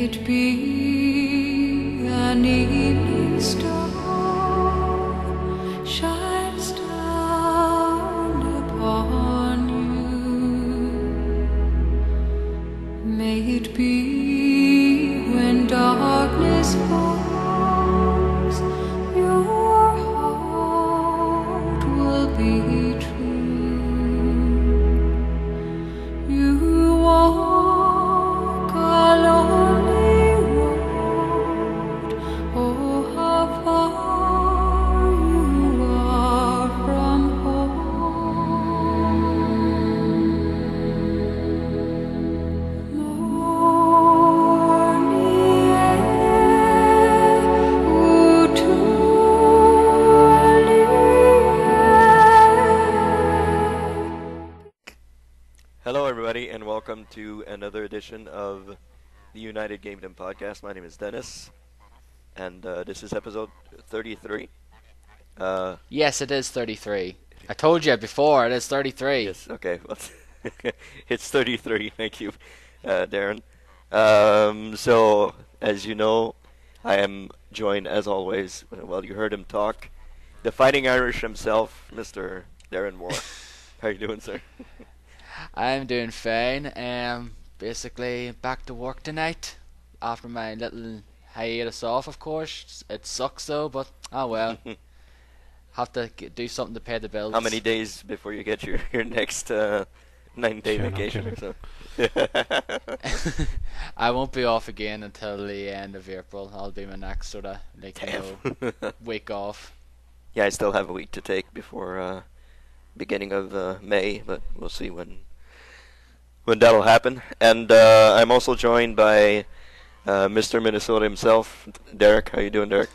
it be an evening star shines down upon you. May it be when darkness falls, your heart will be true. You walk a lonely road, oh how far you are from home. Morning air, oh too Hello, everybody, and welcome to another edition of the United Gamedom Podcast. My name is Dennis, and this is episode 33. Yes, it is 33. I told you before, it is 33. Yes, okay, well, it's 33. Thank you, Darren. So, as you know, I am joined, as always, well, you heard him talk, the Fighting Irish himself, Mr. Darren Moore. How you doing, sir? I'm doing fine. Basically back to work tonight after my little hiatus off. Of course, it sucks though, but oh well. Have to do something to pay the bills. How many days before you get your next 9-day vacation or so? I won't be off again until the end of April. I'll be my next sort of week off. Yeah, I still have a week to take before beginning of May, but we'll see when that'll happen. And I'm also joined by Mr. Minnesota himself, Derek. How you doing, Derek?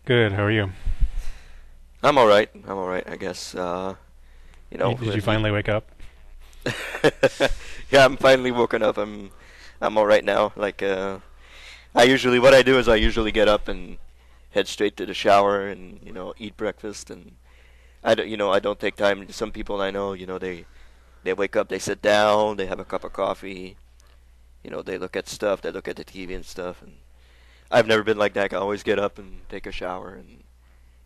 Good. How are you? I'm all right. I guess. Did you finally wake up? Yeah, I'm finally woken up. I'm all right now. Like what I usually get up and head straight to the shower and eat breakfast, and I don't take time. Some people I know, they wake up, they sit down, they have a cup of coffee, they look at stuff, they look at the TV and stuff, and I've never been like that. I always get up and take a shower and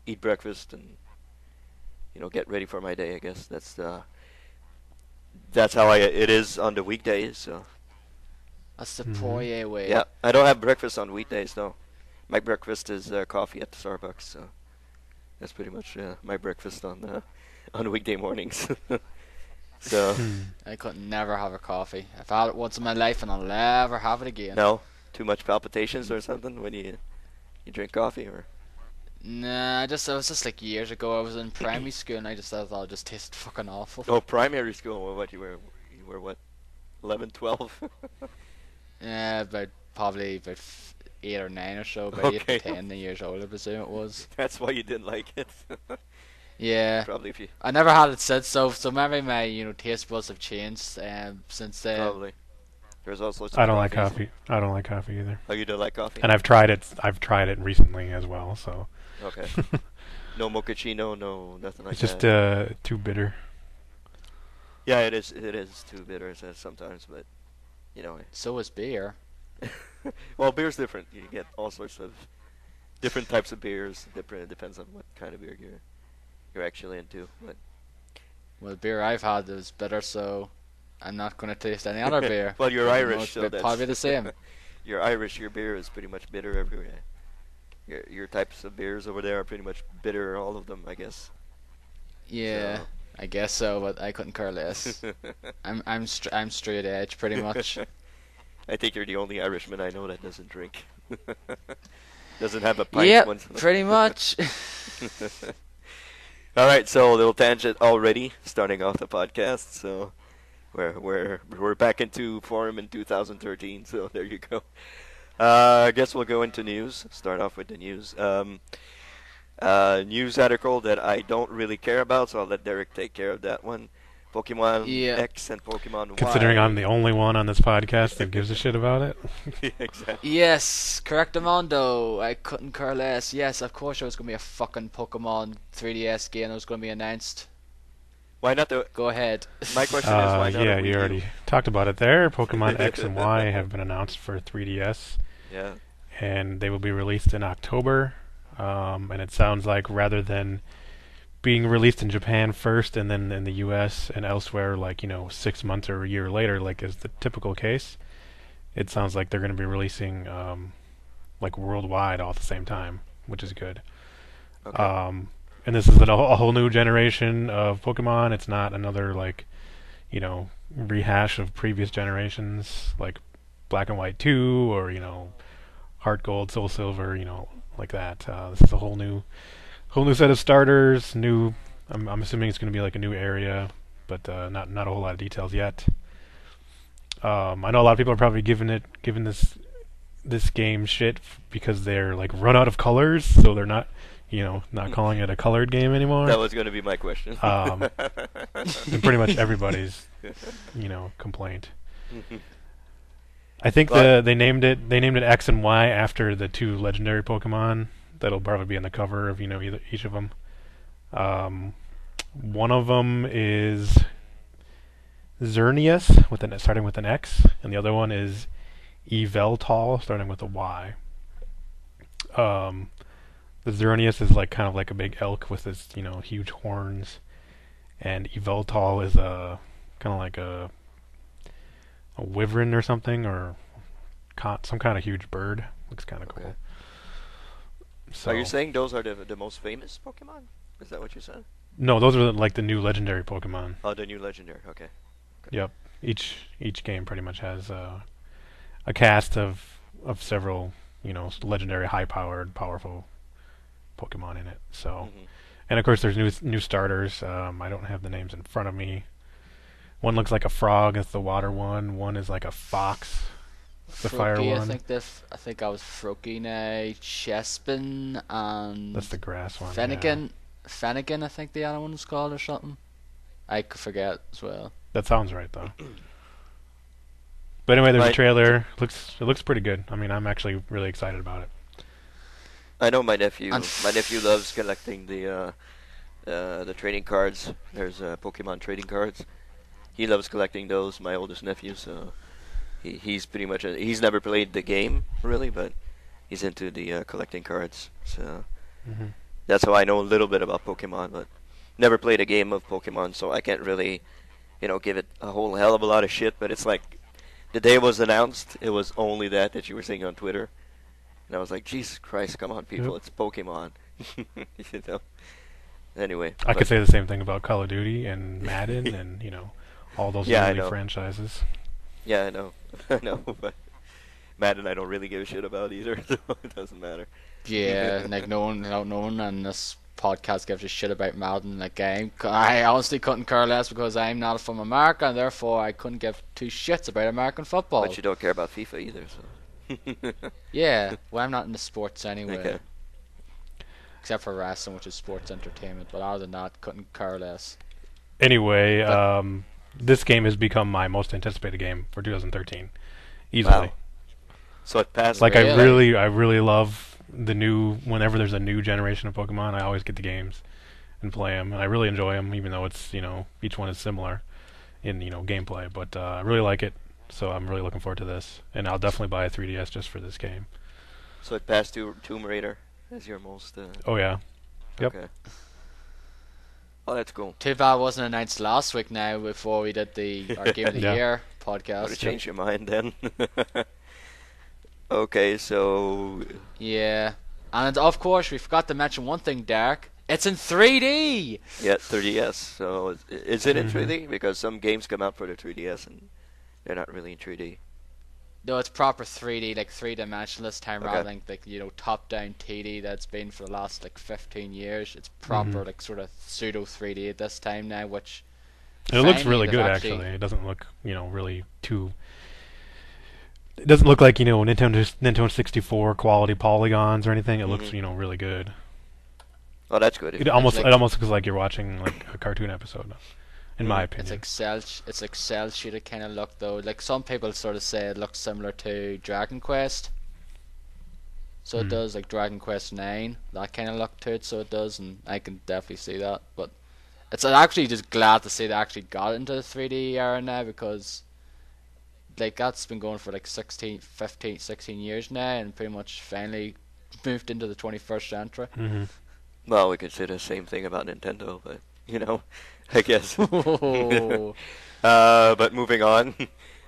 eat breakfast and get ready for my day. I guess that's how it is on the weekdays. So That's the Poirier way. yeah, I don't have breakfast on weekdays though. My breakfast is coffee at the Starbucks. So that's pretty much my breakfast on weekday mornings. So I could never have a coffee. I've had it once in my life and I'll never have it again. no, too much palpitations or something when you drink coffee, or Nah, it was just like years ago. I was in primary school and I just thought it just tasted fucking awful. oh, primary school. Well, what you were what, 11, 12? Yeah, probably about 8 or 9 or so, about 8 Okay. to 10 years old, I presume it was. That's why you didn't like it. Yeah. Probably if you I never had it since, so maybe my taste buds have changed since then. probably. There's all sorts of I don't like coffees. coffee. I don't like coffee either. Oh, you don't like coffee? And I've tried it. I've tried it recently as well. So Okay. No mochaccino, no nothing like it's just that. too bitter. Yeah, it is. It is too bitter sometimes, but So is beer. well, beer's different. You get all sorts of different types of beers. It depends on what kind of beer you're actually into. But Well, the beer I've had is bitter, so I'm not going to taste any other beer. well, you're I know Irish, it's so that's probably the same. You're Irish. Your beer is pretty much bitter everywhere. Your types of beers over there are pretty much bitter, all of them, I guess. Yeah, So. I guess so, but I couldn't care less. I'm straight edge pretty much. I think you're the only Irishman I know that doesn't drink. Doesn't have a pint Yep, once. pretty much. All right, so a little tangent already, starting off the podcast. So we're back into form in 2013. So there you go. I guess we'll go into news. Start off with the news. News article that I don't really care about, so I'll let Derek take care of that one. Pokemon X and Pokemon Y. Considering I'm the only one on this podcast that gives a shit about it. Exactly. Yes, correctamundo. I couldn't care less. Yes, of course there was going to be a fucking Pokemon 3DS game that was going to be announced. Why not the? Go ahead. My question is why not a Yeah, Wii you U? already talked about it there. Pokemon X and Y have been announced for 3DS, Yeah. and they will be released in October. And it sounds like rather than being released in Japan first and then in the US and elsewhere, like, 6 months or a year later, like is the typical case, it sounds like they're going to be releasing like worldwide all at the same time, which is good. Okay. And this is a whole new generation of Pokemon. It's not another like, rehash of previous generations like Black and White 2 or Heart Gold, Soul Silver, like that. This is a whole new set of starters. New. I'm assuming it's going to be like a new area, but not a whole lot of details yet. I know a lot of people are probably giving this game shit because they're like run out of colors, so they're not calling it a colored game anymore. That was going to be my question. And pretty much everybody's complaint. I think they named it X and Y after the two legendary Pokemon that'll probably be on the cover of each of them. One of them is Xerneas starting with an X, and the other one is Yveltal starting with a Y. The Xerneas is like kind of like a big elk with its huge horns, and Yveltal is a kind of like a wyvern or something, or some kind of huge bird. Looks kind of cool. Okay. So, Are you saying those are the most famous Pokemon? Is that what you said? No, those are like the new legendary Pokemon. Oh, the new legendary. Okay. Yep. Each game pretty much has a cast of several legendary, high-powered, powerful Pokemon in it. So, and of course there's new starters. I don't have the names in front of me. One looks like a frog. That's the water one. One is like a fox. The fire Froakie, one. I think I was Froakie now. Chespin and That's the grass one. Fennekin. Fennekin, I think the other one was called or something. I could forget as well. That sounds right though. But anyway, there's a Right. trailer. It looks pretty good. I mean, I'm actually really excited about it. I know my nephew. And My nephew loves collecting the trading cards. There's Pokemon trading cards. He loves collecting those. My oldest nephew, so he's pretty much he's never played the game really, but he's into the collecting cards. So that's how I know a little bit about Pokemon, but never played a game of Pokemon, so I can't really, give it a whole hell of a lot of shit. But it's like the day it was announced, it was only that you were saying on Twitter. And I was like, Jesus Christ, come on, people, it's Pokemon. Anyway. I could say the same thing about Call of Duty and Madden and, all those Yeah, I early know. franchises. Yeah, I know. I know, but Madden I don't really give a shit about either, so it doesn't matter. Yeah, like no one on this podcast gives a shit about Madden in the game. I honestly couldn't care less because I'm not from America, and therefore I couldn't give two shits about American football. But you don't care about FIFA either, so. Yeah, well, I'm not into sports anyway. Okay. Except for wrestling, which is sports entertainment. But other than that, couldn't care less. Anyway, But- this game has become my most anticipated game for 2013, easily. Wow. So it passed. Like Really? I really love whenever there's a new generation of Pokemon, I always get the games and play them, and I really enjoy them, even though it's each one is similar in gameplay. But I really like it, so I'm really looking forward to this, and I'll definitely buy a 3DS just for this game. So it passed Tomb Raider as your most. Oh yeah, Yep. Okay. Oh, that's cool. Too bad it wasn't announced last week now before we did our Game of the Yeah. Year Would have podcast. changed your mind then. Okay, so Yeah. And of course, we forgot to mention one thing, Derek. It's in 3D! yeah, 3DS. So is it in 3D? Because some games come out for the 3DS and they're not really in 3D. No, it's proper 3D, like three-dimensional this time, Okay. rather than like top-down 2D that's been for the last 15 years. It's proper sort of pseudo 3D at this time now, which it looks finally really they've good actually- It doesn't look really too. It doesn't look like Nintendo 64 quality polygons or anything. It looks really good. Oh, that's good. It almost like- looks like you're watching like a cartoon episode, in my opinion. It's Excel sheeted kind of look though. Like some people sort of say it looks similar to Dragon Quest. So it does, like Dragon Quest 9, that kind of look to it. So it does, and I can definitely see that. But it's actually just glad to see they actually got into the 3D era now, because like that's been going for like 16, 15, 16 years now, and pretty much finally moved into the 21st century. Hmm. Well, we could say the same thing about Nintendo, but I guess. Oh. But moving on,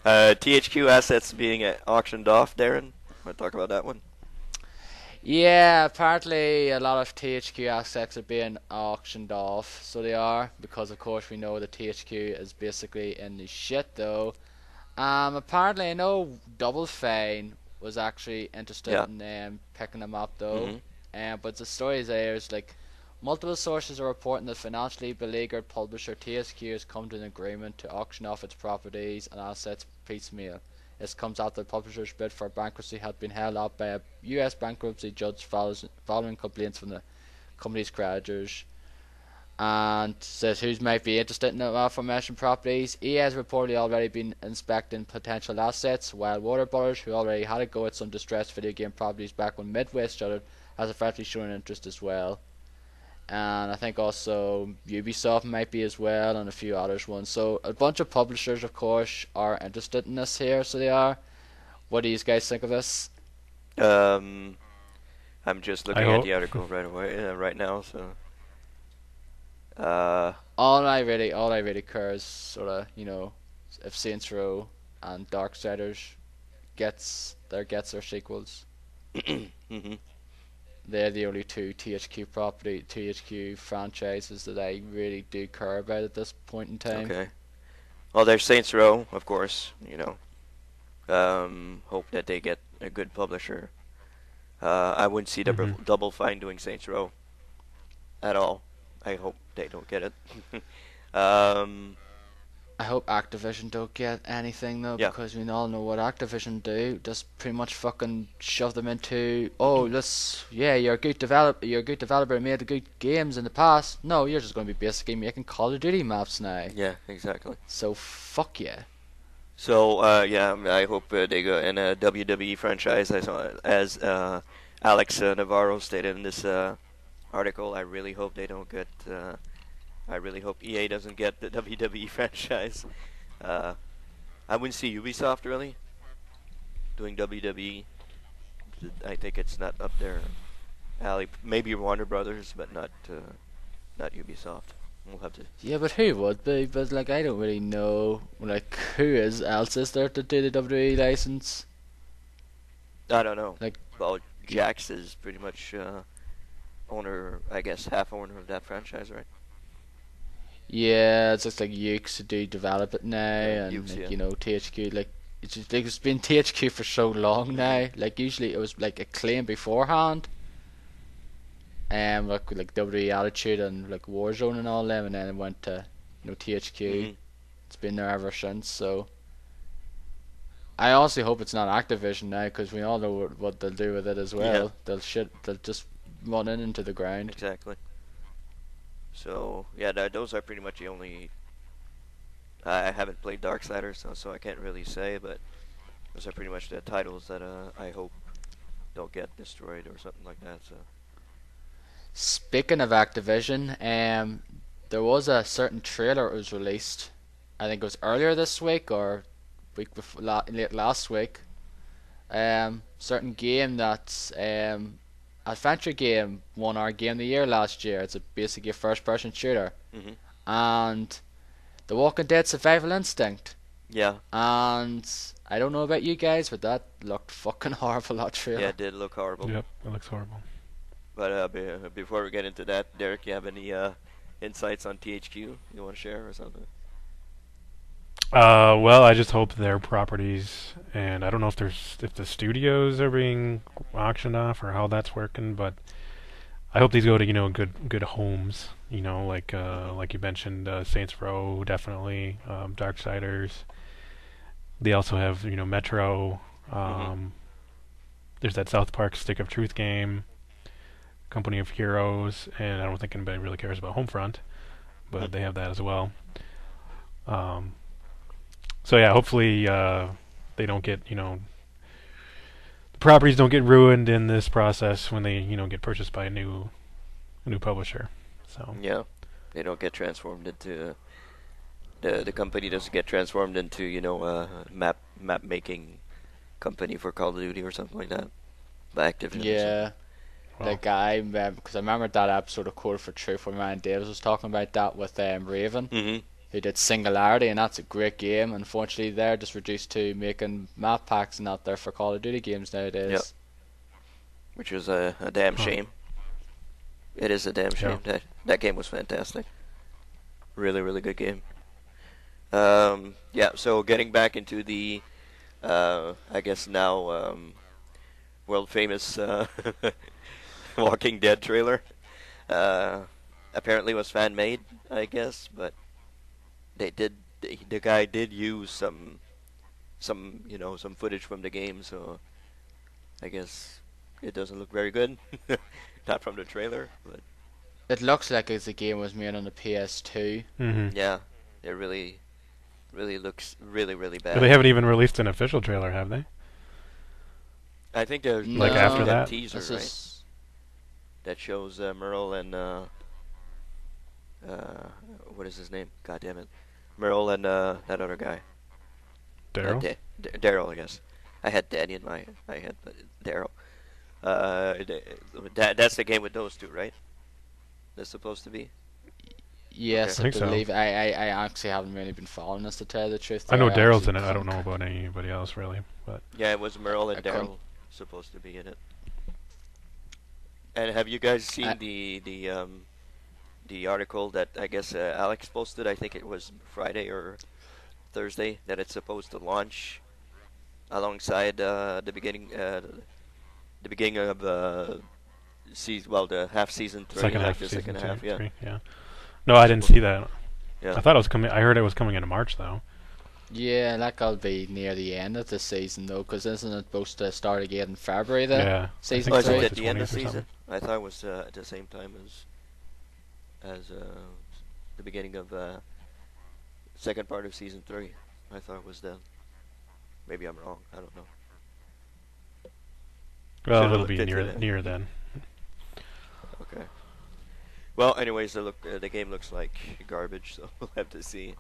THQ assets being auctioned off. Darren, want to talk about that one? Yeah, apparently a lot of THQ assets are being auctioned off, so they are, because of course we know that THQ is basically in the shit though. Apparently I know Double Fine was actually interested Yeah. in picking them up though. Mhm. But the story is there's like multiple sources are reporting that financially beleaguered publisher THQ has come to an agreement to auction off its properties and assets piecemeal. This comes after the publisher's bid for bankruptcy had been held up by a US bankruptcy judge following complaints from the company's creditors. And says who might be interested in the aforementioned properties. EA has reportedly already been inspecting potential assets, while Warner Brothers, who already had a go at some distressed video game properties back when Midway shuttered, has effectively shown an interest as well. And I think also Ubisoft might be as well, and a few others ones. So a bunch of publishers, of course, are interested in this here. So they are. What do you guys think of this? I'm just looking at hope- the article right away, right now. So, All I really care is sort of if Saints Row and Darksiders gets their sequels. mhm. They're the only two THQ franchises that I really do care about at this point in time. Okay. Well, there's Saints Row, of course. Hope that they get a good publisher. I wouldn't see Double Fine doing Saints Row at all. I hope they don't get it. I hope Activision don't get anything though, Yeah. because we all know what Activision do. Just pretty much fucking shove them into, you're a good developer, made good games in the past. No, you're just going to be basically making Call of Duty maps now. Yeah, exactly. So fuck yeah. So, yeah, I hope they go in a WWE franchise. I saw, as Alex Navarro stated in this article, I really hope they don't get. I really hope EA doesn't get the WWE franchise. I wouldn't see Ubisoft really doing WWE. I think it's not up their alley. Maybe Warner Brothers, but not Ubisoft. We'll have to. Yeah, but who would be? But like, I don't really know. Like, who else is there to do the WWE license? I don't know. Like, Well, Jax is pretty much owner, I guess, half owner of that franchise, right? yeah, it's just like Ukes to do develop it now, Yeah, and Ukes, like, yeah. THQ. Like, it's just like it's been THQ for so long now. Like, usually it was like Acclaim beforehand, like WWE Attitude and like Warzone and all them, and then it went to THQ. Mhm. It's been there ever since. So I honestly hope it's not Activision now, because we all know what they'll do with it as well. Yeah. They'll just run it into the ground. Exactly. So yeah, those are pretty much the only. I haven't played Darksiders, so I can't really say, but those are pretty much the titles that I hope don't get destroyed or something like that. So Speaking of Activision, there was a certain trailer that was released. I think it was earlier this week or week before, late last week. Certain game that's adventure game won our Game of the Year last year. It's basically a first-person shooter, Mhm. and The Walking Dead Survival Instinct. yeah, And I don't know about you guys, but that looked fucking horrible. That trailer. yeah, it did look horrible. Yep, it looks horrible. But before we get into that, Derek, you have any insights on THQ you want to share or something? Well, I just hope their properties, and I don't know if the studios are being auctioned off or how that's working, but I hope these go to good homes. Like you mentioned, Saints Row definitely, Darksiders. They also have Metro. There's that South Park Stick of Truth game, Company of Heroes, and I don't think anybody really cares about Homefront, but they have that as well. So yeah, hopefully they don't get the properties don't get ruined in this process when they get purchased by a new publisher. So Yeah. They don't get transformed into the company doesn't get transformed into map making company for Call of Duty or something like that by Activision. Yeah. Wow. Like because I remember that episode of Code for Truth where man Davis was talking about that with Raven, who did Singularity, and that's a great game. Unfortunately, they're just reduced to making map packs and out there for Call of Duty games nowadays. Yep. Which is a damn Huh. shame. It is a damn shame. That game was fantastic. Really, really good game. Yeah, so getting back into the, I guess now, world famous Walking Dead trailer. Apparently was fan made, I guess, but the guy did use some footage from the game, so I guess it doesn't look very good. Not from the trailer, but It looks like the game was made on the PS2. Mm-hmm. yeah, it really looks really, really bad. But they haven't even released an official trailer, have they? I think there's Like No, after that? teaser, This right? is That shows Merle and what is his name? God damn it, Merle and that other guy. Daryl? Daryl, I guess. I had Danny in my head, but Daryl. That's the game with those two, right? That's supposed to be. yes, I I think so. believe. I actually haven't really been following this to tell you the truth. I know there. Daryl's in actually it. I don't know think- about anybody else really, but Yeah, it was Merle and I couldn't- Daryl supposed to be in it. And have you guys seen I- the article that I guess Alex posted? I think it was Friday or Thursday that it's supposed to launch alongside the beginning of the half season 3, second like half the season second two, half, yeah. 3, yeah. No, I didn't see that. Yeah. I thought it was coming. I heard it was coming into March though. Yeah, that'll be near the end of the season though, because isn't it supposed to start again in February then? Yeah. Season Oh, is three? it it's at the end of 20th or season? something. I thought it was at the same time as the beginning of second part of season 3. I thought it was then. Maybe I'm wrong. I don't know. Well, Should've it'll looked be into near that. near then. Okay. Well, anyways, the game looks like garbage, so we'll have to see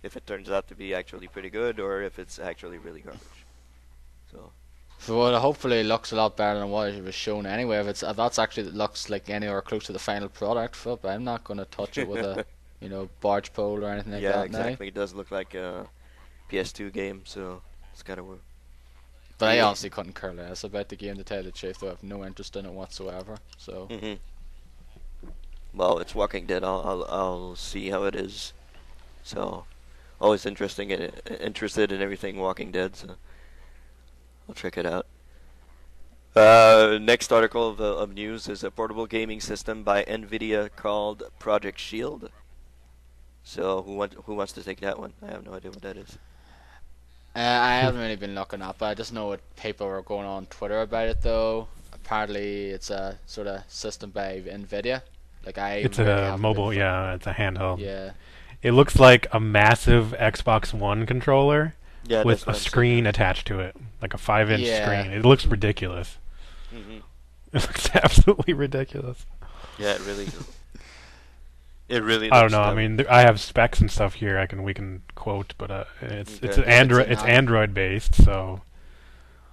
if it turns out to be actually pretty good or if it's actually really garbage. So, Well, hopefully it looks a lot better than what it was shown anyway. If that's actually looks like anywhere close to the final product, but I'm not going to touch it with a barge pole or anything like yeah, that exactly. It does look like a PS2 game, so it's gotta work. But I Yeah. honestly couldn't care less about the game, to tell you the truth. Though I have no interest in it whatsoever. So Mhm. Well, it's Walking Dead. I'll see how it is. So, always interested in everything Walking Dead. So, I'll check it out. Next article of news is a portable gaming system by NVIDIA called Project Shield. So, who wants to take that one? I have no idea what that is. I haven't really been looking up. I just know what people were going on Twitter about it though. Apparently, it's a sort of system by NVIDIA. Like It's really a haven't mobile. been Yeah, it's a handheld. Yeah. It looks like a massive Xbox One controller Yeah, with that's a what I'm saying. screen attached to it, like a 5-inch Yeah. screen. It looks ridiculous. Mhm. It looks absolutely ridiculous. Yeah, it really. It really. I don't looks know. I dumb. mean, I have specs and stuff here. We can quote, but it's Okay. an Android. It's It's an Android based, so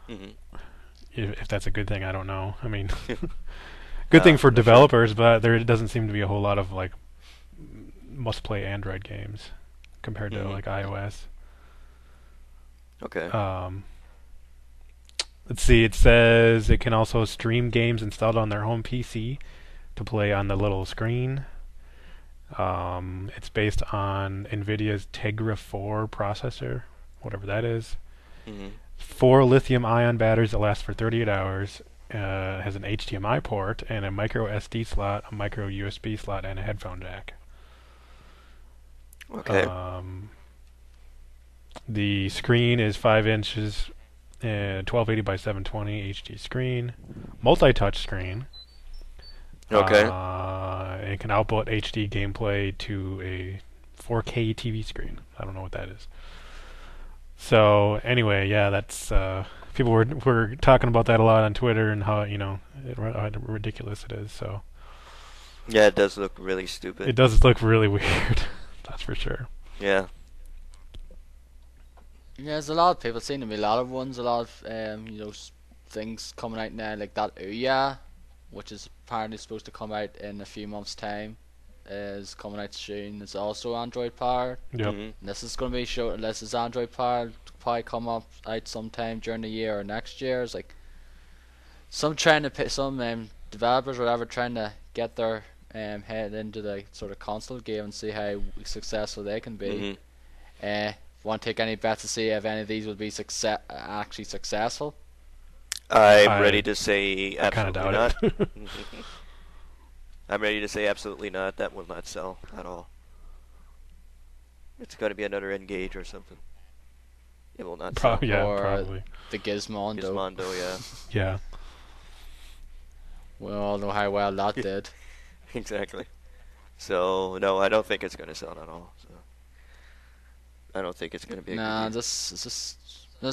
Mhm. if that's a good thing, I don't know. I mean, good thing for I'm not sure. developers, but there doesn't seem to be a whole lot of like must-play Android games compared to Mhm. like iOS. Okay. Let's see. It says it can also stream games installed on their home PC to play on the little screen. It's based on NVIDIA's Tegra 4 processor, whatever that is. Mhm. 4 lithium-ion batteries that last for 38 hours. Has an HDMI port and a micro SD slot, a micro USB slot, and a headphone jack. Okay. The screen is 5 inches, 1280 by 720 HD screen, multi-touch screen. Okay. It can output HD gameplay to a 4K TV screen. I don't know what that is. So anyway, yeah, that's people were talking about that a lot on Twitter and how how ridiculous it is. So Yeah, it does look really stupid. It does look really weird. That's for sure. Yeah. Yeah, there's a lot of people seem to be a lot of ones, a lot of things coming out now like that Ouya, which is apparently supposed to come out in a few months' time, is coming out soon. It's also Android powered. Yep. Mhm. And this is going to be shown. This is Android powered. Probably come up out sometime during the year or next year. It's like some trying to some developers or whatever trying to get their head into the sort of console game and see how successful they can be. Mhm. Want to take any bets to see if any of these will be actually successful? I'm ready to say I kind of absolutely doubt not. it. I'm ready to say absolutely not. That will not sell at all. It's going to be another Engage or something. It will not sell. Yeah, Or probably. the Gizmondo. Gizmondo, yeah. Yeah. We all know how well that did. Exactly. So, no, I don't think it's going to sell at all. So, I don't think it's going to be a Nah, good this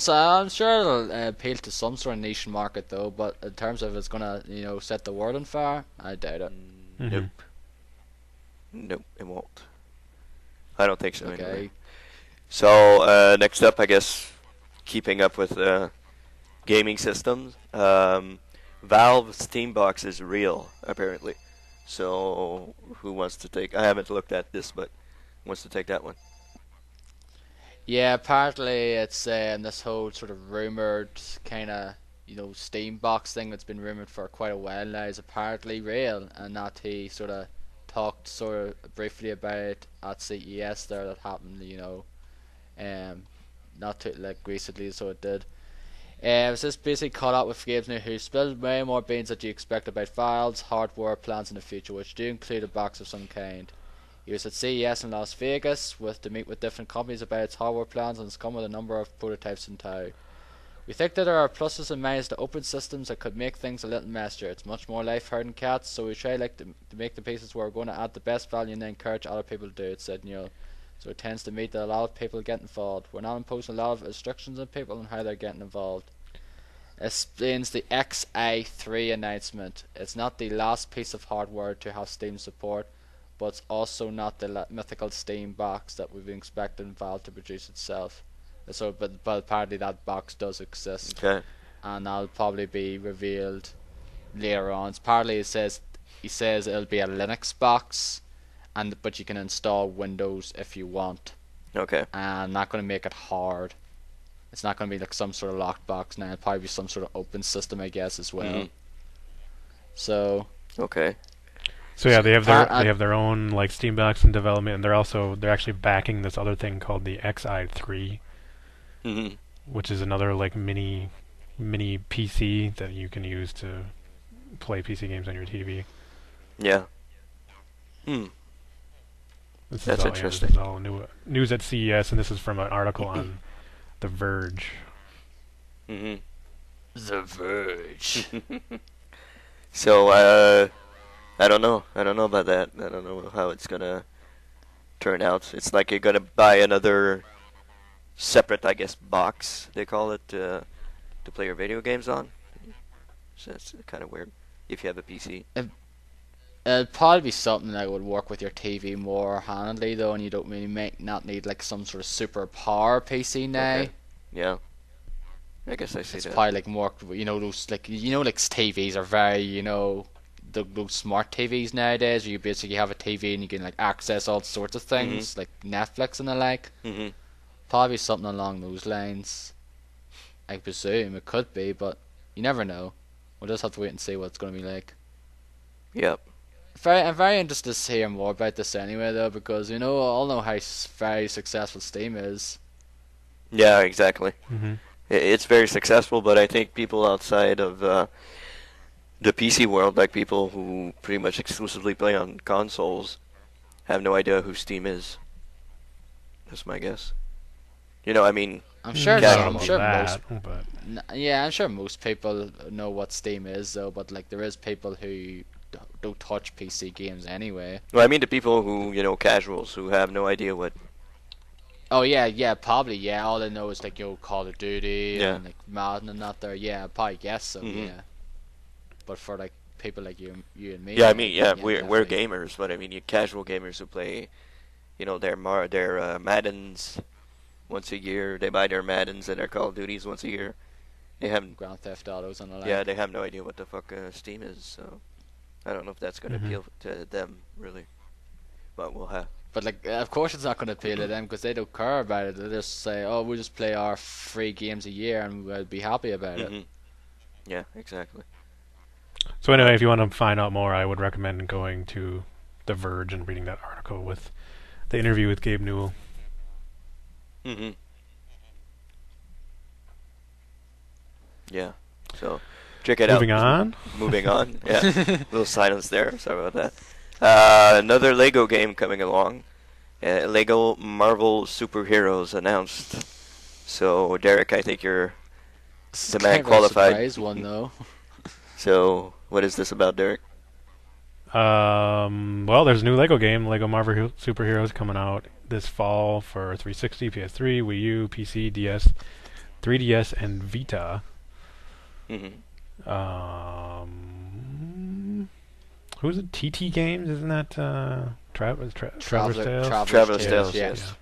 I'm sure it'll appeal to some sort of niche market though. But in terms of it's gonna set the world on fire, I doubt it. Mhm. Nope. Nope, it won't. I don't think so Okay. anyway. So, next up, I guess, keeping up with gaming systems, Valve Steambox is real, apparently. So, who wants to take... I haven't looked at this, but who wants to take that one? Yeah, apparently it's this whole sort of rumored kind of Steam box thing that's been rumored for quite a while now is apparently real, and that he sort of talked sort of briefly about it at CES there that happened, not too like recently, so it did. It was just basically caught up with games now who spilled way more beans than you expect about Valve's hardware plans in the future, which do include a box of some kind. He was at CES in Las Vegas to meet with different companies about its hardware plans and has come with a number of prototypes in tow. We think that there are pluses and minuses to open systems that could make things a little messier. It's much more life herding cats, so we try to make the pieces where we're going to add the best value and then encourage other people to do it, said Neil. So it tends to mean that a lot of people get involved. We're not imposing a lot of restrictions on people on how they're getting involved. Explains the XI3 announcement. It's not the last piece of hardware to have Steam support, but it's also not the mythical Steam box that we've been expecting Valve to produce itself. So, but apparently that box does exist, Okay. and that'll probably be revealed later on. It's partly he says it'll be a Linux box, but you can install Windows if you want, Okay. and not going to make it hard. It's not going to be like some sort of locked box now. It'll probably be some sort of open system, I guess, as well. Mhm. So Okay. So yeah, they have their own like Steam box in development, and they're actually backing this other thing called the XI3, Mhm. which is another like mini PC that you can use to play PC games on your TV. Yeah. Hmm. This That's is all, interesting. this is all news at CES, and this is from an article on The Verge. Mhm. The Verge. So, I don't know. I don't know about that. I don't know how it's gonna turn out. It's like you're gonna buy another separate, I guess, box they call it to play your video games on. So that's kind of weird if you have a PC. It'd probably be something that would work with your TV more handily though, and you don't really not need like some sort of super power PC now. Okay. Yeah. I guess I see It's that. probably like more, those like like TVs are very those smart TVs nowadays, where you basically have a TV and you can like access all sorts of things like Netflix and the like. Mhm. Probably something along those lines. I presume it could be, but you never know. We'll just have to wait and see what it's going to be like. Yep. I'm very interested to hear more about this anyway, though, because all know how very successful Steam is. Yeah, exactly. Mm-hmm. It's very successful, but I think people outside of the PC world, like people who pretty much exclusively play on consoles, have no idea who Steam is. That's my guess. I mean, I'm sure. Yeah, I'm sure most. but Yeah, I'm sure most people know what Steam is, though. But like, there is people who don't touch PC games anyway. well, I mean the people who, casuals who have no idea what. Oh yeah, probably yeah. All they know is like Call of Duty Yeah. and like Madden and that there. Yeah, I probably guess so. Mhm. Yeah. But for like people like you and me. Yeah, I mean, yeah, yeah, we're definitely. gamers, but I mean, you casual gamers who play, their Maddens once a year. They buy their Maddens and their Call of Duties once a year. They have, Grand Theft Autos and the like. yeah, they have no idea what the fuck Steam is. So I don't know if that's gonna Mhm. appeal to them really, but we'll have. But like, of course, it's not going to appeal to them because they don't care about it. They just say, "Oh, we'll just play our 3 games a year and we'll be happy about it." Mhm. Yeah, exactly. So anyway, if you want to find out more, I would recommend going to The Verge and reading that article with the interview with Gabe Newell. Mhm. Yeah. So check it Moving out. on. Moving on. Yeah. Little silence there. Sorry about that. Another Lego game coming along. Lego Marvel Superheroes announced. So Derek, I think you're It's the man kind of a qualified. surprise one though. So what is this about, Derek? Well, there's a new Lego game, Lego Marvel Superheroes, coming out this fall for 360, PS3, Wii U, PC, DS, 3DS, and Vita. Mhm. Who's it? TT Games? Isn't that Traveler's Tales? Traveler's Tales, yes. yes.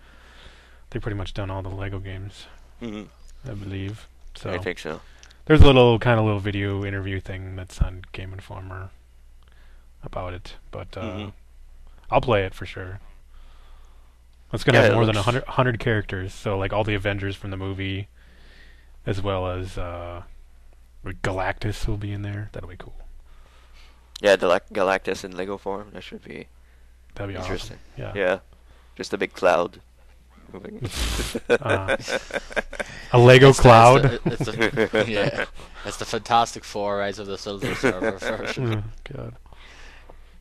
They've pretty much done all the Lego games, Mhm. I believe. So I think so. there's a little video interview thing that's on Game Informer about it, but Mhm. I'll play it for sure. It's gonna Yeah, have it more than looks- 100 characters, so like all the Avengers from the movie, as well as Galactus will be in there. That'll be cool. Yeah, the Galactus in Lego form. That should be That'd be interesting. awesome. Yeah. Yeah. Just a big cloud moving. A Lego It's the- cloud. it's the- yeah, it's the Fantastic Four Rise of the Silver Surfer version. God.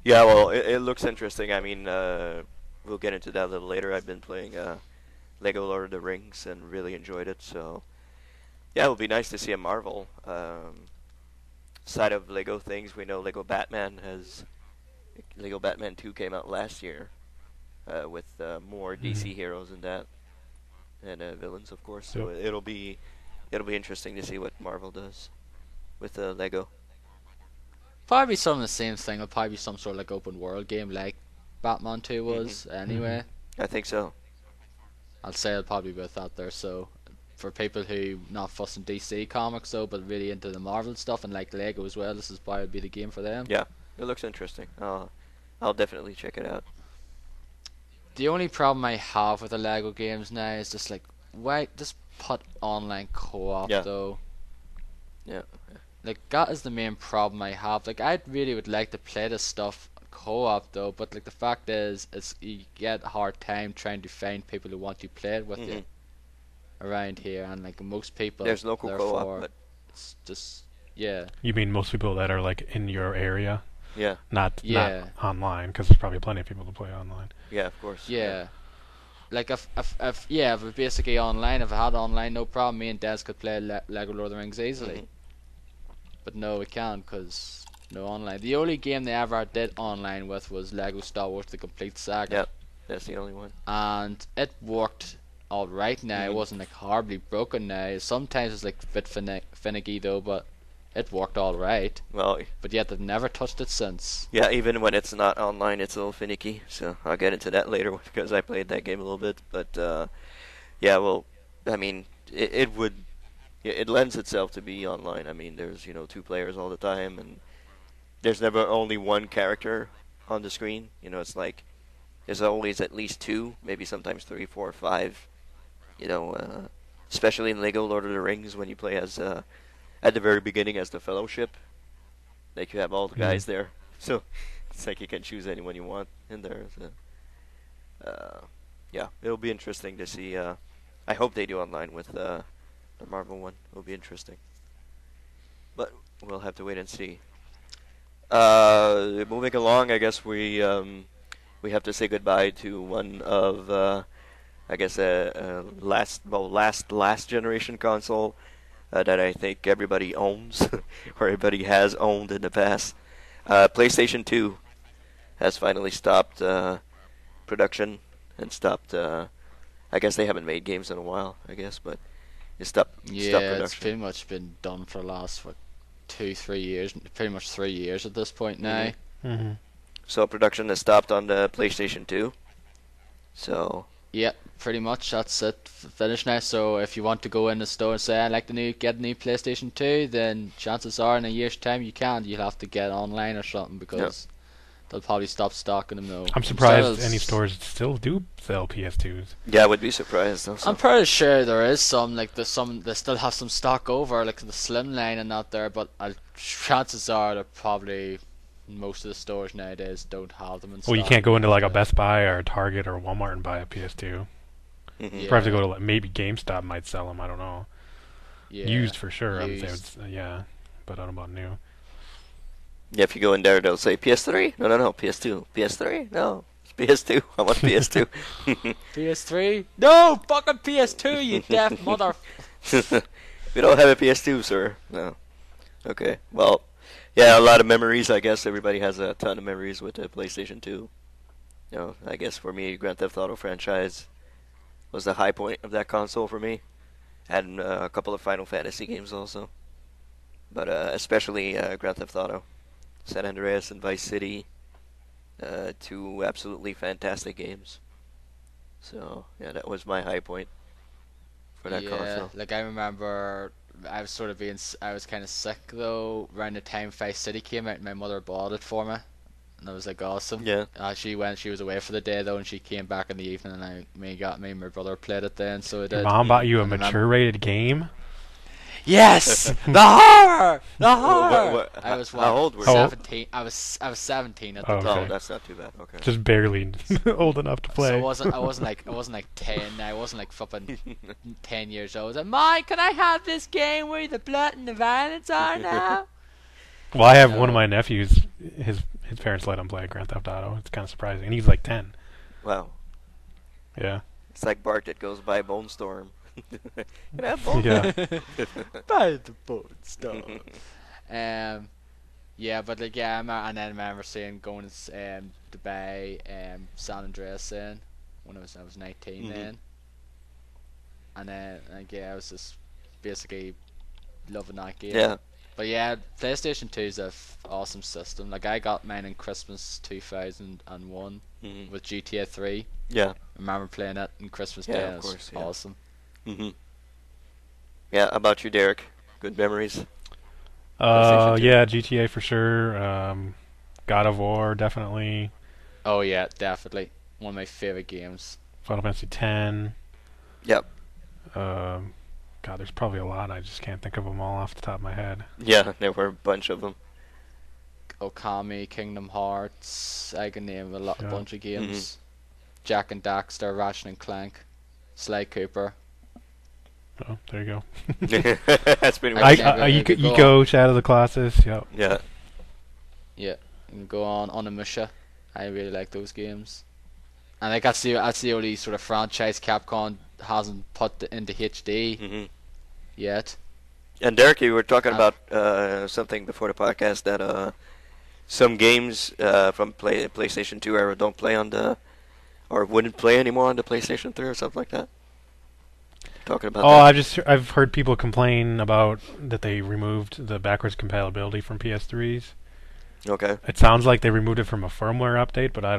Yeah, well, it looks interesting. I mean, we'll get into that a little later. I've been playing Lego Lord of the Rings and really enjoyed it. So, yeah, it would be nice to see a Marvel side of Lego things. We know Lego Batman 2 came out last year with more DC heroes and that, and villains, of course. So Yep. it'll be interesting to see what Marvel does with Lego. Probably some of the same thing. It'll probably be some sort of like open world game like Batman 2 was. Anyway, I think so. I'll say it'll probably be with that there. So for people who not fussing DC comics though, but really into the Marvel stuff and like Lego as well, this is probably be the game for them. Yeah, it looks interesting. I'll definitely check it out. The only problem I have with the Lego games now is just like, why just put online co-op Yeah. though? Yeah. Like that is the main problem I have. Like I really would like to play this stuff co-op though, but like the fact is, you get a hard time trying to find people who want to play it with you around here, and like most people, There's local therefore, co-op, but it's just yeah. You mean most people that are like in your area, yeah, not Yeah. online, because there's probably plenty of people to play online. yeah, of course. Yeah. Like if it basically online, if I had online, no problem. Me and Des could play Lego Lord of the Rings easily. Mhm. But no, we can't because no online. The only game they ever did online with was Lego Star Wars: The Complete Saga, Yep, that's the only one. and it worked all right. Now it Mhm. wasn't like horribly broken. Now sometimes it's like a bit finicky though, but it worked all right. Well, But yet they've never touched it since. yeah, even when it's not online, it's a little finicky. So I'll get into that later because I played that game a little bit. But yeah, well, I mean, it lends itself to be online. I mean, there's 2 players all the time, and there's never only one character on the screen. It's like there's always at least 2, maybe sometimes 3, 4, 5. Especially in Lego Lord of the Rings when you play as at the very beginning as the Fellowship. Like you have all the guys there, so it's like you can choose anyone you want in there. So, yeah, it'll be interesting to see. I hope they do online with the Marvel one. It'll be interesting, but we'll have to wait and see. Moving along, I guess we have to say goodbye to one of I guess last generation console that I think everybody owns or everybody has owned in the past. PlayStation 2 has finally stopped production and stopped. I guess they haven't made games in a while. I guess, but it stopped Yeah, it's production. pretty much been done for the last 2-3 years, pretty much 3 years at this point now. Mm-hmm. So production has stopped on the PlayStation 2. So Yep, pretty much that's it. Finished now. So if you want to go in the store and say I like to get a new PlayStation 2, then chances are in a year's time you can't. You'll have to get online or something because they'll probably stop stocking them though. I'm surprised Still, any stores still do sell PS2s. yeah, I would be surprised. Also. I'm pretty sure there is some, like there's some, they still have some stock over, like the slim line and that there, but chances are they're probably, most of the stores nowadays don't have them in stock. Well, you can't go into like a Best Buy or a Target or a Walmart and buy a PS2. Mhm. Yeah. You probably have to go to like, maybe GameStop might sell them. I don't know. Yeah. Used for sure. I would Used. say yeah, but I don't know about new. Yeah, if you go in there, they'll say PS3. No, PS2. PS3. No, it's PS2. I want PS2. PS3? No, fucking PS2, you deaf mother. We don't have a PS2, sir. No. Okay. Well, yeah, a lot of memories. I guess everybody has a ton of memories with the PlayStation 2. You know, I guess for me, Grand Theft Auto franchise was the high point of that console for me. Had a couple of Final Fantasy games also, but especially Grand Theft Auto, San Andreas, and Vice City. Two absolutely fantastic games. So yeah, that was my high point for that console. Like I remember I was sort of I was kind of sick though around the time Vice City came out and my mother bought it for me. And I was like awesome. Yeah. She was away for the day though, and she came back in the evening, and me and my brother played it then. So it Your did. mom bought you a And I mature rated game? Yes, the horror, the horror. What- I was how old were you? How old? 17. I was 17 at Oh, the time. Oh, okay. that's not too bad. Okay. Just barely old enough to play. So I wasn't like 10. I wasn't like flipping 10 years old. And Mom, can I have this game where the blood and the violence are now? Well, I have one No. of my nephews. His parents let him play Grand Theft Auto. It's kind of surprising, and he's like 10. Wow. Yeah. It's like Bart that goes by Bone Storm. Can I have Bone Yeah. By the boat stuff. Yeah, but like and then I remember going to Dubai, San Andreas then when I was 19 Mhm. then, and then I was just basically loving that game. Yeah. But yeah, PlayStation 2 is a awesome system. Like I got mine in Christmas 2001 Mhm. with GTA 3. Yeah. I remember playing it on Christmas Yeah, Day. of It was course, yeah. awesome. Mhm. Yeah. How about you, Derek? Good memories. PlayStation 2. Yeah, GTA for sure. God of War definitely. Oh yeah, definitely one of my favorite games. Final Fantasy 10. Yep. God, there's probably a lot. I just can't think of them all off the top of my head. Yeah, there were a bunch of them. Okami, Kingdom Hearts. I can name a Yeah. bunch of games. Jack and Daxter, Ratchet and Clank, Sly Cooper. Oh, there you go. That's pretty I much. can never- Eco, go Eco, Shadow of the Colossus. Yep. Yeah. Yeah, you can go on Onimusha. I really like those games. And like that's the only sort of franchise Capcom hasn't put into HD hmm yet. And Derek, you were talking about something before the podcast that some games from PlayStation 2 era don't play on the, or wouldn't play anymore on the PlayStation 3 or something like that. Talking about Oh, that. I've heard people complain about that they removed the backwards compatibility from PS3s. Okay. It sounds like they removed it from a firmware update, but I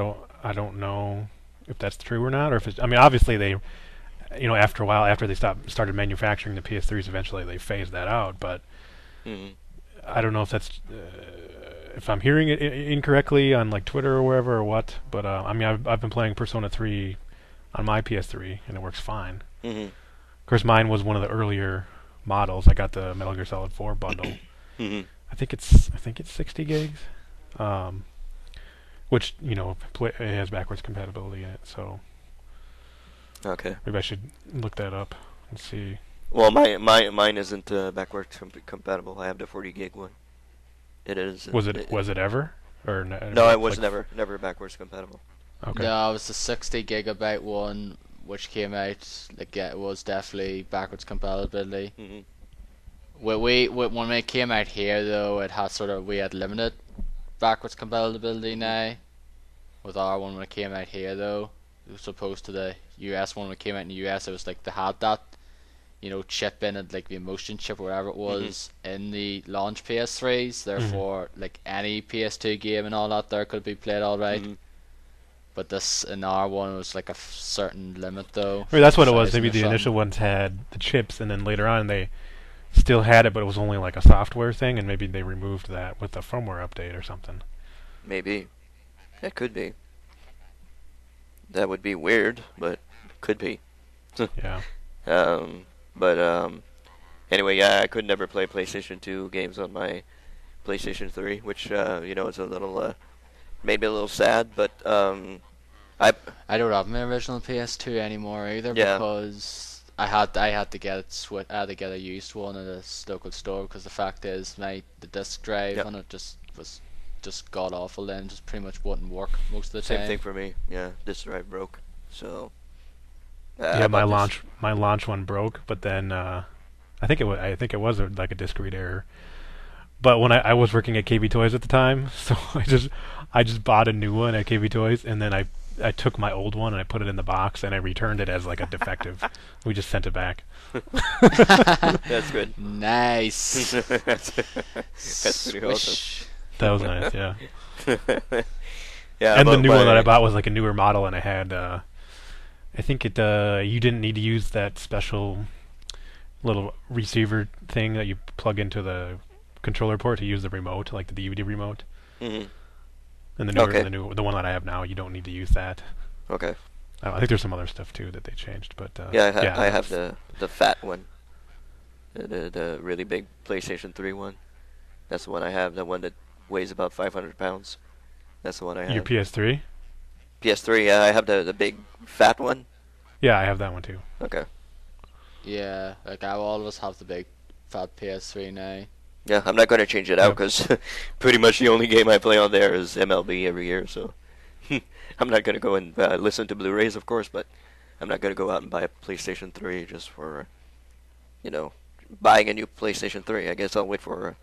don't know if that's true or not, or if it's. I mean, obviously they, after a while, after they started manufacturing the PS3s, eventually they phased that out. But hmm I don't know if that's if I'm hearing it incorrectly on like Twitter or wherever or what. But I mean, I've been playing Persona 3 on my PS3 and it works fine. hmm Of course, mine was one of the earlier models. I got the Metal Gear Solid 4 bundle. hmm I think it's 60 gigs, which it has backwards compatibility in it. So Okay. maybe I should look that up and see. Well, mine isn't backwards compatible. I have the 40 gig one. It is. Was it ever or No, it was never backwards compatible. Okay. No, it was the 60 gigabyte one which came out. Like it was definitely backwards compatibility. hmm When it came out here though, it had we had limited backwards compatibility now. With our one when it came out here though, as opposed to the US one when it came out in the US, it was like they had that. chip in it, like the emotion chip or whatever it was in the launch PS3s. Therefore, like any PS2 game and all that there could be played all right. But this in our one was like a certain limit though. I mean, that's what it was. Sizing Maybe or the something. initial ones had the chips, and then later on they still had it, but it was only like a software thing, and maybe they removed that with the firmware update or something. Maybe. It could be. That would be weird, but could be. Yeah. But anyway, yeah, I could never play PlayStation 2 games on my PlayStation 3, which it's a little made me a little sad. But I don't have my original PS2 anymore either Yeah. because I had to get it I had to get a used one at a local store because the fact is the disc drive Yep. on it just god awful then, just pretty much wouldn't work most of the same time. thing for me. Yeah, this drive broke, so. Yeah, my bought this- launch one broke, but then I think it was like a disc read error. But when I was working at KB Toys at the time, so I just bought a new one at KB Toys, and then I took my old one and I put it in the box and I returned it as like a defective. We just sent it back. That's good. Nice. That's pretty awesome. Swish. That was nice, yeah. Yeah, And the but new one that I my- bought was like a newer model, and I had I think you didn't need to use that special little receiver thing that you plug into the controller port to use the remote, like the DVD remote. Mhm. And the newer, Okay. the one that I have now, you don't need to use that. Okay. I think there's some other stuff too that they changed, but Yeah, I have the fat one, the really big PlayStation 3 one. That's the one I have. The one that weighs about 500 pounds. That's the one I have. your PS3. PS3. Yeah, I have the big fat one. Yeah, I have that one too. Okay. Yeah, like I always have the big fat PS3 now. Yeah, I'm not going to change it out Yep. because pretty much the only game I play on there is MLB every year. So I'm not going to go and listen to Blu-rays, of course, but I'm not going to go out and buy a PlayStation 3 just for, buying a new PlayStation 3. I guess I'll wait for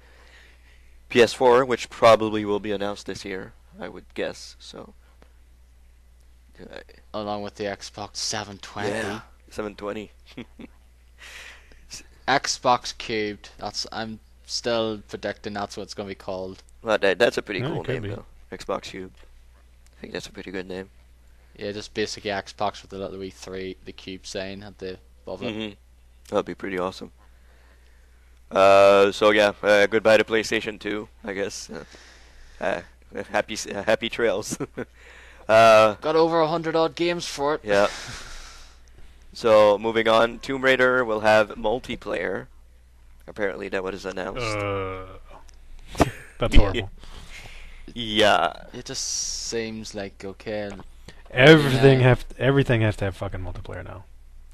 PS4, which probably will be announced this year, I would guess. So. Along with the Xbox 720. Yeah, 720. Xbox Cubed. I'm still predicting that's what it's going to be called. Well, that's a pretty Yeah, it cool could name, be. though. Xbox Cube. I think that's a pretty good name. Yeah, just basically Xbox with the little wee the cube sign at the above it. Mm-hmm. That'd be pretty awesome. So yeah, goodbye to PlayStation 2, I guess. Happy trails. Got over 100 odd games for it. Yeah. So moving on, Tomb Raider will have multiplayer. Apparently, that was announced. That's horrible. Yeah. It just seems like okay. Everything Yeah. has to have fucking multiplayer now.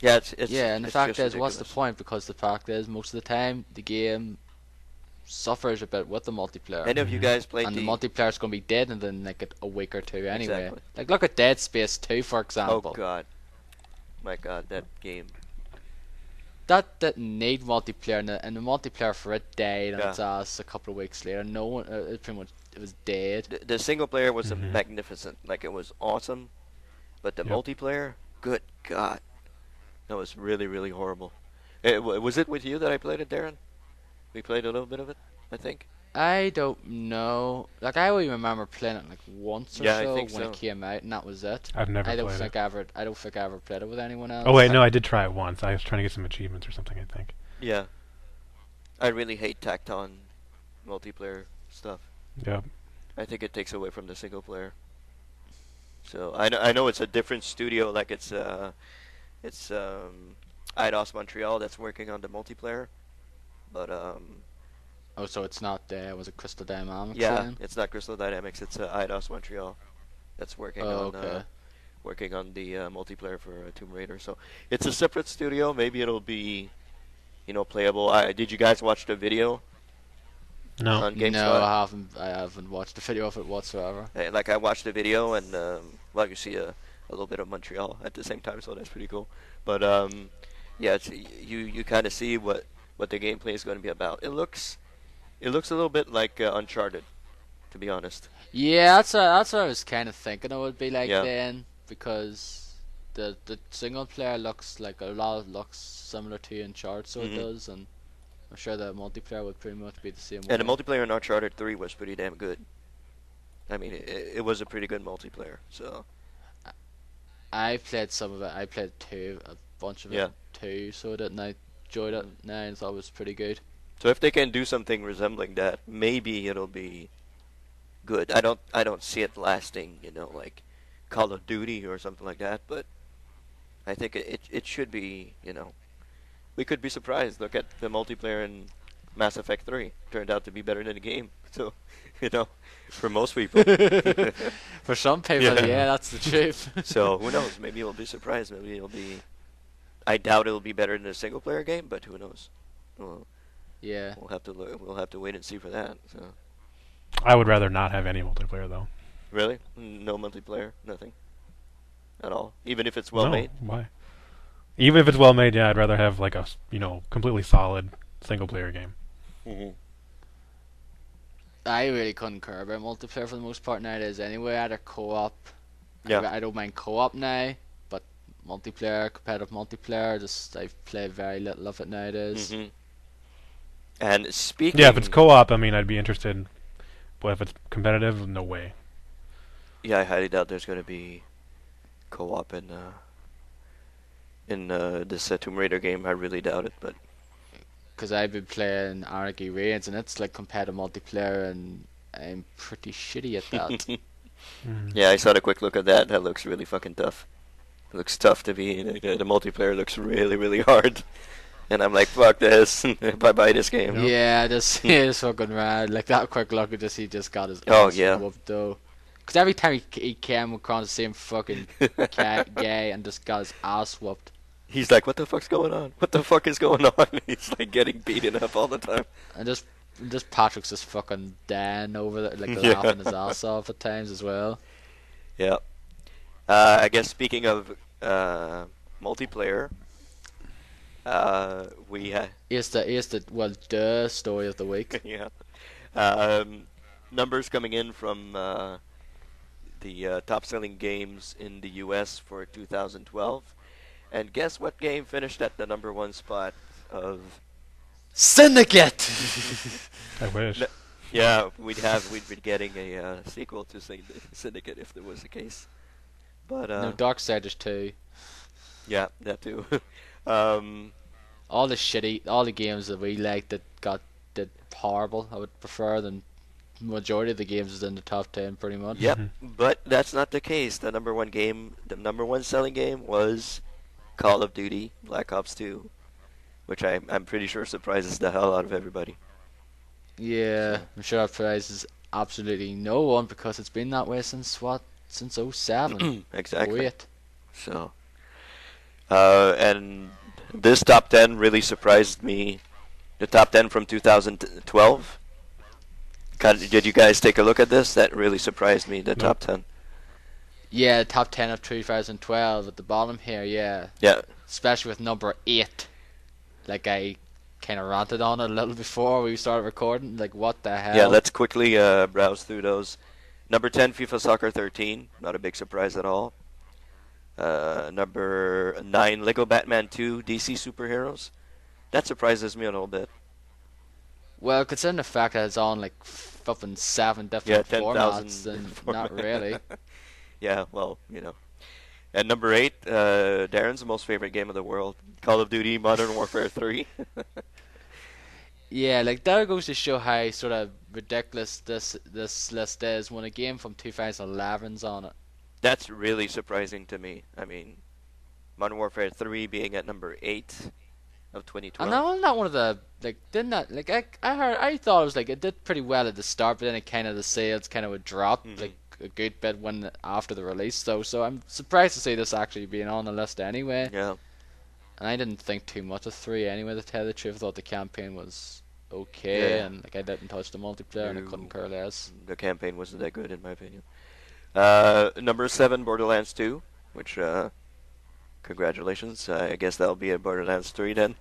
Yeah, it's Yeah, and the it's fact just is, what's the ridiculous. point? Because the fact is, most of the time, the game suffers a bit with the multiplayer. Any of you guys played And the multiplayer's going to be dead in like a week or two anyway. Exactly. Like, look at Dead Space 2, for Oh example. God, my God, that game. That didn't need multiplayer, and the multiplayer for it died on Yeah. its ass a couple of weeks later. No one, it pretty much, it was dead. The single player was Mhm. magnificent, like it was awesome, but the Yep. multiplayer, good God, that was really, really horrible. Was it with you that I played it, Darren? We played a little bit of it, I think. I don't know. Like, I only remember playing it like once or Yeah, I so think when so. it came out, and that was it. I've never I don't played think it. I don't think I ever played it with anyone else. Oh wait, no, I did try it once. I was trying to get some achievements or something, I think. Yeah, I really hate tacked on multiplayer stuff. Yep. I think it takes away from the single player. So I know it's a different studio, like it's Eidos Montreal that's working on the multiplayer, but Oh, so it's not was it Crystal Dynamics? yeah, then? it's not Crystal Dynamics, it's Eidos Montreal that's working Oh, on okay. the multiplayer for Tomb Raider. So it's a separate studio. Maybe it'll be, playable. Did you guys watch the video No. on GameSpot? No, I haven't watched the video of it whatsoever. Like I watched the video and you see a little bit of Montreal at the same time, so that's pretty cool. But yeah, you kind of see what the gameplay is going to be about. It looks a little bit like Uncharted, to be honest. Yeah, that's what I was kind of thinking it would be like Yeah. then, because the single player looks like a lot looks similar to Uncharted, so it does, and I'm sure the multiplayer would pretty much be the same way. And the multiplayer in Uncharted 3 was pretty damn good. I mean, it was a pretty good multiplayer. So I played some of it. I played a bunch of it too, so I didn't. I enjoyed it now and thought it was pretty good. So if they can do something resembling that, maybe it'll be good. I don't see it lasting, like Call of Duty or something like that, but I think it should be, we could be surprised. Look at the multiplayer in Mass Effect 3. Turned out to be better than the game. So, for most people. For some people, yeah, that's the truth. So, who knows? Maybe we'll be surprised. Maybe it'll be... I doubt it'll be better than a single-player game, but who knows? Well, yeah. We'll have to wait and see for that. So. I would rather not have any multiplayer, though. Really? No multiplayer? Nothing? At all? Even if it's well made? Why? Even if it's well made, yeah, I'd rather have like a completely solid single player game. Mm-hmm. I really couldn't care about multiplayer for the most part nowadays anyway. Either co-op. Yeah. I don't mind co-op now, but multiplayer, competitive multiplayer, I've played very little of it nowadays. Mm-hmm. And speaking... Yeah, if it's co-op, I mean, I'd be interested. But if it's competitive, no way. Yeah, I highly doubt there's going to be co-op in this Tomb Raider game. I really doubt it, but... Because I've been playing Anarchy Reigns, and it's like competitive multiplayer, and I'm pretty shitty at that. Yeah, I saw a quick look at that. That looks really fucking tough. It looks tough to be... The multiplayer looks really, really hard. And I'm like, fuck this. Bye-bye this game. Yeah, this is fucking rad. Like, that quick look at he just got his ass whooped, though. Because every time he came across the same fucking guy and just got his ass whooped. He's like, what the fuck's going on? What the fuck is going on? He's like getting beaten up all the time. And just Patrick's just fucking dying over there, like laughing his ass off at times as well. Yeah. I guess speaking of multiplayer, we Here's the story of the week. Yeah. Numbers coming in from the top-selling games in the U.S. for 2012. And guess what game finished at the number one spot of... Syndicate! I wish. Yeah, we'd be getting a sequel to Syndicate if there was the case. But no, Darksiders 2. Yeah, that too. All the games that we liked that did horrible, I would prefer than majority of the games is in the top 10 pretty much. Yep, but that's not the case. The number one selling game was Call of Duty Black Ops 2, which I'm pretty sure surprises the hell out of everybody. Yeah, I'm sure that surprises absolutely no one because it's been that way since 07. Exactly. 08. So, and this top 10 really surprised me. The top 10 from 2012. Did you guys take a look at this? That really surprised me, the top 10. Yeah, top 10 of 2012 at the bottom here, yeah. Yeah. Especially with number 8. Like, I kind of ranted on it a little before we started recording. Like, what the hell? Yeah, let's quickly browse through those. Number 10, FIFA Soccer 13. Not a big surprise at all. Number 9, Lego Batman 2, DC Superheroes. That surprises me a little bit. Well, considering the fact that it's on, like, fucking 7 different formats, then not really. Yeah, well, And number 8, Darren's most favorite game of the world, Call of Duty Modern Warfare 3. Yeah, like, that goes to show how sort of ridiculous this list is when a game from 2011's on it. That's really surprising to me. I mean, Modern Warfare 3 being at number 8 of 2012. And that was not one of the, like, didn't that, like, I thought it was, like, it did pretty well at the start, but then it kind of, the sales kind of would drop, like, a good bit after the release, though, so I'm surprised to see this actually being on the list anyway. Yeah. And I didn't think too much of 3 anyway, to tell the truth. I thought the campaign was okay, Yeah. and, like, I didn't touch the multiplayer, and I couldn't care less. The campaign wasn't that good, in my opinion. Number 7, Borderlands 2, which, congratulations. I guess that'll be a Borderlands 3 then.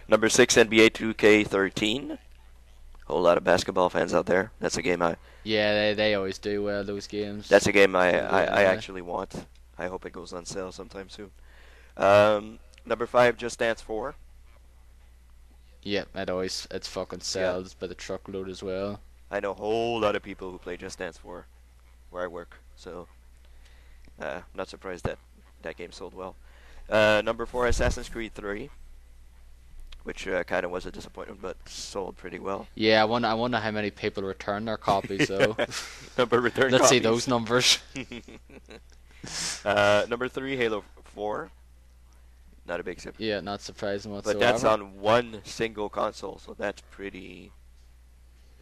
Number 6, NBA 2K13. Whole lot of basketball fans out there. That's a game Yeah, they always do well, those games. That's a game I actually want. I hope it goes on sale sometime soon. Number 5, Just Dance 4. Yeah, it's fucking sells by the truckload as well. I know a whole lot of people who play Just Dance 4 where I work, so I'm not surprised that that game sold well. Number 4, Assassin's Creed 3, which kind of was a disappointment, but sold pretty well. Yeah, I wonder how many people return their copies though. Number return Let's see copies. those numbers. Number 3, Halo 4. Not a big surprise. Yeah, not surprising whatsoever. But that's on one single console, so that's pretty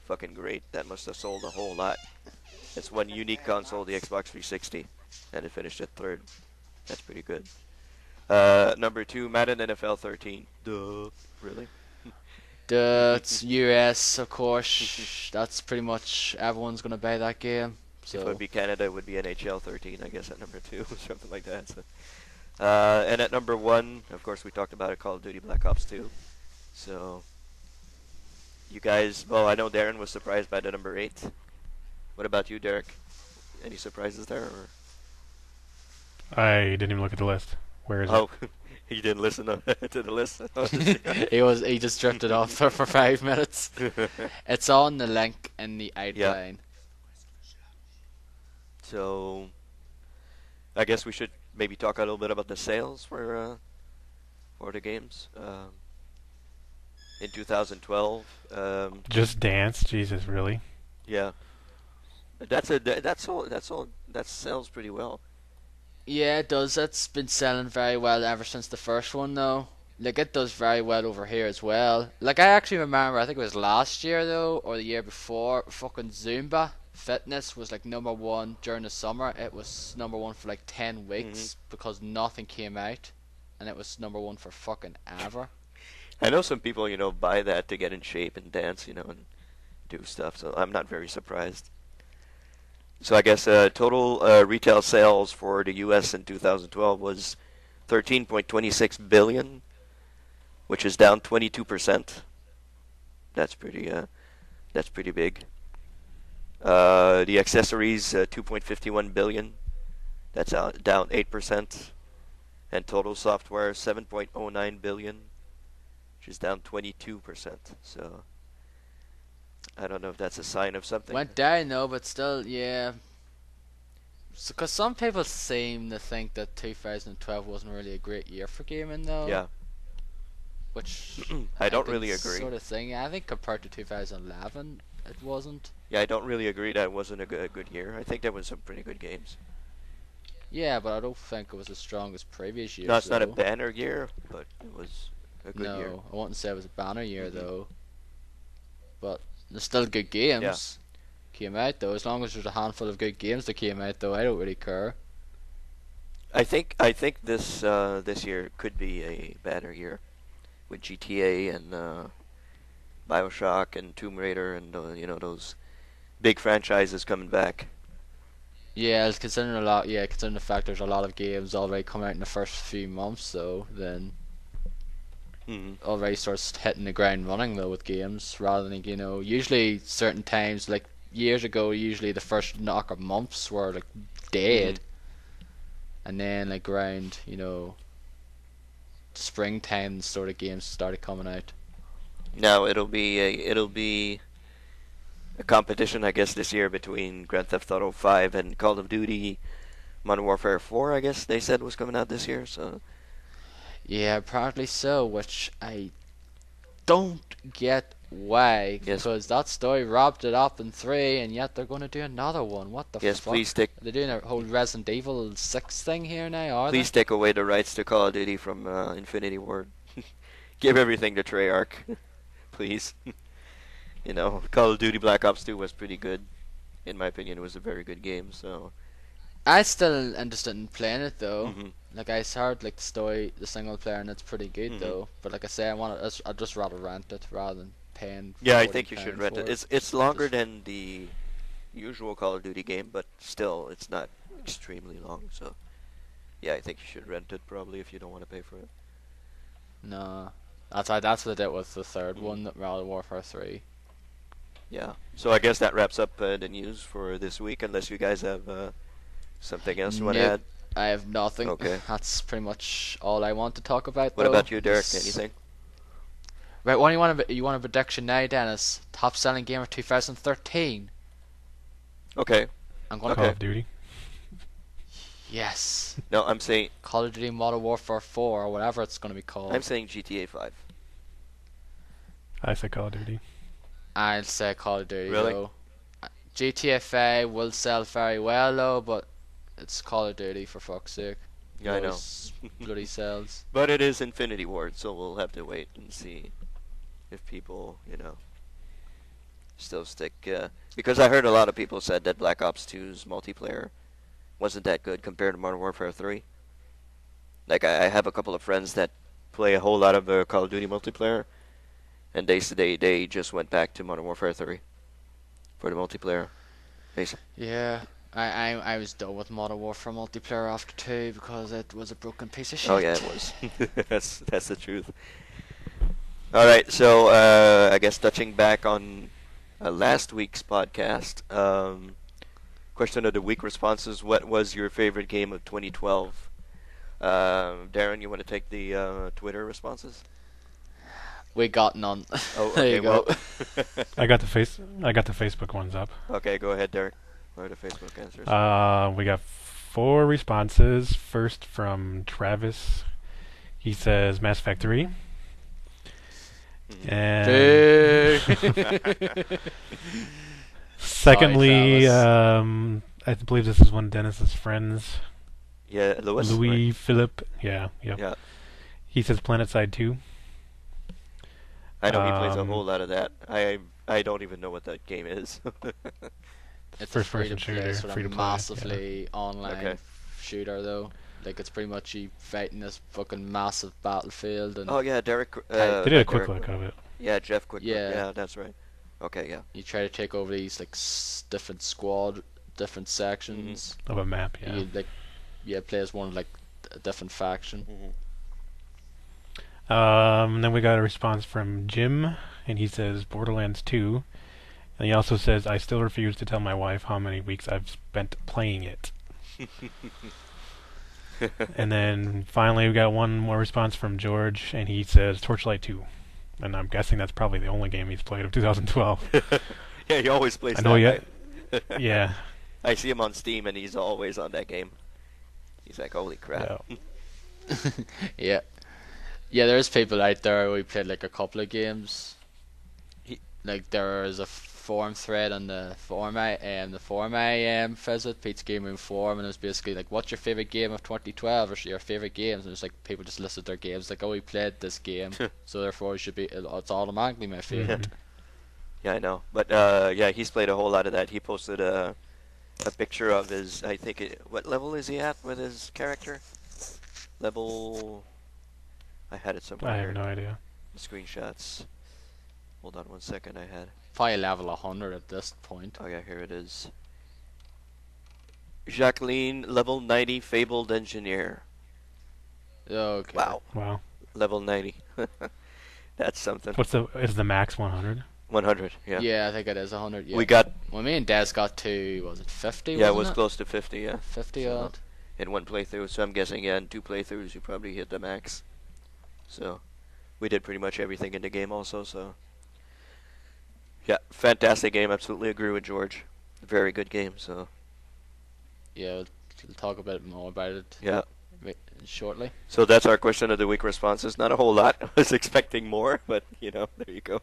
fucking great. That must have sold a whole lot. It's one unique console, the Xbox 360, and it finished at 3rd. That's pretty good. Number 2, Madden NFL 13. Duh. Really? It's US, of course. That's pretty much everyone's gonna buy that game. If it So would be Canada, it would be NHL 13, I guess, at number 2, something like that. So. And at number 1, of course, we talked about it, Call of Duty Black Ops 2. So, you guys, well, I know Darren was surprised by the number 8. What about you, Derek? Any surprises there? Or? I didn't even look at the list. Where is it? Oh, you didn't listen to the list? he just drifted off for 5 minutes. It's on the link in the outline. So, I guess we should maybe talk a little bit about the sales for the games. In 2012. Just Dance? Jesus, really? Yeah. That sells pretty well. Yeah, it does. It's been selling very well ever since the first one, though. Like, it does very well over here as well. Like, I actually remember, I think it was last year, though, or the year before, fucking Zumba Fitness was, like, number 1 during the summer. It was number 1 for, like, 10 weeks because nothing came out. And it was number 1 for fucking ever. I know some people, buy that to get in shape and dance, and do stuff, so I'm not very surprised. So I guess total retail sales for the U.S. in 2012 was $13.26 billion, which is down 22%. That's pretty big. The accessories, $2.51 billion. That's down 8%. And total software, $7.09 billion, which is down 22%. So I don't know if that's a sign of something. Went down, though, but still, yeah. Because some people seem to think that 2012 wasn't really a great year for gaming, though. Yeah. Which I don't think really agree. Sort of thing. I think compared to 2011, it wasn't. Yeah, I don't really agree that it wasn't a good year. I think there was some pretty good games. Yeah, but I don't think it was as strong as previous years. No, it's not a though. banner year, but it was a good year. No, I wouldn't say it was a banner year though. But there's still good games. Yeah. Came out though. As long as there's a handful of good games that came out though, I don't really care. I think this year could be a banner year with GTA and BioShock and Tomb Raider and those big franchises coming back. Yeah, it's considering a lot. Yeah, considering the fact there's a lot of games already come out in the first few months, though, then already starts hitting the ground running though with games rather than usually certain times like years ago usually the first knock of months were like dead, and then like around springtime sort of games started coming out. Now it'll be a competition, I guess, this year between Grand Theft Auto 5 and Call of Duty Modern Warfare 4, I guess they said was coming out this year. So yeah, apparently so, which I don't get why, Yes. because that story wrapped it up in 3 and yet they're going to do another one. What the yes, fuck? please take They're doing a whole Resident Evil 6 thing here now, are please take away the rights to Call of Duty from Infinity Ward. Give everything to Treyarch, please. Call of Duty Black Ops 2 was pretty good. In my opinion, it was a very good game. So I still interested in playing it though. Mhm. Like I heard like the story, the single player, and it's pretty good though. But like I say, I'd just rather rent it rather than paying. yeah, I £40 think you should rent for it. It's longer than the usual Call of Duty game, but still, it's not extremely long. So yeah, I think you should rent it probably if you don't want to pay for it. No, that's what I did with the third one, Modern Warfare 3. Yeah. So I guess that wraps up the news for this week, unless you guys have something else you want to Nope. add. I have nothing. Okay. That's pretty much all I want to talk about. What though. about you, Derek? This- Anything? Right, what do you want? You want a prediction now, Dennis? Top selling game of 2013. Okay. I'm gonna Call Okay. of Duty. yes. No, I'm saying Call of Duty Modern Warfare 4 or whatever it's gonna be called. I'm saying GTA 5. I say Call of Duty. I'd say Call of Duty. Really? Though. GTA 5 will sell very well though, but it's Call of Duty for fuck's sake. Yeah, I know. Those bloody sells. But it is Infinity Ward, so we'll have to wait and see if people, still stick. Because I heard a lot of people said that Black Ops 2's multiplayer wasn't that good compared to Modern Warfare 3. Like, I have a couple of friends that play a whole lot of Call of Duty multiplayer, and they just went back to Modern Warfare 3 for the multiplayer. Yeah. I was done with Modern Warfare multiplayer after 2 because it was a broken piece of shit. Oh yeah, it was. that's the truth. All right, so I guess touching back on last week's podcast, question of the week responses: what was your favorite game of 2012? Darren, you want to take the Twitter responses? We got none. Oh, there okay. you go. Well, I got the Facebook ones up. okay, go ahead, Derek. Or the Facebook answers. We got 4 responses. First from Travis. He says Mass Effect 3. And Boo. secondly, Sorry, I believe this is one of Dennis's friends, yeah, Louis. Louis right? Philip. Yeah, yep. Yeah, He says PlanetSide 2. I know he plays a Um, whole lot of that. I don't even know what that game is. It's First a free to person shooter, play, sort free to of play, massively online Okay. shooter though. Like it's pretty much you fighting this fucking massive battlefield and Oh yeah, Derek. They did a not quick Derek, look of it. Yeah, Jeff Quick. Yeah. Yeah, that's right. Okay, yeah. you try to take over these like different squad, different sections. Of a map, yeah. You play as one like a different faction. Then we got a response from Jim, and he says Borderlands 2. And he also says, I still refuse to tell my wife how many weeks I've spent playing it. And then finally we got one more response from George, and he says Torchlight 2. And I'm guessing that's probably the only game he's played of 2012. Yeah, he always plays I know, that. yeah. Yeah. I see him on Steam, and he's always on that game. He's like, holy crap. Yeah. Yeah. Yeah, there's people out there who played like a couple of games. Like there is a forum thread on the forum I visit, Pete's Game Room forum, and it was basically like, what's your favourite game of 2012 or your favourite games? And it's like people just listed their games, like, oh, we played this game, so therefore it's automatically my favourite. Yeah, I know. But yeah, he's played a whole lot of that. He posted a picture of his. What level is he at with his character? Level. I had it somewhere. I have here. no idea. Screenshots. Hold on 1 second. I had. Probably level 100 at this point. Oh yeah, here it is. Jacqueline, level 90, fabled engineer. Okay. Wow, Wow. level 90. That's something. Is the max 100? 100. Yeah. Yeah, I think it is 100. Yeah. We got. Well, me and Des got to, was it 50? Yeah, it was wasn't close to 50. Yeah. 50 So- odd. In one playthrough, so I'm guessing in 2 playthroughs you probably hit the max. So we did pretty much everything in the game also. So yeah, fantastic game. Absolutely agree with George. Very good game. So Yeah, we'll talk a bit more about it yeah. shortly. So that's our question of the week responses. Not a whole lot. I was expecting more, but there you go.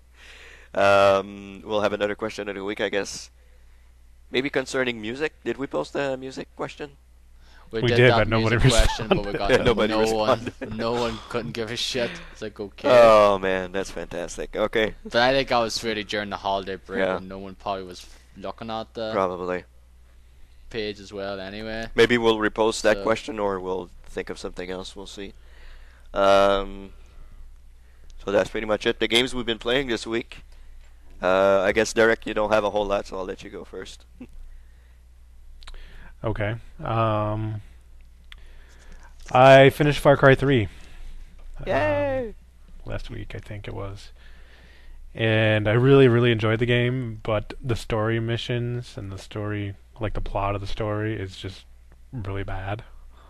We'll have another question of the week, I guess. Maybe concerning music. Did we post a music question? We We did did, that but nobody music question, but we got responded. Nobody no one. responded. No one couldn't give a shit. It's like, okay. Oh man, that's fantastic. Okay, But I think I was really during the holiday break Yeah. when no one probably was looking at the probably. page as well anyway. Maybe we'll repost that So- question, or we'll think of something else. We'll see. So that's pretty much it. The games we've been playing this week. I guess Derek, you don't have a whole lot, so I'll let you go first. Okay. I finished Far Cry 3. Yay! Last week, I think it was. And I really, really enjoyed the game, but the story missions and the story, like the plot of the story, is just really bad.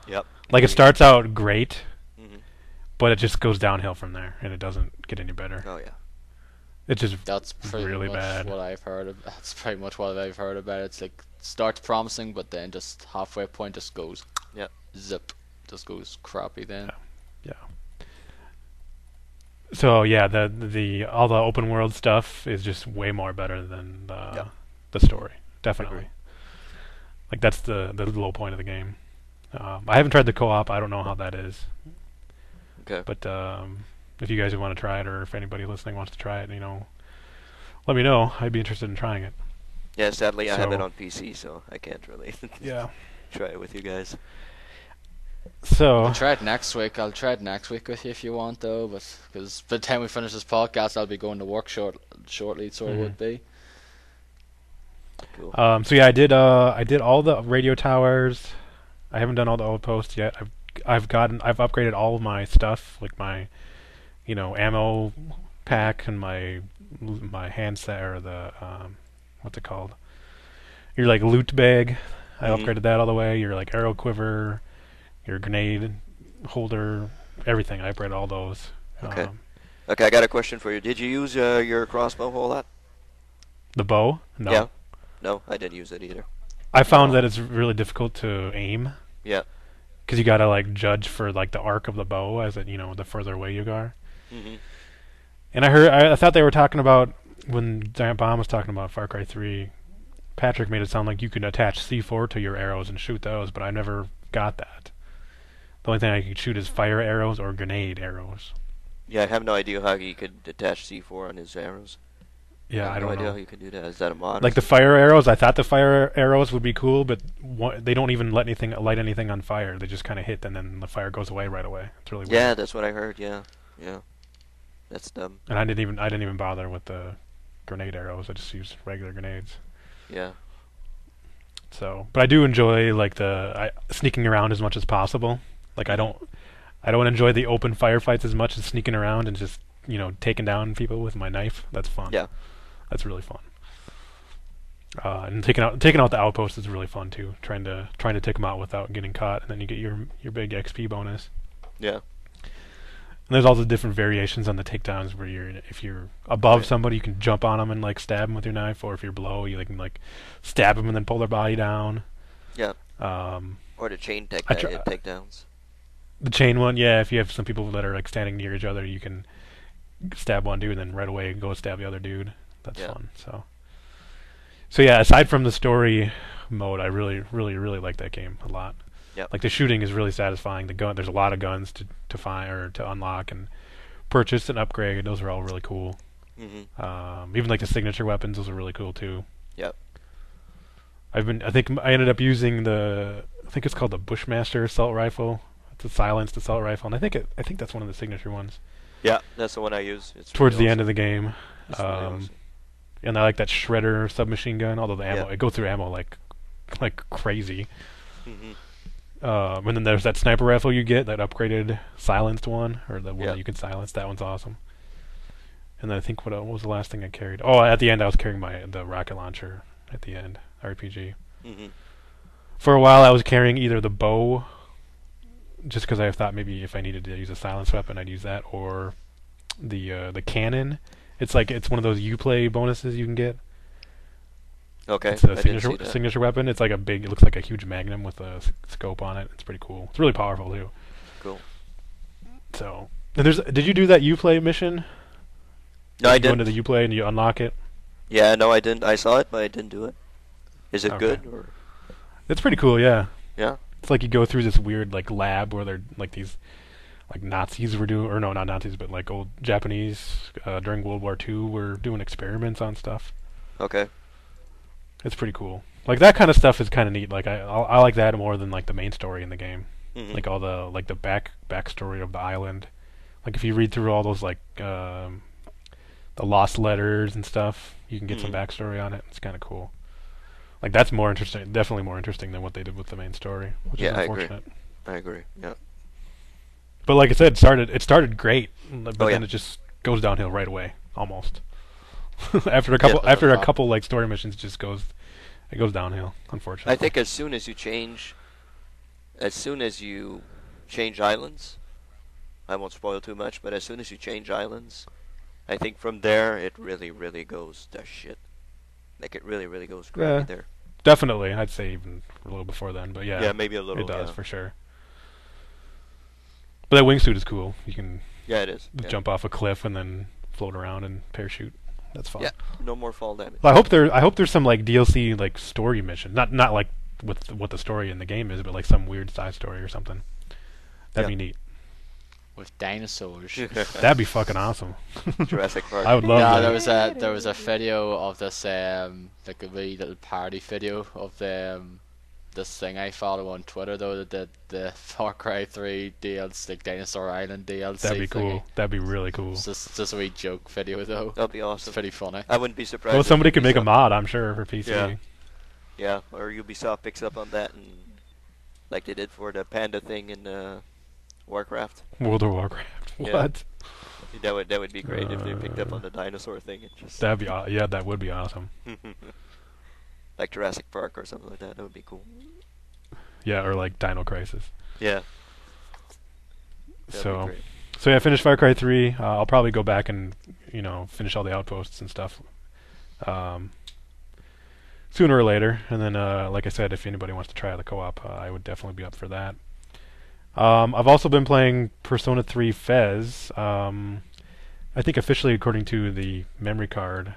Yep. Like it starts out great, Mhm. but it just goes downhill from there, and it doesn't get any better. Oh yeah. It's just That's pretty really much bad. what I've heard. That's pretty much what I've heard about it. It's like starts promising, but then just halfway point just goes. Yep. Zip. Just goes crappy then. Yeah. So yeah, the all the open world stuff is just way more better than the story. Definitely. Agree. Like that's the low point of the game. I haven't tried the co-op. I don't know how that is. Okay. But if you guys want to try it, or if anybody listening wants to try it, let me know. I'd be interested in trying it. Yeah, sadly I have it So- on PC, so I can't really Yeah. try it with you guys. So I'll try it next week. I'll try it next week with you if you want, though. But because by the time we finish this podcast, I'll be going to work shortly, so it would be. Cool. so yeah, I did all the radio towers. I haven't done all the outposts yet. I've upgraded all of my stuff, like my ammo pack and my handset, or the what's it called? Your like loot bag. I Mhm. upgraded that all the way. Your like arrow quiver, your grenade holder, everything. I upgraded all those. Okay. Okay, I got a question for you. Did you use your crossbow a whole lot? The bow? No. Yeah. No, I didn't use it either. I found No. that it's really difficult to aim. Yeah. Because you gotta like judge for like the arc of the bow as it the further away you are. Mm-hmm. And I thought they were talking about, when Giant Bomb was talking about Far Cry 3, Patrick made it sound like you could attach C4 to your arrows and shoot those, but I never got that. The only thing I could shoot is fire arrows or grenade arrows. Yeah, I have no idea how he could attach C4 on his arrows. Yeah, I I have no don't idea know. how you could do that. Is that a mod? Like the fire arrows, I thought the fire arrows would be cool, but they don't even light anything on fire. They just kind of hit, and then the fire goes away right away. It's really weird. Yeah, that's what I heard. Yeah. Yeah. That's dumb. And I didn't even bother with the grenade arrows. I just used regular grenades. Yeah. So, but I do enjoy like sneaking around as much as possible. Like I don't enjoy the open firefights as much as sneaking around and just taking down people with my knife. That's fun. Yeah. That's really fun. And taking out the outposts is really fun too. Trying to take them out without getting caught, and then you get your big XP bonus. Yeah. And there's all the different variations on the takedowns where if you're above Right. somebody, you can jump on them and like stab them with your knife, or if you're below, you can like stab them and then pull their body down. Yeah. Um, Or the chain takedowns. the chain one, yeah. If you have some people that are like standing near each other, you can stab one dude and then right away go stab the other dude. That's Yeah. fun. So yeah. Aside from the story mode, I really, really, really like that game a lot. Yep. Like the shooting is really satisfying. There's a lot of guns to find or to unlock and purchase and upgrade. Those are all really cool. Mm-hmm. Even like the signature weapons, those are really cool too. Yep. I think I ended up using I think it's called the Bushmaster assault rifle. It's a silenced assault rifle, and I think that's one of the signature ones. Yeah, that's the one I use. It's Towards really the end awesome. of the game. It's really awesome. And I like that shredder submachine gun, although the ammo Yeah. it goes through ammo like crazy. Mm-hmm. And then there's that sniper rifle you get, that upgraded silenced one, or the one Yeah. that you can silence. That one's awesome. And then I think what was the last thing I carried? Oh, at the end I was carrying the rocket launcher. At the end, RPG. Mm-hmm. For a while I was carrying either the bow, just because I thought maybe if I needed to use a silenced weapon I'd use that, or the cannon. It's one of those Uplay bonuses you can get. Okay. It's a I didn't see that. signature weapon. It's like it looks like a huge magnum with a scope on it. It's pretty cool. It's really powerful too. Cool. So, and did you do that Uplay mission? No, I You go didn't. into the Uplay and you unlock it. Yeah, no, I didn't. I saw it, but I didn't do it. Is it Okay. good? Or It's pretty cool, yeah. yeah. It's like you go through this weird like lab where they're like these like Nazis were doing, or no, not Nazis, but like old Japanese during World War II were doing experiments on stuff. Okay. It's pretty cool. Like that kind of stuff is kind of neat. Like I like that more than like the main story in the game. Mm-hmm. Like all the backstory of the island. Like if you read through all those like the lost letters and stuff, you can get some Mhm. backstory on it. It's kind of cool. Like that's more interesting, definitely more interesting than what they did with the main story, which Yeah, is I agree. unfortunate. I agree. Yeah. But like I said, it started great, but Oh, then yeah. it just goes downhill right away, almost. after a Yeah. couple like story missions, it goes downhill, unfortunately. I think as soon as you change as soon as you change islands, I won't spoil too much, but as soon as you change islands, I think from there it really, really goes to shit. Like it really, really goes crappy Yeah. there. Definitely, I'd say even a little before then, but yeah, Yeah, maybe a little. it does yeah. for sure. But that wingsuit is cool. You can Yeah, it is. Yeah. jump off a cliff and then float around and parachute. That's fun. Yeah, no more fall damage. Well, I hope there's some like DLC like story mission, not like with what the story in the game is, but like some weird side story or something. That'd Yeah. be neat. With dinosaurs. That'd be fucking awesome. Jurassic Park. I would love Yeah, that. there was a video of this like a wee little parody video of this thing I follow on Twitter though, that did the Far Cry 3 DLC, like Dinosaur Island DLC. That'd be cool. thingy. That'd be really cool. It's just a wee joke video though. That'd be It's awesome. pretty funny. I wouldn't be surprised. Well, if somebody could make a Ubisoft- mod, I'm sure, for PC. Yeah. Yeah, or Ubisoft picks up on that and like they did for the panda thing in Warcraft. World of Warcraft. Yeah. What? That would be great if they picked up on the dinosaur thing and just That'd be yeah, that would be awesome. like Jurassic Park or something like that. That would be cool. Yeah, or like Dino Crisis. Yeah. That'd So- be great. So yeah, I finished Far Cry 3. I'll probably go back and finish all the outposts and stuff sooner or later. And then, like I said, if anybody wants to try out the co-op, I would definitely be up for that. I've also been playing Persona 3 Fez. I think officially, according to the memory card,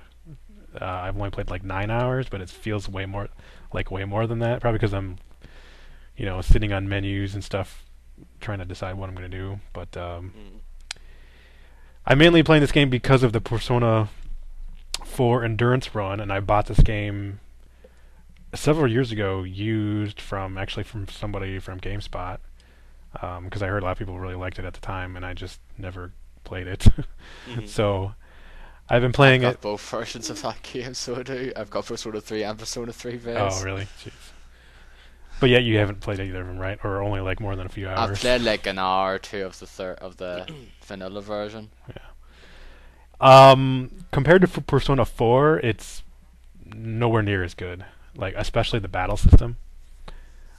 I've only played like 9 hours, but it feels way more than that. Probably because I'm, sitting on menus and stuff, trying to decide what I'm going to do. But I'm mainly playing this game because of the Persona 4 Endurance run, and I bought this game several years ago, used from somebody from GameSpot, because I heard a lot of people really liked it at the time, and I just never played it. Mhm. So I've been playing I've it. got both versions of that game, so I do. I've got Persona 3 and Persona 3 Vez. Oh, really? Jeez. But yet you haven't played either of them, right? Or only like more than a few hours? I've played like an hour or two of the vanilla version. Compared to Persona 4, it's nowhere near as good. Like, especially the battle system.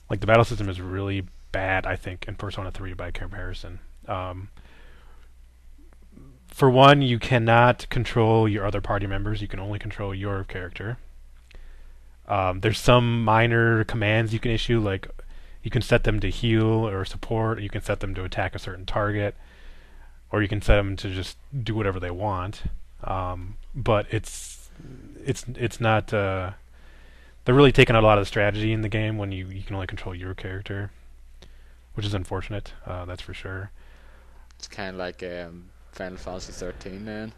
Like, the battle system is really bad, I think, in Persona 3 by comparison. For one, you cannot control your other party members. You can only control your character. There's some minor commands you can issue, like you can set them to heal or support, or you can set them to attack a certain target, or you can set them to just do whatever they want. But it's not. They're really taking out a lot of the strategy in the game when you can only control your character, which is unfortunate. That's for sure. It's kind of like Final Fantasy 13 then.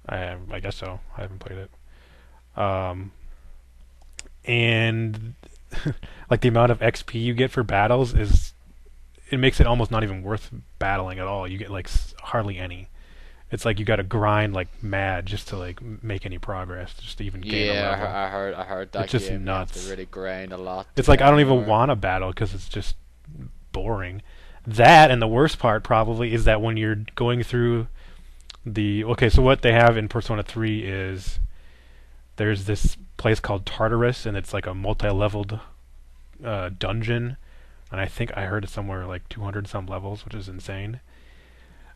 I guess so. I haven't played it. And like the amount of XP you get for battles it makes it almost not even worth battling at all. You get like hardly any. It's like you got to grind like mad just to like make any progress, just to even gain a level. I heard that It's just game. nuts. You have to really grind a lot. It's like I don't even want. want to battle because it's just boring. That, and the worst part probably is that when you're going through so what they have in Persona 3 is there's this place called Tartarus, and it's like a multi-leveled dungeon, and I think I heard it's somewhere like 200 some levels, which is insane.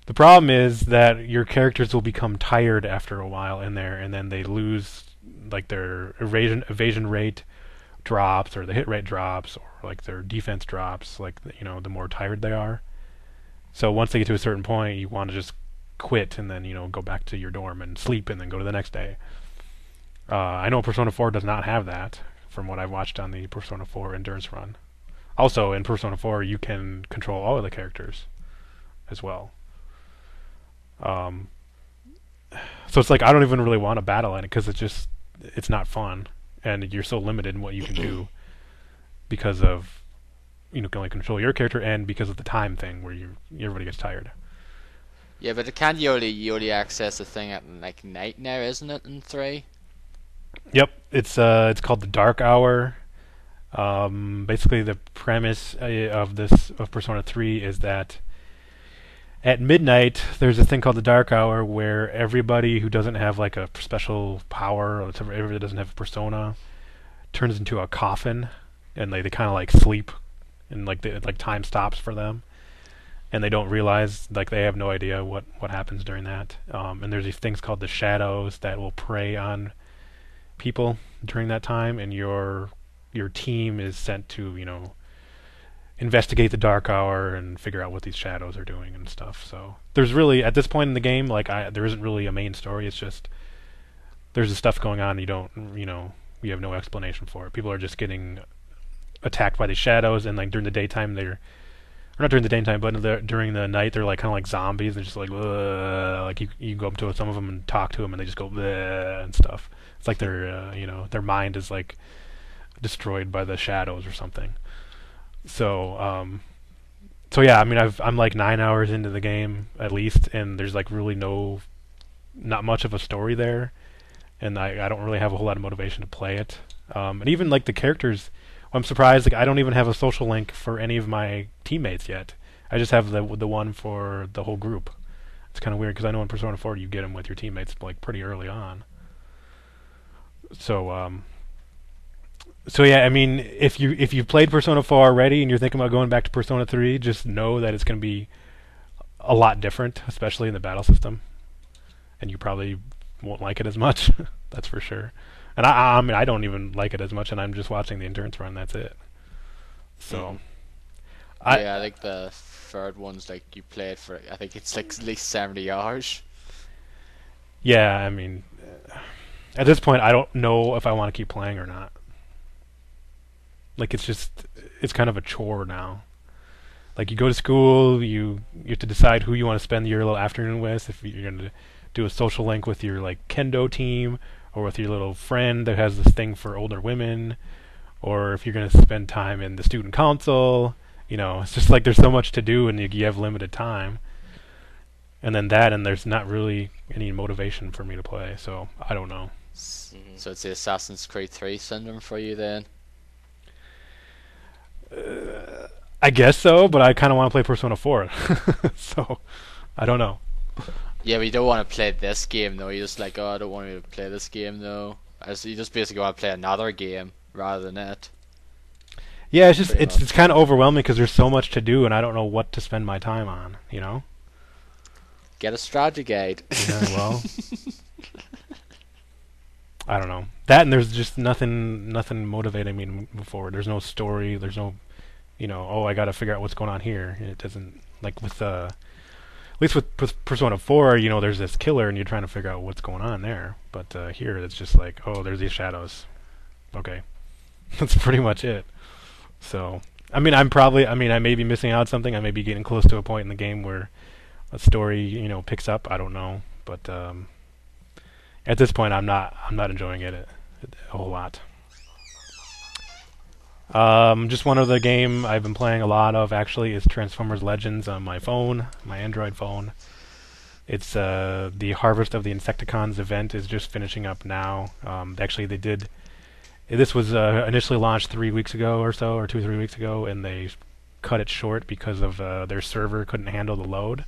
The problem is that your characters will become tired after a while in there, and then they lose like their evasion rate drops, or the hit rate drops, or like their defense drops, like the more tired they are. So once they get to a certain point, you want to just quit and then go back to your dorm and sleep and then go to the next day. I know Persona 4 does not have that, from what I've watched on the Persona 4 Endurance run. Also, in Persona 4, you can control all of the characters as well. So it's like I don't even really want to battle in it because it's not fun, and you're so limited in what you can do because of can only control your character, and because of the time thing where everybody gets tired. Yeah, but you only access the thing at like night now, isn't it? In 3. Yep, it's called the Dark Hour. Basically, the premise of Persona 3 is that at midnight there's a thing called the Dark Hour where everybody who doesn't have like a special power, or everybody that doesn't have a persona, turns into a coffin, and they kind of like sleep and like time stops for them, and they don't realize, like they have no idea what happens during that. And there's these things called the shadows that will prey on people during that time, and your team is sent to investigate the dark hour and figure out what these shadows are doing and stuff. So there's really, at this point in the game, like there isn't really a main story. It's just there's this stuff going on. You have no explanation for it. People are just getting attacked by these shadows, and like during the daytime or not during the daytime, but during the night they're like kind of like zombies. They're just like, ugh. Like you go up to some of them and talk to them, and they just go bleh and stuff. It's like their mind is like destroyed by the shadows or something. So yeah, I mean, I'm like 9 hours into the game at least, and there's like really not much of a story there, and I don't really have a whole lot of motivation to play it. And even like the characters, I'm surprised. Like I don't even have a social link for any of my teammates yet. I just have the one for the whole group. It's kind of weird because I know in Persona 4 you get them with your teammates like pretty early on. So yeah, I mean, if you've played Persona 4 already and you're thinking about going back to Persona 3, just know that it's going to be a lot different, especially in the battle system, and you probably won't like it as much. That's for sure. And I mean, I don't even like it as much, and I'm just watching the endurance run. That's it. So, I think the third one's like you played for. I think it's like at least 70 hours. Yeah, I mean, at this point, I don't know if I want to keep playing or not. Like it's kind of a chore now. Like you go to school, you have to decide who you want to spend your little afternoon with. If you're going to do a social link with your like kendo team, or with your little friend that has this thing for older women, or if you're going to spend time in the student council. It's just like there's so much to do, and you have limited time. And then and there's not really any motivation for me to play. So I don't know. So it's the Assassin's Creed 3 syndrome for you then. I guess so, but I kind of want to play Persona 4. So, I don't know. Yeah, but you don't want to play this game though. You're just like, oh, I don't want to play this game though. You just basically want to play another game rather than it. Yeah, it's kind of overwhelming because there's so much to do, and I don't know what to spend my time on. Get a strategy guide. Yeah, well, I don't know. That, and there's just nothing motivating me to move forward. There's no story. There's no, I got to figure out what's going on here. It doesn't, like with at least with Persona 4, there's this killer, and you're trying to figure out what's going on there. But here, it's just like, oh, there's these shadows. Okay, that's pretty much it. So, I mean, I may be missing out something. I may be getting close to a point in the game where a story, picks up. I don't know, but at this point, I'm not enjoying it a whole lot. Just one other game I've been playing a lot of actually is Transformers Legends on my phone, my Android phone. It's the Harvest of the Insecticons event is just finishing up now. Actually, this was initially launched 3 weeks ago or so, or 2-3 weeks ago, and they cut it short because of their server couldn't handle the load.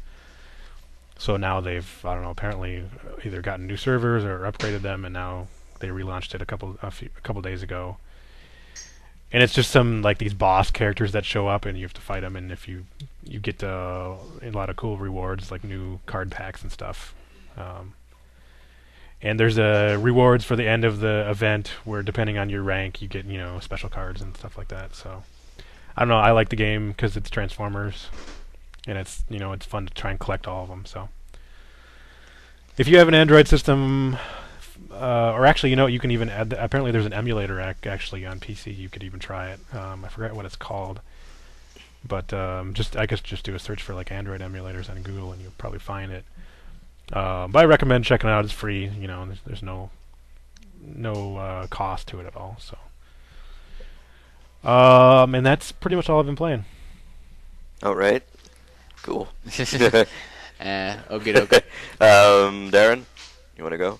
So now they've, I don't know, apparently either gotten new servers or upgraded them, and now they relaunched it a couple days ago. And it's just some like these boss characters that show up, and you have to fight them. And if you get a lot of cool rewards, like new card packs and stuff. And there's rewards for the end of the event, where depending on your rank, you get special cards and stuff like that. So I don't know. I like the game because it's Transformers. And it's it's fun to try and collect all of them. So if you have an Android system, or actually you can even add. Apparently there's an emulator actually on PC. You could even try it. I forget what it's called, but I guess just do a search for like Android emulators on Google, and you'll probably find it. But I recommend checking it out. It's free. There's no cost to it at all. So and that's pretty much all I've been playing. All right. Cool. Okay. Darren, you want to go?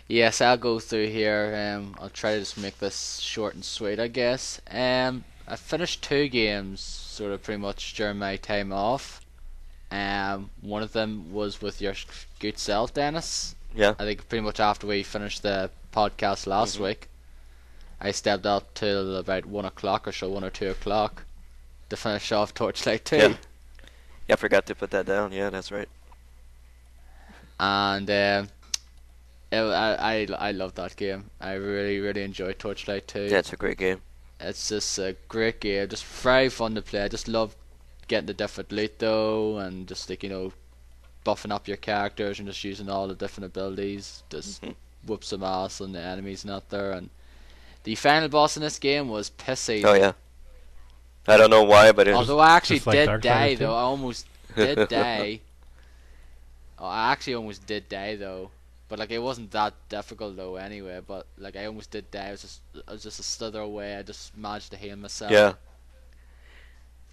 Yes, I'll go through here. I'll try to just make this short and sweet, I guess. I finished 2 games, sort of pretty much during my time off. One of them was with your good self, Dennis. Yeah. I think pretty much after we finished the podcast last week. I stepped up till about 1 o'clock or so, 1 or 2 o'clock, to finish off Torchlight 2. Yeah. Yeah, I forgot to put that down. Yeah, that's right. And I love that game. I really enjoyed Torchlight 2. Yeah, it's a great game. It's just a great game, just very fun to play. I just love getting the different loot though, and just like, buffing up your characters and just using all the different abilities. Just whoop some ass on the enemies not there. And the final boss in this game was pissy. Oh yeah. I don't know why, but it was. Although I actually Just like did Darksiders die 2? though. I almost did die. Oh, I actually almost did die though. But like, it wasn't that difficult though anyway. But like, I almost did die. I was just a slither away. I just managed to heal myself. Yeah.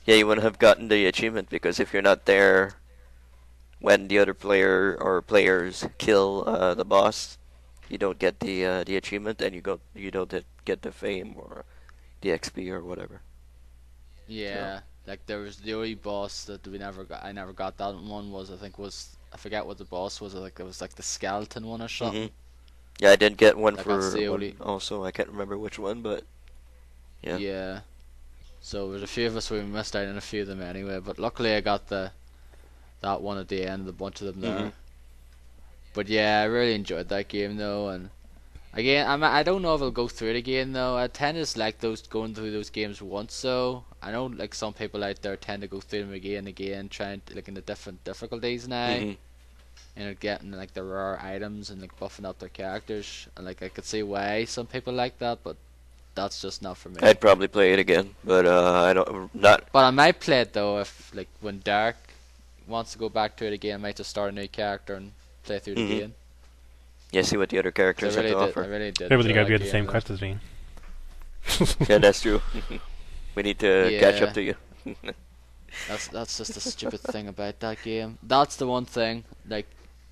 Yeah, you wouldn't have gotten the achievement because if you're not there when the other player or players kill the boss, you don't get the achievement, and you don't get the fame or the XP or whatever. Yeah. Like, there was the only boss that we never got. I never got that one. I forget what the boss was. Like, it was like the skeleton one or something. Yeah, I didn't get one Like, for that's the one only- also. I can't remember which one, but yeah. Yeah. So there's a few of us we missed out on a few of them anyway. But luckily I got that one at the end, a bunch of them there. Mhm. But yeah, I really enjoyed that game though. And again, I don't know if I'll go through it again though. I tend to just like going through those games once. So I know like some people out there tend to go through them again and again, trying to, like, in the different difficulties now. Mhm. And getting like the rare items and like buffing up their characters, and like I could see why some people like that, but that's just not for me. I'd probably play it again, but I don't not. But I might play it though if, like, when Dark wants to go back to it again, I might just start a new character and play through it Mhm. again. Yeah, see what the other 'Cause characters have to I offer. really did. Yeah, but you enjoy gotta be that at the game, same though. quest as me. Yeah, that's true. We need to catch Yeah. up to you. That's just the stupid thing about that game. That's the one thing, like,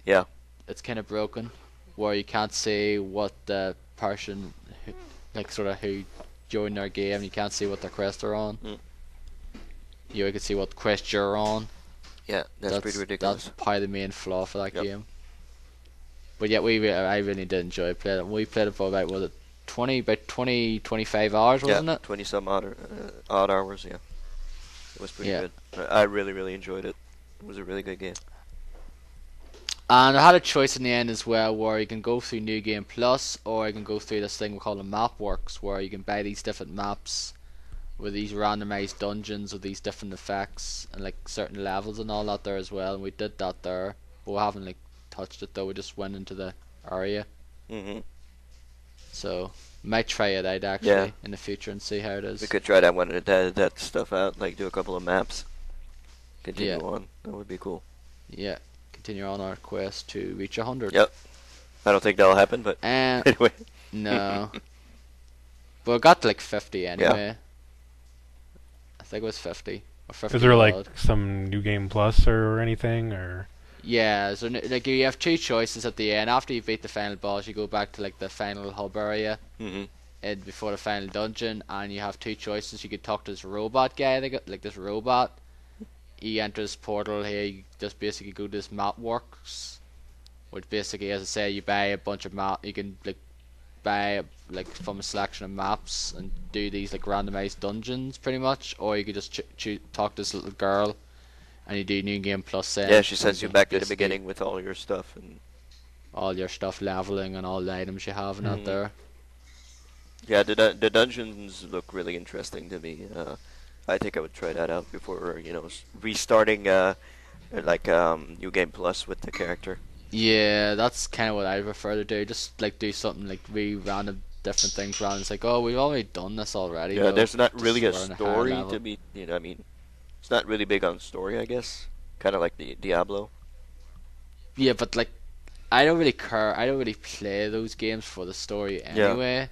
Yeah. it's kind of broken, where you can't see what the person, like, sort of who joined their game, you can't see what their quest are on. Mm. You can see what quest you're on. Yeah, that's pretty ridiculous. That's probably the main flaw for that Yep. game. But yeah, I really did enjoy playing it. We played it for about, was it 25 hours, wasn't Yeah, it? 20 some odd hours. Yeah, it was pretty Yeah. good. I really enjoyed it. It was a really good game. And I had a choice in the end as well, where you can go through New Game Plus, or you can go through this thing we call the Map Works, where you can buy these different maps with these randomized dungeons with these different effects and like certain levels and all that there as well. And we did that there, but we haven't like touched it though. We just went into the area, Mhm. so might try it out actually Yeah. in the future and see how it is. We could try that one that stuff out, like do a couple of maps. Continue Yeah. on. That would be cool. Yeah, continue on our quest to reach 100. Yep. I don't think that'll happen, but And anyway. no, but I got to like 50 anyway. I think it was 50 or 50. Is there odd. like some new game plus or anything, or Yeah, so like you have two choices at the end. After you beat the final boss, you go back to like the final hub area Mhm. and before the final dungeon, and you have two choices. You could talk to this robot guy. They got like this robot. He enters portal here. You just basically go to this map works, which basically, as I say, you buy a bunch of map. You can like buy like from a selection of maps and do these like randomized dungeons, pretty much. Or you could just talk to this little girl, and you do New Game Plus. Yeah, she sends you back to the basically beginning with all your stuff, and all your stuff, leveling, and all the items you have and Mhm. out there. yeah, the dungeons look really interesting to me. I think I would try that out before restarting like New Game Plus with the character. Yeah, that's kind of what I prefer to do. Just like do something like random different things around. It's like, oh, we've already done this already. Yeah, though. there's not Just really a we're on higher story level. to be. I mean, it's not really big on story, I guess. Kind of like the Diablo. Yeah, but like, I don't really care. I don't really play those games for the story anyway.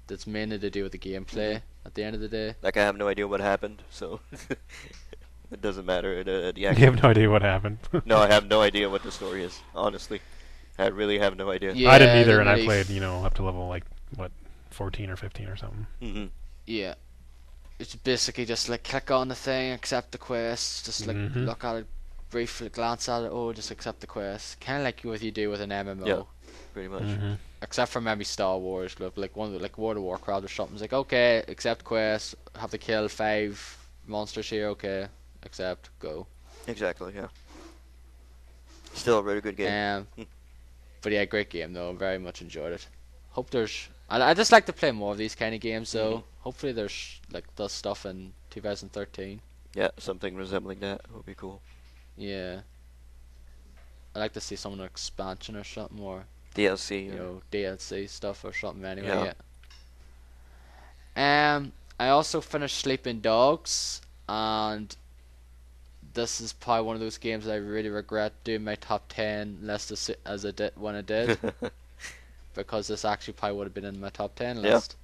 That's mainly to do with the gameplay at the end of the day. Like I have no idea what happened, so it doesn't matter. The you action. have no idea what happened? No, I have no idea what the story is. Honestly, I really have no idea. Yeah, I didn't either, they're and I really played up to level like what 14 or 15 or something. Hmm. Yeah. It's basically just like click on the thing, accept the quest, just like Mhm. look at it briefly, glance at it, oh, just accept the quest. Kind of like what you do with an MMO. Yeah. pretty much. Mm-hmm. Except for maybe Star Wars, like one like World of Warcraft or something. It's like, okay, accept quest, have to kill 5 monsters here, okay, accept, go. Exactly, yeah. Still a very good game. But yeah, great game though. Very much enjoyed it. Hope there's. I just like to play more of these kind of games though. Mhm. Hopefully there's like does stuff in 2013. Yeah, something resembling that would be cool. Yeah. I'd like to see some expansion or something, or DLC. you Yeah. know DLC stuff or something. Anyway, Yeah. yeah. I also finished Sleeping Dogs, and this is probably one of those games that I really regret doing my top 10 list as I did when I did, because this actually probably would have been in my top 10 Yeah. list.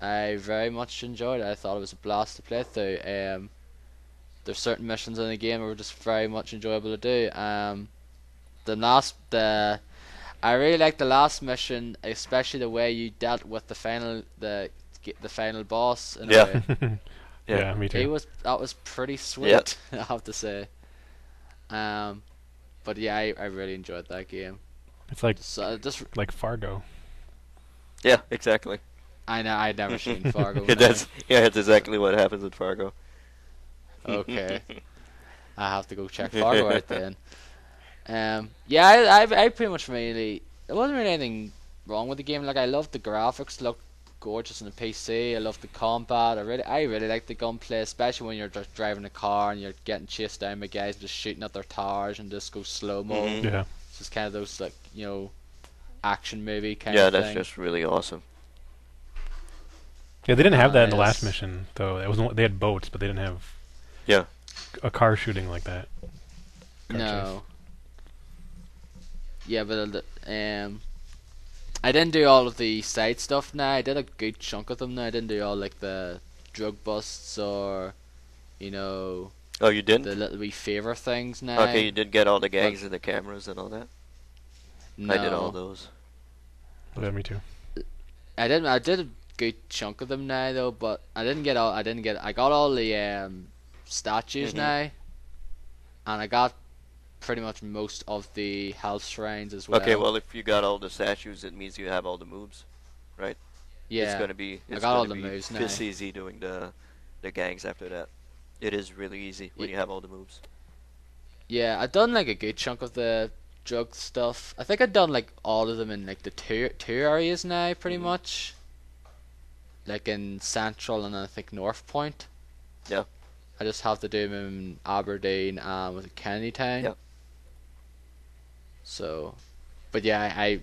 I very much enjoyed it. I thought it was a blast to play through. There's certain missions in the game that were just very much enjoyable to do. I really liked the last mission, especially the way you dealt with the final boss. In a Yeah. way. Yeah, me too. That was pretty sweet. I have to say. But yeah, I really enjoyed that game. It's like Just Fargo. Yeah, exactly. I know I'd never seen Fargo. Yeah, that's exactly what happens in Fargo. Okay. I have to go check Fargo out then. Yeah, I pretty much really. There wasn't really anything wrong with the game. Like, I loved the graphics, looked gorgeous on the PC. I loved the combat. I really liked the gunplay, especially when you're just driving a car and you're getting chased down by guys just shooting at their tires and just go slow mo. Mhm. Yeah. It's just kind of those action movie kind Yeah, of that's thing. just really awesome. Yeah, they didn't have that in the last Yes. mission though. They had boats, but they didn't have Yeah. a car shooting like that. Car No. Yeah, but I didn't do all of the side stuff now. I did a good chunk of them now. I didn't do all like the drug busts or Oh, you didn't? the little wee favor things now. Okay, you did get all the gangs and the cameras and all that? No. I did all those. chase. Yeah, me too. I did a good chunk of them now though, but I got all the statues Mhm. now, and I got pretty much most of the health shrines as well. Okay, well, if you got all the statues, it means you have all the moves, right? yeah, It's gonna be. I It's got all gonna the be moves now. piss easy doing the gangs after that. It is really easy when Ye- you have all the moves. Yeah, I've done like a good chunk of the drug stuff. I think I've done like all of them in like the two areas now, pretty Mhm. much. Like in Central and I think North Point. Yeah. I just have to do them in Aberdeen and with Kennedy Town. Yeah. So, but yeah, I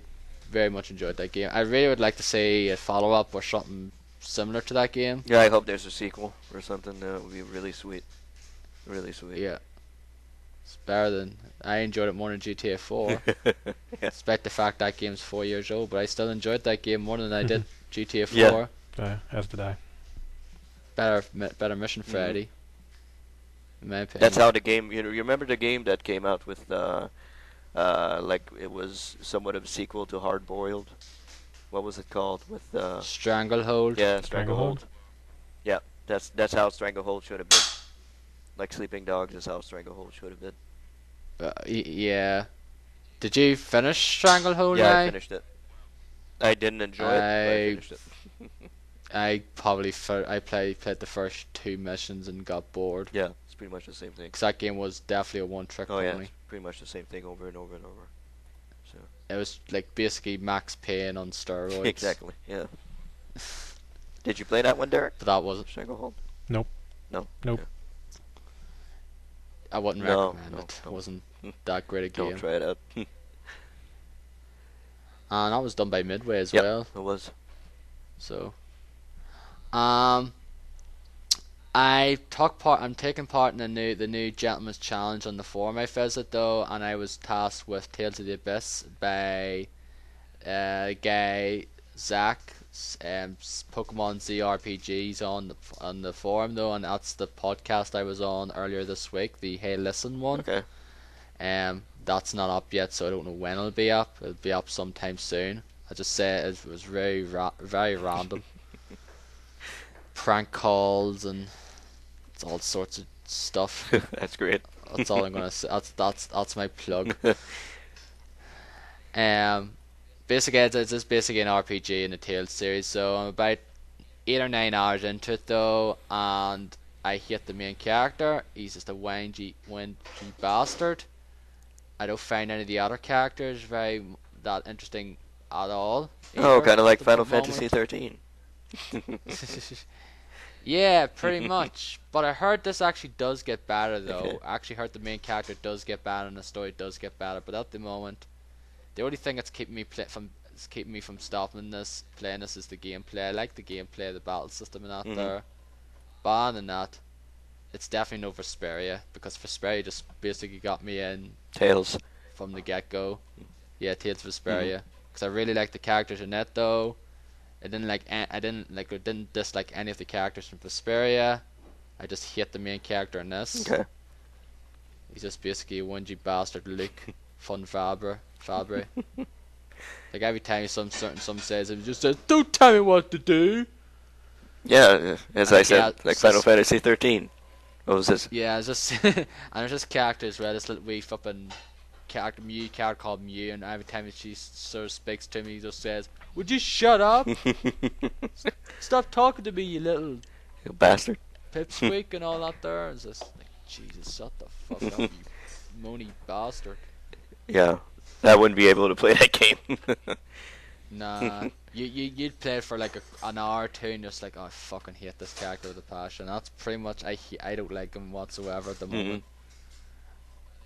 very much enjoyed that game. I really would like to see a follow up or something similar to that game. Yeah, I hope there's a sequel or something. That would be really sweet. Really sweet. Yeah. It's better than I enjoyed it more than GTA 4. Yeah. Despite the fact that game's 4 years old, but I still enjoyed that game more than I did GTA 4. Yeah. As did I. Better Mission Mhm. Freddy. In my opinion. That's how the game. You remember the game that came out with like it was somewhat of a sequel to Hard Boiled. What was it called? With Stranglehold. yeah, Stranglehold? Stranglehold. Yeah, that's how Stranglehold should have been. Like Sleeping Dogs is how Stranglehold should have been. Yeah. Did you finish Stranglehold? Yeah, now? I finished it. I didn't enjoy it, but I finished it. I probably I played the first 2 missions and got bored. Yeah, it's pretty much the same thing. Because that game was definitely a one-trick Oh yeah, pony. it's pretty much the same thing over and over and over. So It was like basically Max Payne on steroids. exactly, yeah. Did you play that one, Derek? But that wasn't. Stranglehold? Nope. No. Nope. Okay. I wouldn't No, recommend no, it. It no. wasn't that great a game. Don't try it out. And that was done by Midway as Yep. well. It was. So, I'm taking part in the new Gentleman's Challenge on the forum I visit though, and I was tasked with Tales of the Abyss by guy Zach, Pokemon ZRPGs on the forum though, and that's the podcast I was on earlier this week, the Hey Listen one. Okay. That's not up yet, so I don't know when it'll be up. It'll be up sometime soon. I just say it was very very random. Prank calls and it's all sorts of stuff. That's great. That's all I'm gonna say. That's my plug. Basically, it's just basically an RPG in the Tales series. So I'm about 8 or 9 hours into it though, and I hate the main character. He's just a whingy bastard. I don't find any of the other characters very that interesting at all. Oh, either kind of at like the Final moment. Fantasy 13. Yeah, pretty much. But I heard this actually does get better though. Okay. I actually heard the main character does get better and the story does get better. But at the moment, the only thing that's keeping me from stopping this playing this is the gameplay. I like the gameplay, the battle system, and that there. But other than that, it's definitely no Vesperia, because Vesperia just basically got me in Tails. from the get go. Yeah, Tales of Vesperia, because I really like the characters in it though. I didn't dislike any of the characters from Vesperia. I just hate the main character in this. Okay. He's just basically a whingy bastard, Luke von Fabre. Like every time some says it, just says, "Don't tell me what to do." Yeah, as And I said, yeah, like it's Final just- Fantasy 13. What was this? Yeah, it's just and there's just characters where this little wee flipping character called Mew, and every time she sort of speaks to me, he just says, "Would you shut up? Stop talking to me, you little You bastard. pipsqueak," and all that there. It's just like, Jesus, shut the fuck up, you moany bastard. Yeah, I wouldn't be able to play that game. Nah, you'd play it for like an hour or two and just like, oh, I fucking hate this character with a passion. That's pretty much, I don't like him whatsoever at the moment.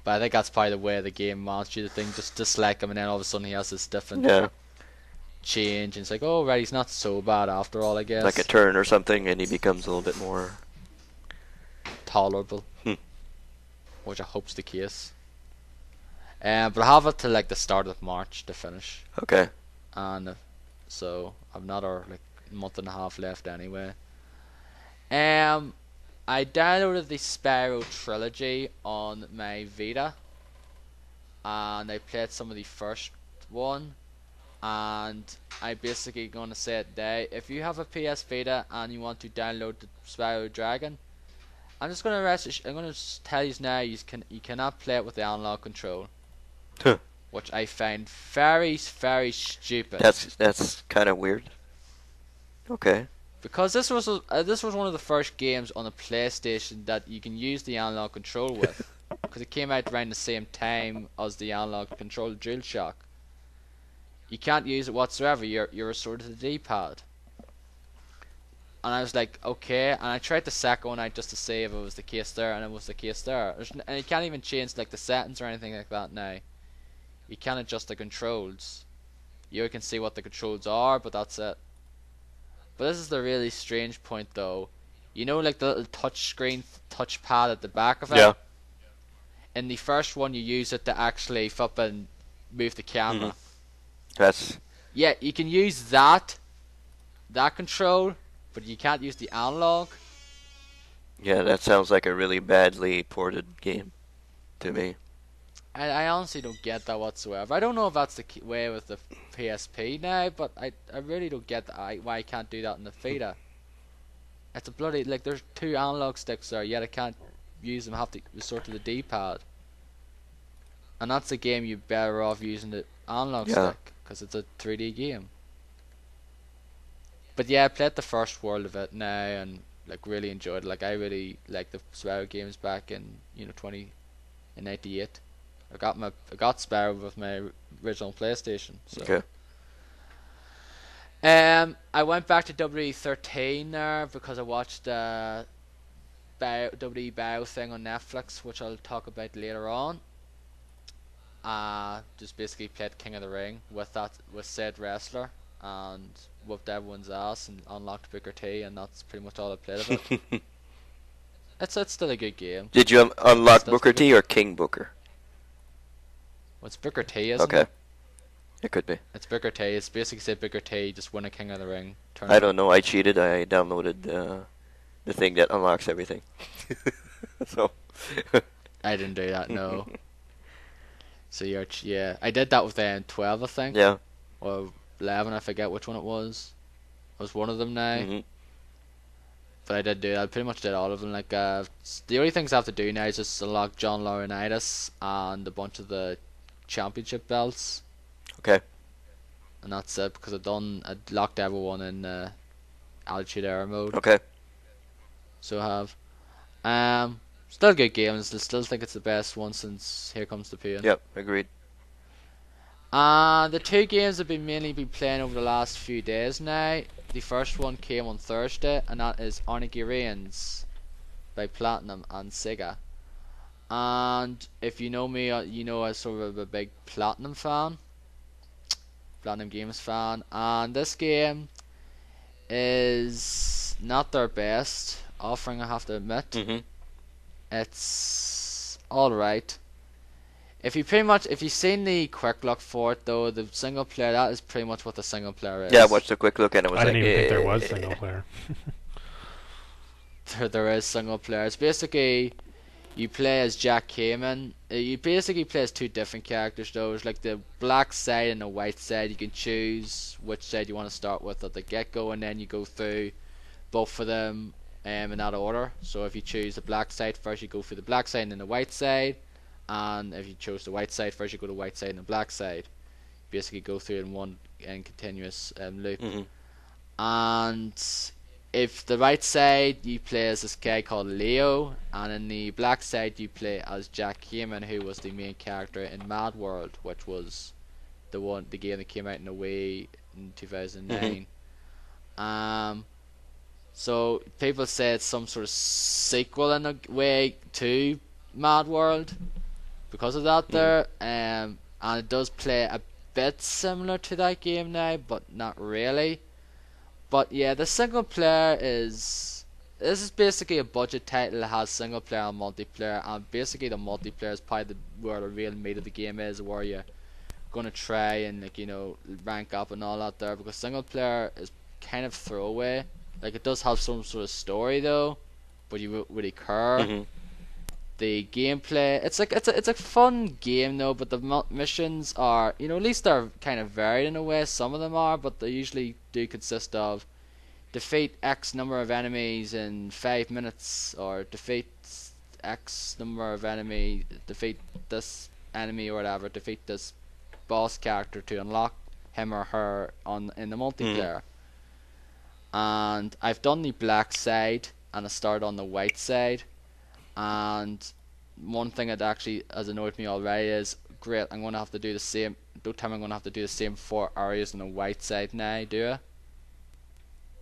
But I think that's probably the way the game wants you to think, just dislike him, and then all of a sudden he has this different Yeah, change, and it's like, oh right, he's not so bad after all, I guess. like a turn or something, and he becomes a little bit more. Tolerable. Hmm. Which I hope's the case. But I have it till like the start of March to finish. Okay. And so I've another like month and a half left anyway. I downloaded the Spyro trilogy on my Vita, and I played some of the first one, and I basically gonna say it there. If you have a PS Vita and you want to download the Spyro Dragon, I'm gonna tell you now, you cannot play it with the analog control, Huh. which I find very, very stupid. That's kind of weird. Okay. Because this was one of the first games on the PlayStation that you can use the analog control with, because it came out around the same time as the analog control DualShock. You can't use it whatsoever. You're restored to the D-pad. And I was like, okay. And I tried the second one out just to see if it was the case there, and it was the case there. And you can't even change like the settings or anything like that now. You can't adjust the controls. You can see what the controls are, but that's it. But this is the really strange point though. You know, like the little touchpad at the back of it? Yeah. In the first one you use it to actually flip and move the camera. That's Yeah, you can use that control, but you can't use the analog. yeah. That sounds like a really badly ported game to me. I honestly don't get that whatsoever. I don't know if that's the way with the PSP now, but I really don't get why I can't do that in the Vita. It's a bloody, like, there's two analog sticks there, yet I can't use them. I have to resort to the D-pad. And that's a game you're better off using the analog Yeah. stick, because it's a 3D game. But yeah, I played the first world of it now and like really enjoyed it. Like, I really liked the Spyro games back in 98. I got Spyro with my original PlayStation. So. Okay. I went back to WWE13 there because I watched the WWE Bio thing on Netflix, which I'll talk about later on. Just basically played King of the Ring with said wrestler and whooped everyone's ass and unlocked Booker T, and that's pretty much all I played of it. It's still a good game. Did you unlock Still Booker good. T or King Booker? What's Booker T, isn't Okay. it? It could be. It's Booker T. It's basically say Booker T just win a King of the Ring I tournament. don't know. I cheated. I downloaded the thing that unlocks everything. So. I didn't do that, no. So yeah, I did that with 12, I think. Yeah. Or 11, I forget which one it was. It was one of them now. Mhm. But I did do that. I pretty much did all of them. Like, the only things I have to do now is just unlock John Laurinaitis and a bunch of the championship belts. Okay. And that's it, because I locked everyone in Altitude Air mode. Okay. So I have. Still good games. I still think it's the best one since Here Comes the Pain. Yep. Agreed. The two games I've mainly been playing over the last few days now. The first one came on Thursday, and that is Reigns by Platinum and Sega. And if you know me, you know I'm sort of a big Platinum Games fan. And this game is not their best offering, I have to admit. Mhm. It's alright. If you've seen the quick look for it though, the single player, that is pretty much what the single player is. Yeah, I watched a quick look and it was I like. didn't even think there was single player. There is single player. It's basically you play as Jack Cayman. You basically play as two different characters though. It's like the black side and the white side. You can choose which side you want to start with at the get go, and then you go through both of them in that order. So if you choose the black side first, you go through the black side and then the white side. And if you chose the white side first, you go to the white side and the black side. Basically go through in one continuous loop. Mhm. And if the right side, you play as this guy called Leo, and in the black side you play as Jack Cayman, who was the main character in Mad World, which was the game that came out in a way in 2009. So people say it's some sort of sequel in a way to Mad World because of that there, and it does play a bit similar to that game now, but not really. But yeah, the single player this is basically a budget title that has single player and multiplayer, and basically the multiplayer is probably where the real meat of the game is, where you're gonna try and rank up and all that there, because single player is kind of throwaway. Like, it does have some sort of story though, but you won't really care. Mhm. The gameplay, it's a fun game though, but the missions are, at least they're kind of varied in a way. Some of them are, but they usually do consist of defeat X number of enemies in 5 minutes, or defeat X number of enemy, defeat this enemy or whatever, defeat this boss character to unlock him or her in the multiplayer. And I've done the black side and I started on the white side. And one thing that actually has annoyed me already is, great, I'm going to have to do the same. Don't tell me I'm going to have to do the same 4 areas on the white side now, do I?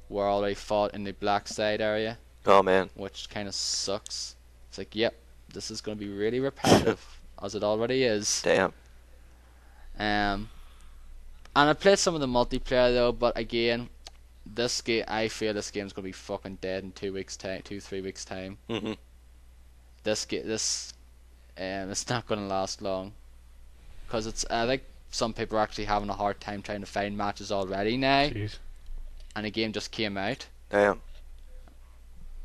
Where I already fought in the black side area, Oh man. which kind of sucks. It's like, yep, this is going to be really repetitive, as it already is. Damn. And I played some of the multiplayer though, but again, I feel this game's going to be fucking dead in 3 weeks time. Mhm. It's not going to last long, because I think some people are actually having a hard time trying to find matches already now, Jeez. and the game just came out, Damn.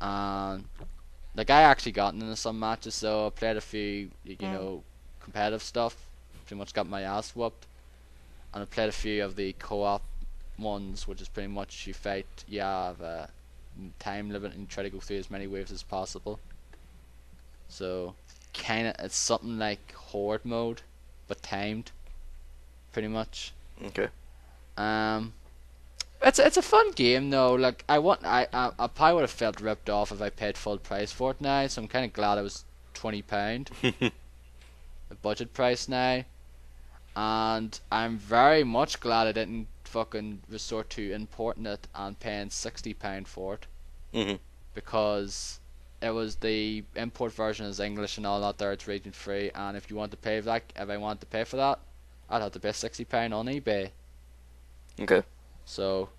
and like, I actually got into some matches, so I played a few competitive stuff, pretty much got my ass whooped, and I played a few of the co-op ones, which is pretty much you have a time limit and you try to go through as many waves as possible. So it's something like horde mode, but timed, pretty much. Okay. It's a fun game though. Like, I probably would have felt ripped off if I paid full price for it now. So I'm kind of glad it was £20, the budget price now, and I'm very much glad I didn't fucking resort to importing it and paying £60 for it, Mhm. because it was the import version is English and all that there. It's region free, and if I wanted to pay for that, I'd have to pay £60 on eBay. Okay. So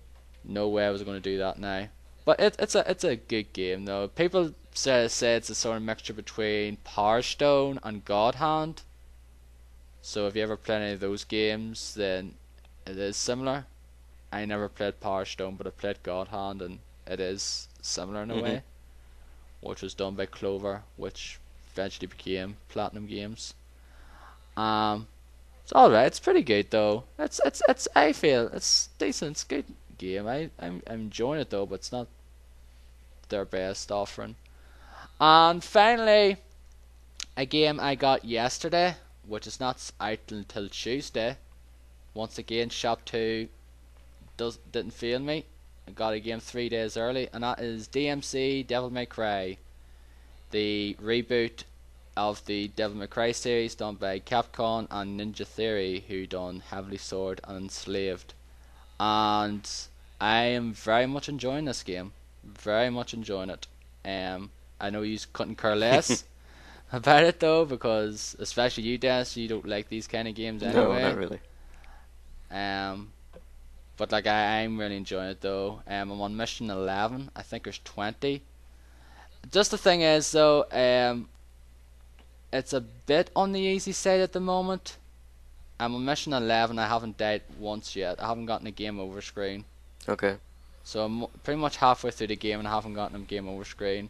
no way I was going to do that now. But it's a good game though. People say it's a sort of mixture between Power Stone and God Hand. So if you ever play any of those games, then it is similar. I never played Power Stone, but I played God Hand, and it is similar in a way, which was done by Clover, which eventually became Platinum Games. It's alright. It's pretty good though. I feel it's decent. It's a good game. I'm enjoying it though, but it's not their best offering. And finally, a game I got yesterday, which is not out until Tuesday, once again, Shop 2 didn't fail me. I got a game 3 days early, and that is DMC Devil May Cry, the reboot of the Devil May Cry series done by Capcom and Ninja Theory, who done Heavily Sword and Enslaved. And I am very much enjoying this game. Very much enjoying it. I know you couldn't care less about it though, because especially you, Des, you don't like these kind of games anyway. No, not really. But like I'm really enjoying it though. I'm on mission 11. I think there's 20. Just the thing is though, it's a bit on the easy side at the moment. I'm on mission 11. I haven't died once yet. I haven't gotten a game over screen. Okay. So I'm pretty much halfway through the game and I haven't gotten a game over screen.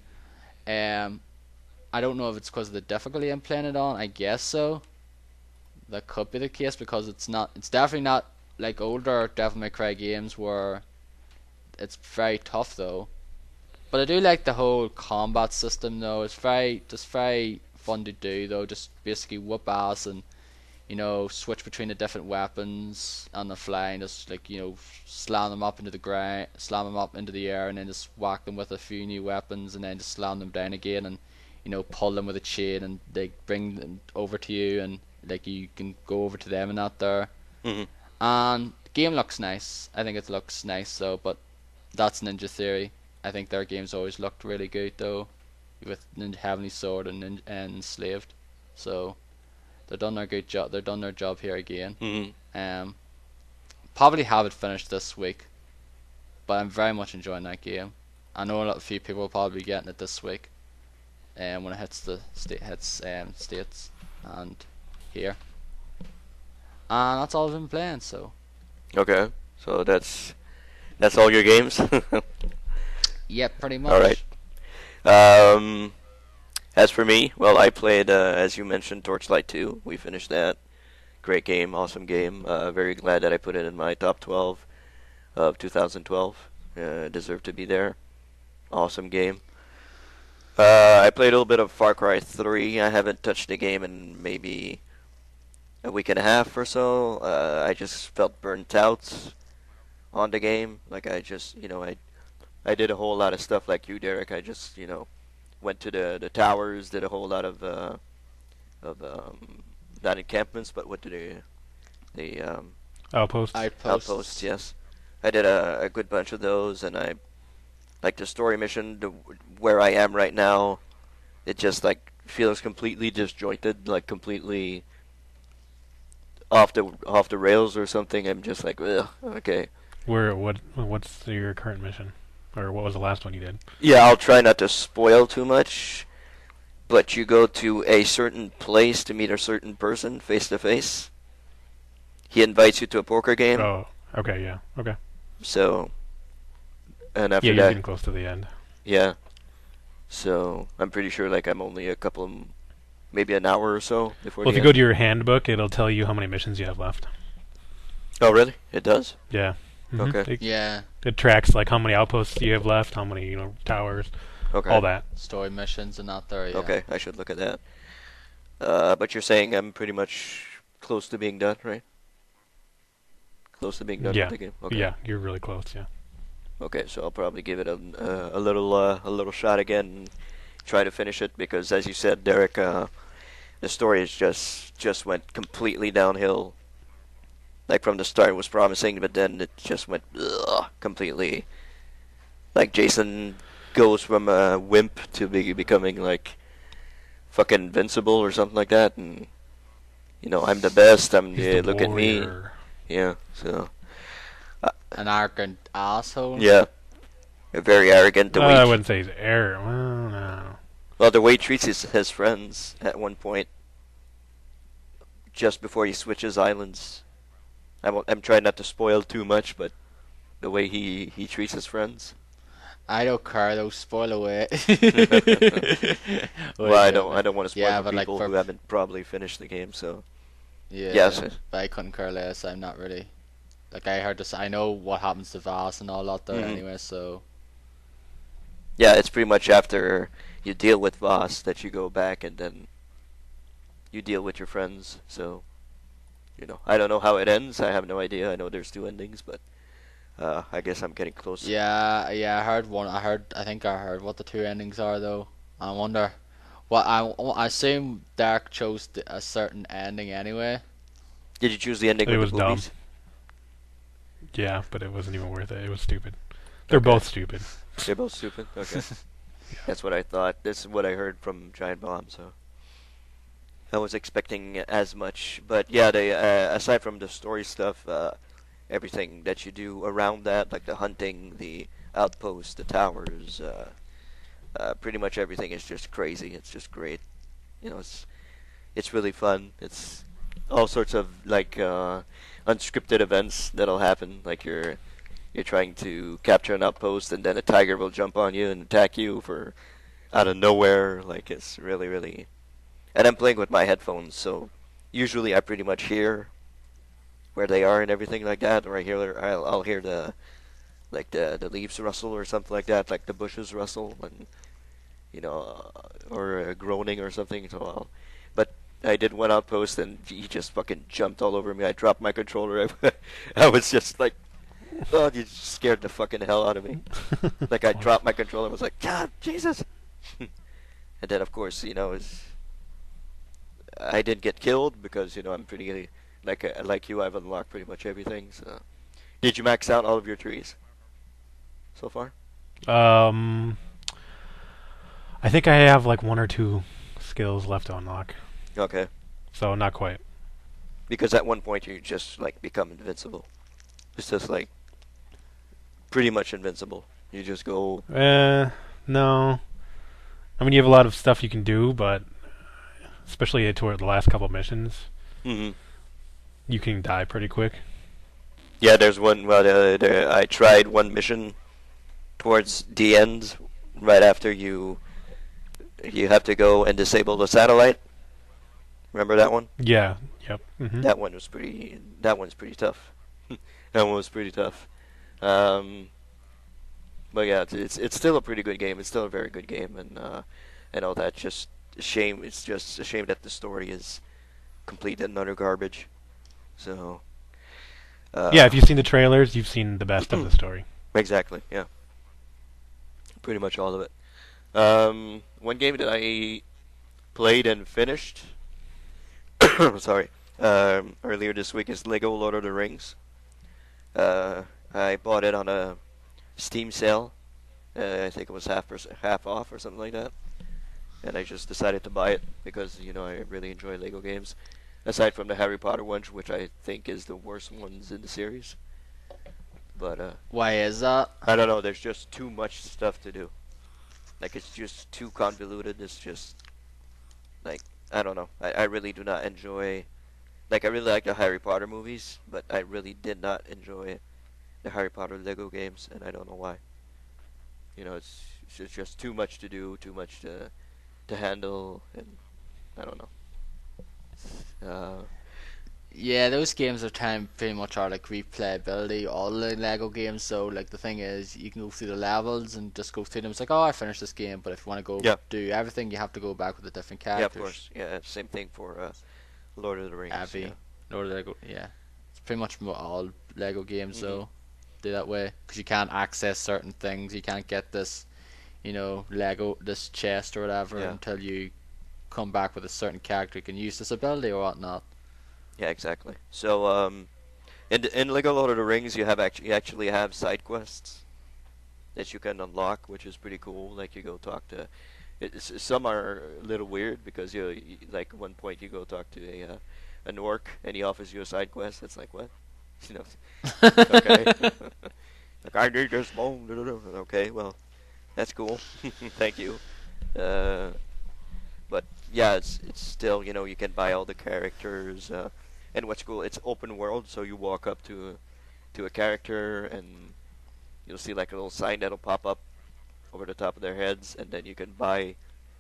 I don't know if it's because of the difficulty I'm playing it on. I guess so. That could be the case, because it's definitely not like older Devil May Cry games where it's very tough though. But I do like the whole combat system though. It's very fun to do though. Just basically whoop ass and, you know, switch between the different weapons on the fly and just, like, you know, slam them up into the ground, slam them up into the air, and then just whack them with a few new weapons, and then just slam them down again, and, you know, pull them with a chain, and they bring them over to you, and like you can go over to them and that there. Mhm. And the game looks nice. I think it looks nice though, but that's Ninja Theory. I think their games always looked really good though, with Heavenly Sword and Enslaved. So they've done their good job. They've done their job here again. Mhm. Probably have it finished this week, but I'm very much enjoying that game. I know a few people will probably be getting it this week, when it hits the states and here. And that's all I've been playing. So Okay. So that's all your games. yeah, pretty much. All right. As for me, well, I played, as you mentioned, Torchlight 2. We finished that. Great game, awesome game. Very glad that I put it in my top 12 of 2012. Deserved to be there. Awesome game. I played a little bit of Far Cry 3. I haven't touched the game in maybe a week and a half or so. I just felt burnt out on the game. Like, I just, I did a whole lot of stuff like you, Derek. I just, went to the towers, did a whole lot of not encampments, but what do the Outposts. outposts? Yes, I did a good bunch of those, and I like the story mission. Where I am right now, it just like feels completely disjointed, like completely off the rails or something. I'm just like, ugh, okay. What's your current mission, or what was the last one you did? Yeah, I'll try not to spoil too much, but you go to a certain place to meet a certain person face to face. He invites you to a poker game. Oh, okay, yeah, okay. So, and after Yeah, you're that, getting close to the end. yeah. So I'm pretty sure like I'm only maybe an hour or so before. Well, if the you go end. to your handbook, it'll tell you how many missions you have left. Oh, really? It does? Yeah. Okay. Yeah, It tracks like how many outposts you have left, how many towers, Okay. all that. story missions and that there. Yeah. Okay, I should look at that. But you're saying I'm pretty much close to being done, right? Close to being done Yeah. with the game. Okay. Yeah, you're really close. Yeah. Okay, so I'll probably give it a little shot again, and try to finish it, because as you said, Derek, the story is just went completely downhill. Like from the start it was promising, but then it just went completely. Like Jason goes from a wimp to becoming like fucking invincible or something like that, and I'm the best. He's the Look at me. warrior. Yeah. So An arrogant asshole. yeah, very arrogant. The way I he- wouldn't say he's error. Well, no. Well, the way he treats his friends at one point, just before he switches islands. I'm trying not to spoil too much, but the way he treats his friends. I don't care though. Spoil away. Well, I don't want to spoil Yeah, for but, like, people for- who haven't probably finished the game. So Yeah. Yes. But I couldn't care less. I'm not really. Like, I heard this. I know what happens to Voss and all that there Mhm. anyway. So yeah, it's pretty much after you deal with Voss that you go back and then you deal with your friends. So I don't know how it ends. I have no idea. I know there's two endings, but I guess I'm getting close. Yeah, yeah, I heard one. I think I heard what the two endings are though. I wonder. I assume Dark chose a certain ending anyway. Did you choose the ending It with was the dumb. boobies? Yeah, but it wasn't even worth it. It was stupid. They're Okay. both stupid. They're both stupid. Okay, that's what I thought. This is what I heard from Giant Bomb. So I was expecting as much, but yeah, they aside from the story stuff, everything that you do around that, like the hunting, the outposts, the towers, pretty much everything is just crazy. It's just great. It's really fun. It's all sorts of like unscripted events that'll happen. Like you're trying to capture an outpost, and then a tiger will jump on you and attack you for out of nowhere. Like it's really really. And I'm playing with my headphones, so usually I pretty much hear where they are and everything like that, or I'll hear the leaves rustle or something like that, like the bushes rustle, and or groaning or something. But I did one outpost and he just fucking jumped all over me. I dropped my controller. I was just like, oh, you scared the fucking hell out of me. Like I dropped my controller. I was like, God, Jesus. And then of course, I didn't get killed because I'm pretty like you. I've unlocked pretty much everything. So, did you max out all of your trees so far? Um, I think I have like one or two skills left to unlock, Okay. so not quite. Because at one point you just like become invincible. It's just like pretty much invincible. You just go. No. I mean, you have a lot of stuff you can do, but especially toward the last couple missions, Hmm. you can die pretty quick. Yeah, there's one. Well, I tried one mission towards the end, right after you have to go and disable the satellite. Remember that one? Yeah. Yep. That one was pretty. That one's pretty tough. That one was pretty tough. Um, but yeah, it's still a pretty good game. It's still a very good game, and all that. Just a shame. It's just a shame that the story is complete and utter garbage. So. Yeah, if you've seen the trailers, you've seen the best of the story. Exactly. Yeah. Pretty much all of it. One game that I played and finished. Sorry. Earlier this week is Lego Lord of the Rings. I bought it on a Steam sale. I think it was half off or something like that. And I just decided to buy it because I really enjoy Lego games. Aside from the Harry Potter ones, which I think is the worst ones in the series. But Why is that? I don't know. There's just too much stuff to do. Like it's just too convoluted. It's just like I don't know. I really do not enjoy. Like I really like the Harry Potter movies, but I really did not enjoy the Harry Potter Lego games, and I don't know why. It's just too much to do, too much to handle, and I don't know. Yeah, those games are pretty much are like replayability. All the Lego games, so like the thing is, you can go through the levels and just go through them. It's like, oh, I finished this game, but if you want to go Yeah. do everything, you have to go back with a different Yeah, characters. of course. Yeah, same thing for Lord of the Rings. Abby, Yeah. Lord of the Lego, yeah. It's pretty much all Lego games Mhm. though. Do that way because you can't access certain things. You can't get this, Lego this chest or whatever Yeah. until you come back with a certain character who can use this ability or whatnot. Yeah, exactly. So, in Lego Lord of the Rings, you actually have side quests that you can unlock, which is pretty cool. Like you go talk to, some are a little weird because like at one point you go talk to an orc and he offers you a side quest. It's like what, you know? Okay. Like I need this bone. Okay, well, that's cool. Thank you. But yeah, it's still you can buy all the characters. And what's cool, it's open world, so you walk up to a character and you'll see like a little sign that'll pop up over the top of their heads, and then you can buy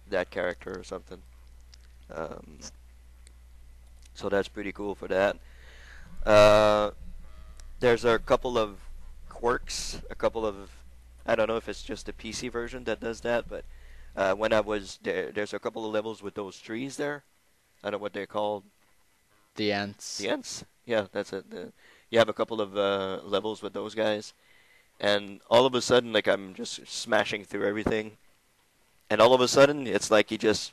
that character or something. Um, so that's pretty cool for that. Uh, there's a couple of quirks, I don't know if it's just the PC version that does that, but when I was there, there's a couple of levels with those trees there. I don't know what they're called. The Ents. The Ents. Yeah, that's it. You have a couple of levels with those guys, and all of a sudden, like I'm just smashing through everything, and all of a sudden, it's like he just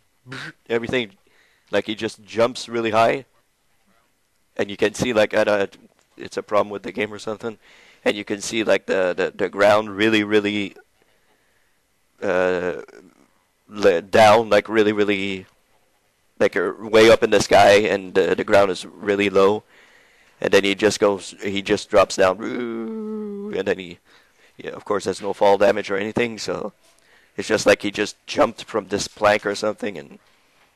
everything, like he just jumps really high, and you can see like it's a problem with the game or something, and you can see like the ground really uh, down, like really like way up in the sky, and the ground is really low, and then he just drops down, and then yeah, of course there's no fall damage or anything, so it's just like he just jumped from this plank or something, and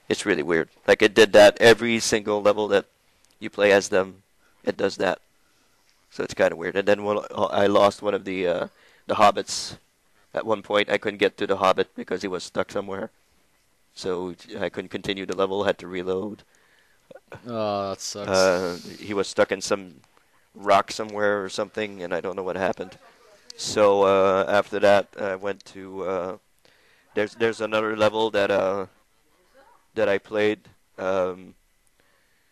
it's really weird. Like it did that every single level that you play as them, it does that. So it's kind of weird. And then when I lost one of the hobbits, at one point I couldn't get to the hobbit because he was stuck somewhere. So I couldn't continue the level, had to reload. Oh, that sucks. He was stuck in some rock somewhere or something, and I don't know what happened. So after that, I went to there's another level that I played,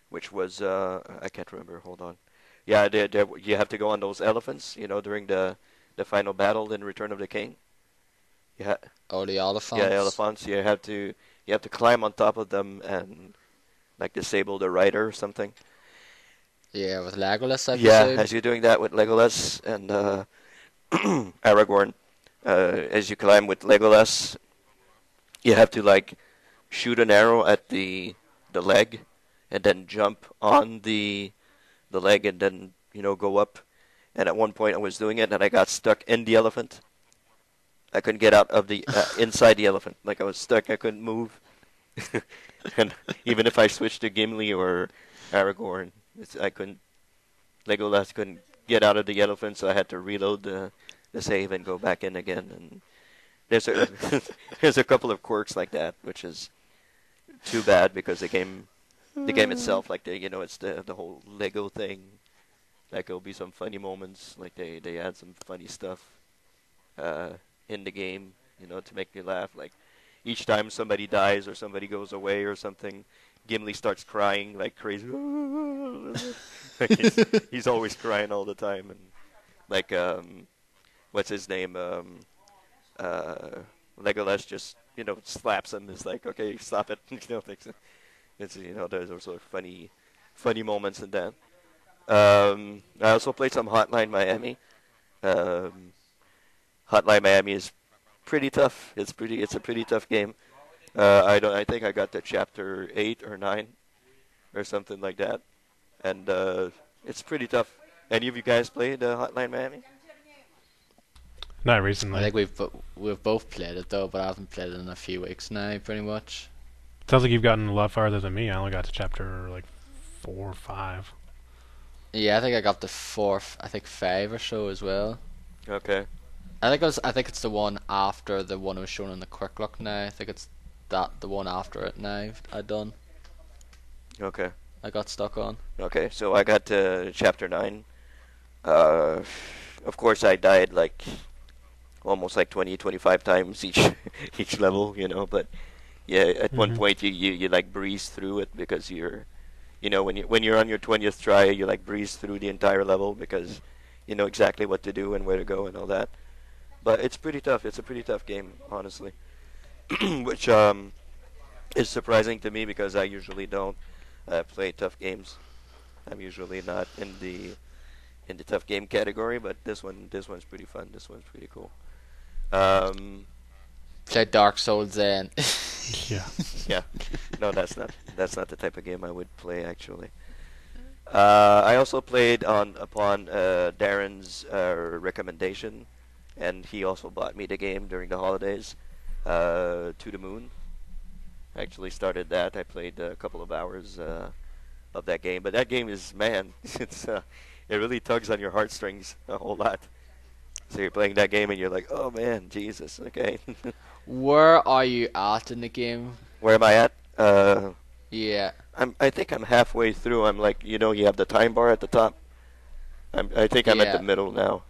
which was I can't remember. Hold on. Yeah, you have to go on those elephants, during the final battle in Return of the King. Yeah. Oh, the elephants. Yeah, elephants. You have to climb on top of them and like disable the rider or something. Yeah, with Legolas, I Yeah, presume. as you're doing that with Legolas and Aragorn, as you climb with Legolas, you have to like shoot an arrow at the leg, and then jump on the leg, and then go up. And at one point, I was doing it, and I got stuck in the elephant. I couldn't get out of the inside the elephant. Like I was stuck. I couldn't move. And even if I switched to Gimli or Aragorn, I couldn't. Legolas couldn't get out of the elephant, so I had to reload the save and go back in again. And there's a there's a couple of quirks like that, which is too bad because the game itself, like it's the whole Lego thing. Like there'll be some funny moments, like they add some funny stuff in the game, to make me laugh. Like each time somebody dies or somebody goes away or something, Gimli starts crying like crazy. Like he's always crying all the time, and like what's his name? Legolas just slaps him. It's like, okay, stop it. It's there's also funny moments in that. I also played some Hotline Miami. Hotline Miami is pretty tough. It's a pretty tough game. I think I got to chapter 8 or 9 or something like that, and it's pretty tough. Any of you guys played Hotline Miami? Not recently. I think we've both played it though, but I haven't played it in a few weeks now, pretty much. Sounds like you've gotten a lot farther than me. I only got to chapter like 4 or 5. Yeah, I think I got the 5 or so as well. Okay. I think it's the one after the one I was shown in the quick look now. I think it's the one after it now I done. Okay. I got stuck on. Okay, so I got to chapter 9. Of course, I died like almost like 20, 25 times each level, but yeah, at one point you like breeze through it because you're, when you're on your 20th try, you like breeze through the entire level because you know exactly what to do and where to go and all that. But it's pretty tough. It's a pretty tough game, honestly, which is surprising to me because I usually don't play tough games. I'm usually not in the tough game category, but this one's pretty fun. This one's pretty cool. Play Dark Souls then. Yeah. Yeah, no, that's not the type of game I would play actually. I also played upon Darren's recommendation, and he also bought me the game during the holidays. To the Moon. I actually started that. I played a couple of hours of that game, but that game is, man, it really tugs on your heartstrings a whole lot. So you're playing that game and you're like, oh man, Jesus, okay. Where are you at in the game? Where am I at? Yeah. I think I'm halfway through. I'm like, you have the time bar at the top. I think I'm at the middle now.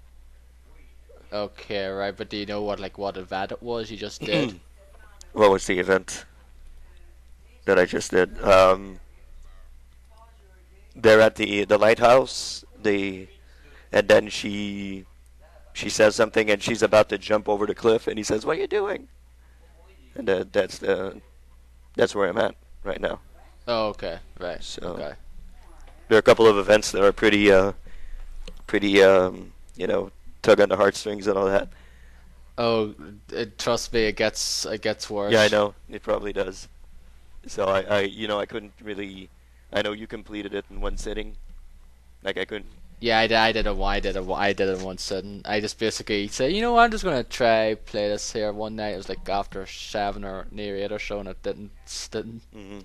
Okay, right. But do you know what event it was you just did? What was the event that I just did? they're at the lighthouse. And then she says something, and she's about to jump over the cliff, and he says, "What are you doing?" And that's where I'm at right now. Oh, okay, right. So Okay. there are a couple of events that are pretty tug on the heartstrings and all that. Oh, trust me, it gets worse. Yeah, I know it probably does. So I couldn't really. I know you completed it in one sitting. Like I couldn't. Yeah, I did it one sitting. I just basically said, you know what, I'm just gonna try play this here one night. It was like after 7 or near 8 or so, and it didn't Hmm.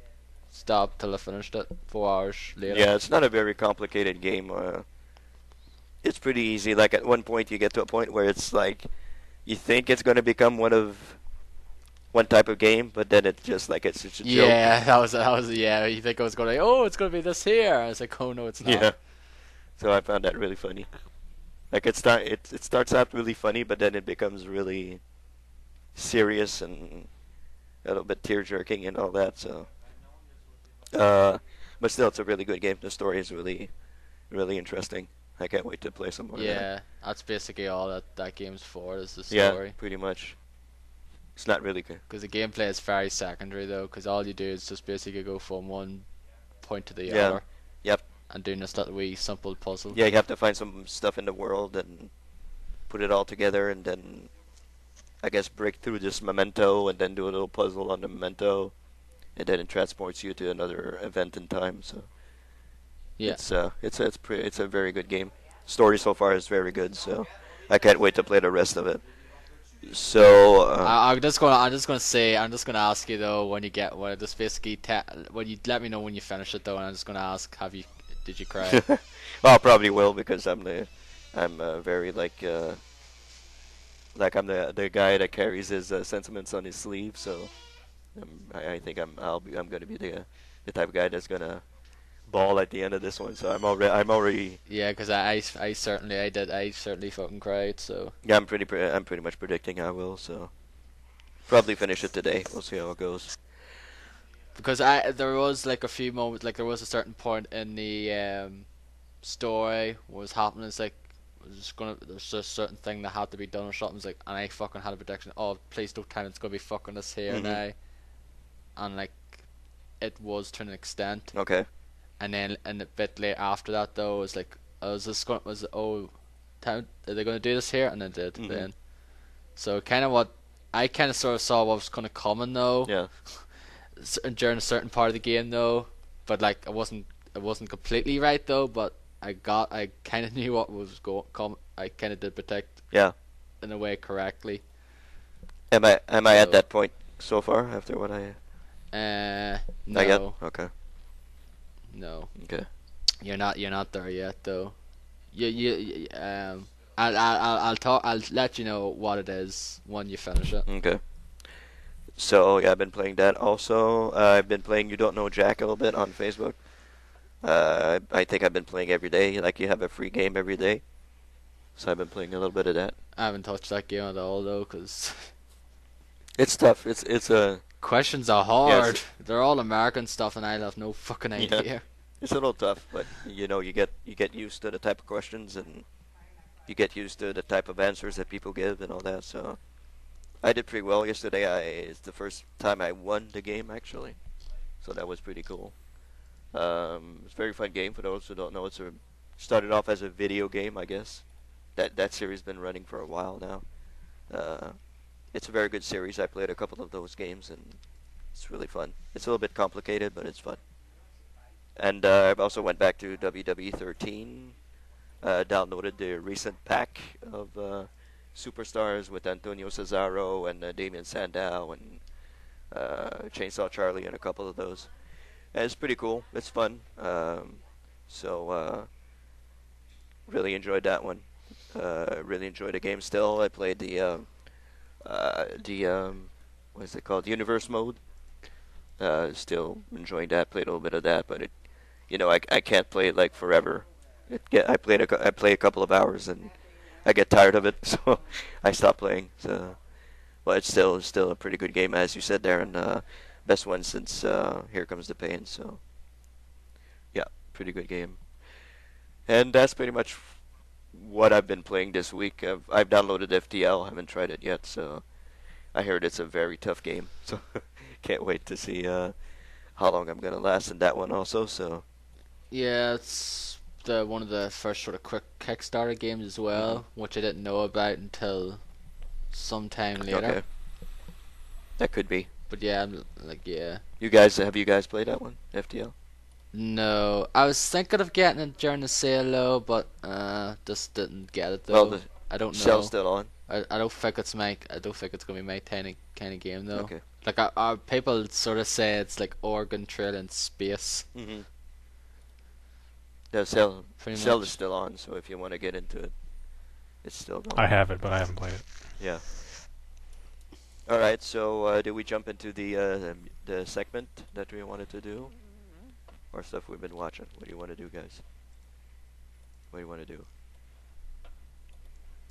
stop till I finished it 4 hours later. Yeah, it's not a very complicated game. It's pretty easy. Like at one point, you get to a point where it's like you think it's going to become one type of game, but then it's just like it's just a joke. Yeah, that was yeah. You think I was going, oh, it's going to be this here. I was like, oh no, it's not. Yeah. So I found that really funny. Like it starts out really funny, but then it becomes really serious and a little bit tear jerking and all that. So, but still, it's a really good game. The story is really, really interesting. I can't wait to play some more. Of that. Yeah, that's basically all that game's for, is the Yeah, story. pretty much. It's not really good. Because the gameplay is very secondary though, because all you do is just basically go from one point to the Yeah. other. Yep. And doing this little wee simple puzzle. Yeah, you have to find some stuff in the world and put it all together, and then I guess break through this memento, and then do a little puzzle on the memento, and then it transports you to another event in time. So Yeah. it's a very good game. Story so far is very good, so I can't wait to play the rest of it. So I'm just gonna ask you though when you get when just basically when you let me know when you finish it though, and I'm just gonna ask, did you cry? well, I probably will because I'm very like I'm the guy that carries his sentiments on his sleeve. So I think I'm gonna be the type of guy that's gonna ball at the end of this one. So I'm already Yeah, because I certainly fucking cried. So yeah, I'm pretty much predicting I will. So probably finish it today. We'll see how it goes. because there was like a few moments, like there was a certain point in the story what was happening. It's like there's a certain thing that had to be done or something. It's like, and I fucking had a prediction. Oh, please don't tell me it's gonna be fucking this here Mhm. now. And like, it was to an extent. Okay. And then a bit later after that though, it was like, are they gonna do this here? And they did Mhm. then. So kind of what I kind of sort of saw what was kind of coming though. Yeah. During a certain part of the game though, but like it wasn't completely right though. But I kind of knew what was I kind of did predict. Yeah. In a way correctly. Am I at So- that point so far after what I? Not yet? No, Okay. no, Okay. you're not there yet though. I'll let you know what it is when you finish it. Okay. So yeah, I've been playing that. Also, I've been playing You Don't Know Jack a little bit on Facebook. I think I've been playing every day. Like you have a free game every day. So I've been playing a little bit of that. I haven't touched that game at all though, because It's tough. It's a questions are hard. Yes. They're all American stuff, and I have no fucking Yeah. idea. it's a little tough, but you get used to the type of questions, and you get used to the type of answers that people give and all that. So I did pretty well yesterday. It's the first time I won the game actually, so that was pretty cool. It's a very fun game for those who don't know. Started off as a video game, I guess. That series has been running for a while now. It's a very good series. I played a couple of those games, and it's really fun. It's a little bit complicated, but it's fun. And I've also went back to WWE 13. Downloaded the recent pack of superstars with Antonio Cesaro and Damian Sandow and Chainsaw Charlie and a couple of those. And it's pretty cool. It's fun. So really enjoyed that one. Really enjoyed the game. Still, I played the what is it called? Universe mode. Still enjoying that. Played a little bit of that, but I can't play it like forever. I play a couple of hours and I get tired of it, so I stop playing. So, but it's still a pretty good game, as you said there, and best one since Here Comes the Pain. So, yeah, pretty good game. And that's pretty much what I've been playing this week. I've downloaded FTL, haven't tried it yet, so I heard it's a very tough game. So can't wait to see how long I'm gonna last in that one also. So Yeah, it's one of the first sort of quick Kickstarter games as well, which I didn't know about until sometime later. okay, that could be. But yeah, I'm like, yeah. Have you guys played that one, FTL? No, I was thinking of getting it during the sale though, but just didn't get it though. Well, the I don't know. sale's still on. I don't think it's gonna be my kind of game though. Okay. Like people sort of say it's like Oregon Trail in space. Mm-hmm. The sale Pretty is much. still on, so if you want to get into it, it's still going. I have it, but I haven't played it. Yeah. All right. So, do we jump into the segment that we wanted to do, or stuff we've been watching? What do you want to do, guys? What do you want to do?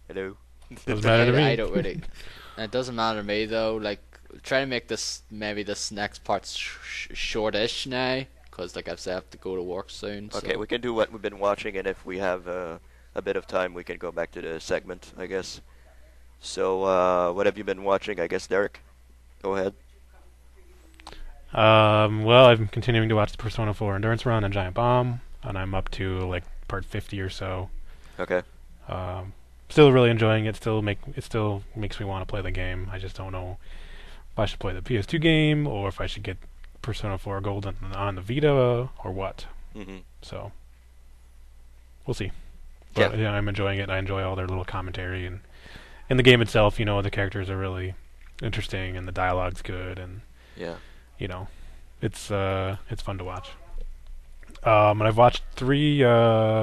Hello. Doesn't matter to me. I don't really. And it doesn't matter to me though. Like, try to make this next part shortish now, because like I've said, I have to go to work soon. Okay, so. we can do what we've been watching, and if we have a bit of time, we can go back to the segment, I guess. So, what have you been watching? I guess Derek, go ahead. Well, I'm continuing to watch the Persona 4 Endurance Run and Giant Bomb, and I'm up to like part 50 or so. Okay. Still really enjoying it. It still makes me want to play the game. I just don't know if I should play the PS2 game or if I should get Persona 4 Gold on the Vita or what. Mm-hmm. So we'll see. But Yeah. I'm enjoying it. I enjoy all their little commentary, and in the game itself, the characters are really interesting and the dialogue's good, and Yeah. it's fun to watch. And I've watched 3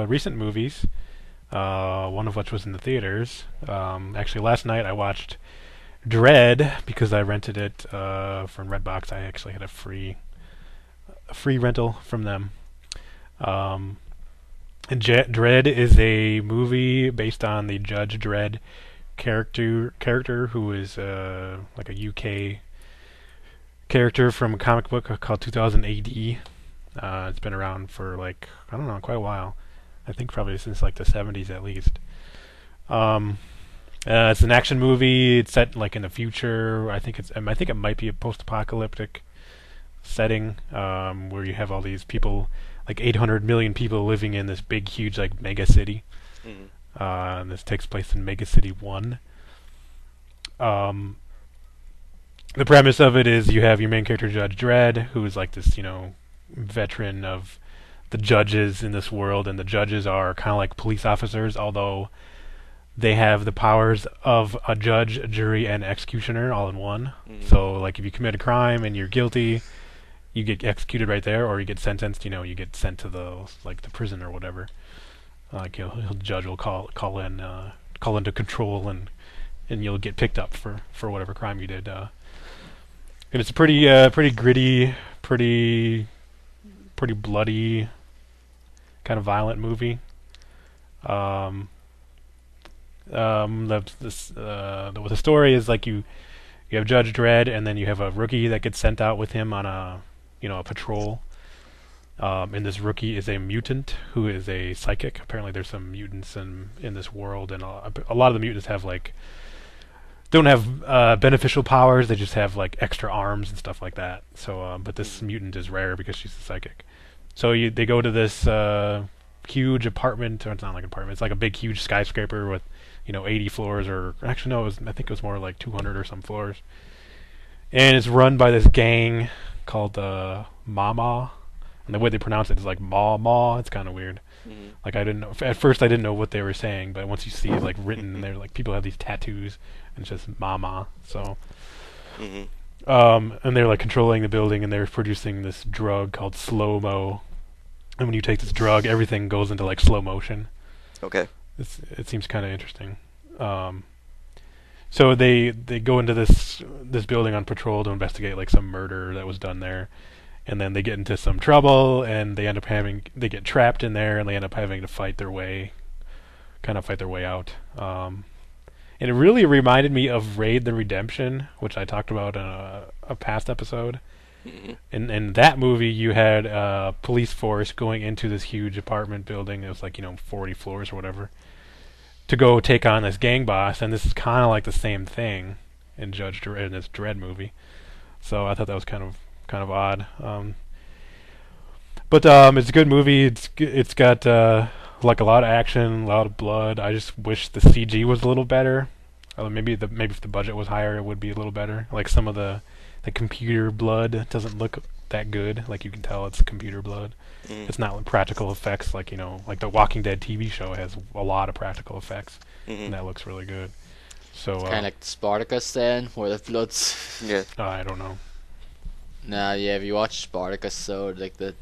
recent movies. One of which was in the theaters. Actually, last night I watched Dread because I rented it from Redbox. I actually had a free rental from them. And Dread is a movie based on the Judge Dredd character who is like a UK character from a comic book called 2000 AD. It's been around for like, I don't know, quite a while. I think probably since like the 70s at least. It's an action movie. It's set like in the future. I think it might be a post-apocalyptic setting where you have all these people, like 800 million people living in this big, huge, like mega city. Mm-hmm. And this takes place in Mega City 1. The premise of it is you have your main character Judge Dredd, who is like this, veteran of the judges in this world, and the judges are kind of like police officers, although they have the powers of a judge, a jury, and executioner all in one. Mm-hmm. So, like, if you commit a crime and you're guilty, you get executed right there, or you get sentenced. You get sent to the prison or whatever. Like, the judge will call into control, and you'll get picked up for whatever crime you did. And it's a pretty gritty, pretty bloody, kind of violent movie. The story is like you have Judge Dredd, and then you have a rookie that gets sent out with him on a patrol. And this rookie is a mutant who is a psychic. Apparently, there's some mutants in this world, and a lot of the mutants don't have beneficial powers. They just have like extra arms and stuff like that. So, but this mutant is rare because she's a psychic. So they go to this huge apartment, or it's not like an apartment. It's like a big, huge skyscraper with 80 floors, or actually no, I think it was more like 200 or some floors. And it's run by this gang called Mama, and the way they pronounce it is like Ma. It's kind of weird. Mm-hmm. Like at first I didn't know what they were saying, but once you see it like written, and they're like people have these tattoos, and it's just Mama. So, Mm-hmm. and they're like controlling the building, and they're producing this drug called slow mo. And when you take this drug, everything goes into like slow motion. Okay. It seems kind of interesting. So they go into this building on patrol to investigate like some murder that was done there, and then they get into some trouble, and they get trapped in there, and they end up having to fight their way out. And it really reminded me of Raid the Redemption, which I talked about in a past episode. In that movie, you had a police force going into this huge apartment building. It was like 40 floors or whatever, to go take on this gang boss. And this is kind of like the same thing in in this Dredd movie. So I thought that was kind of odd. But it's a good movie. It's got like a lot of action, a lot of blood. I just wish the CG was a little better. Maybe if the budget was higher, it would be a little better. Like some of the computer blood doesn't look that good. Like you can tell it's computer blood. It's not like practical effects. Like like the Walking Dead TV show has a lot of practical effects, and that looks really good. So Kind of like Spartacus then, where the blood's... Yeah. I don't know. Nah, yeah, if you watch Spartacus, so like the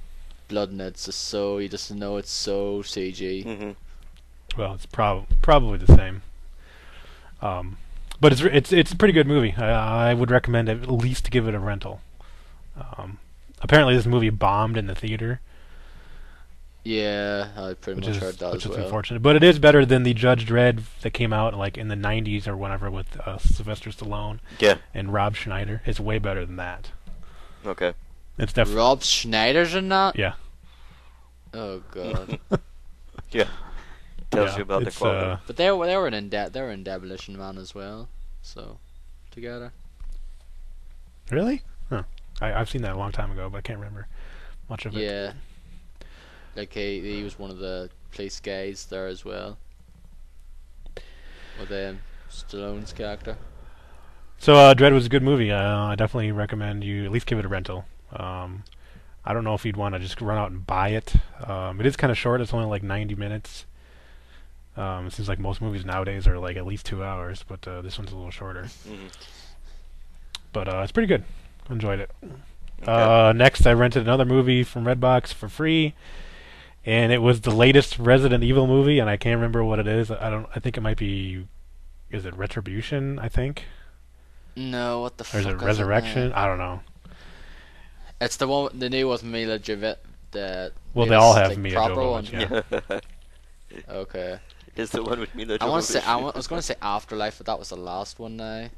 blood in it's just so... You just know it's so CG. Well, it's probably the same. But it's a pretty good movie. I would recommend at least to give it a rental. Apparently, this movie bombed in the theater, Yeah, I pretty much heard that which as is well. unfortunate. But it is better than the Judge Dredd that came out like in the '90s or whenever with Sylvester Stallone Yeah. and Rob Schneider. It's way better than that. Okay. It's definitely Rob Schneider's in that? yeah. Oh god. Yeah. Tells Yeah, you about the it's, quality. But they were in Demolition Man as well. So together. Really? Huh. I've seen that a long time ago, but I can't remember much of it. Yeah. Like he was one of the police guys there as well. With Stallone's character. So Dredd was a good movie. I definitely recommend you at least give it a rental. I don't know if you'd want to just run out and buy it. It is kind of short. It's only like 90 minutes. It seems like most movies nowadays are like at least 2 hours, but this one's a little shorter. But it's pretty good. Enjoyed it. Okay. Next, I rented another movie from Redbox for free, and it was the latest Resident Evil movie, and I can't remember what it is. I think it might be. Is it Retribution? I think. No, what the Or fuck is it is Resurrection? It? I don't know. It's the new one with Mila Jovovich. Well, they all have like, Mila proper Jovovich, one. yeah. Okay. Is the one with Mila I want to say Jovovich. I was going to say Afterlife, but that was the last one now.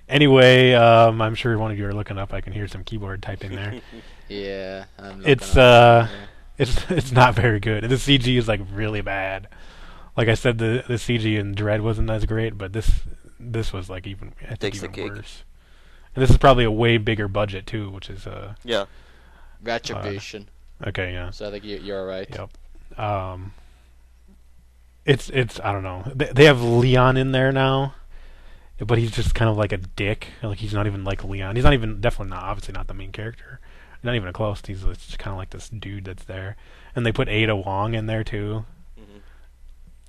Anyway, I'm sure one of you are looking up. I can hear some keyboard typing there. Yeah, I'm looking It's at it. it's not very good. The CG is like really bad. Like I said, the CG in Dread wasn't as great, but this was like I think Takes the even cake. worse. And this is probably a way bigger budget too, which is Yeah. Retribution. okay, yeah. So I think you're right. Yep. It's I don't know. They have Leon in there now, but he's just kind of like a dick. Like he's not even like Leon. He's not even definitely not obviously not the main character. Not even close. He's just kind of like this dude that's there. And they put Ada Wong in there too.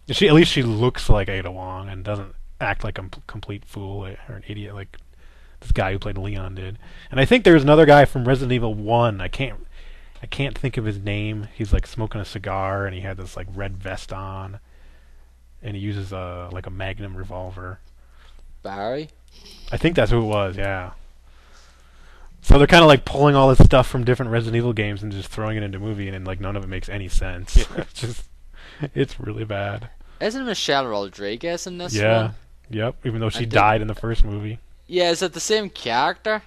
At least she looks like Ada Wong and doesn't act like a complete fool or an idiot like this guy who played Leon did. And I think there's another guy from Resident Evil 1. I can't think of his name. He's like smoking a cigar and he had this like red vest on. And he uses like a Magnum revolver. Barry? I think that's who it was, yeah. So they're kind of like pulling all this stuff from different Resident Evil games and just throwing it into a movie, and like none of it makes any sense. It's really bad. Isn't Michelle Rodriguez in this Yeah. one? Yep. Even though she think- died in the first movie. Yeah, is it the same character?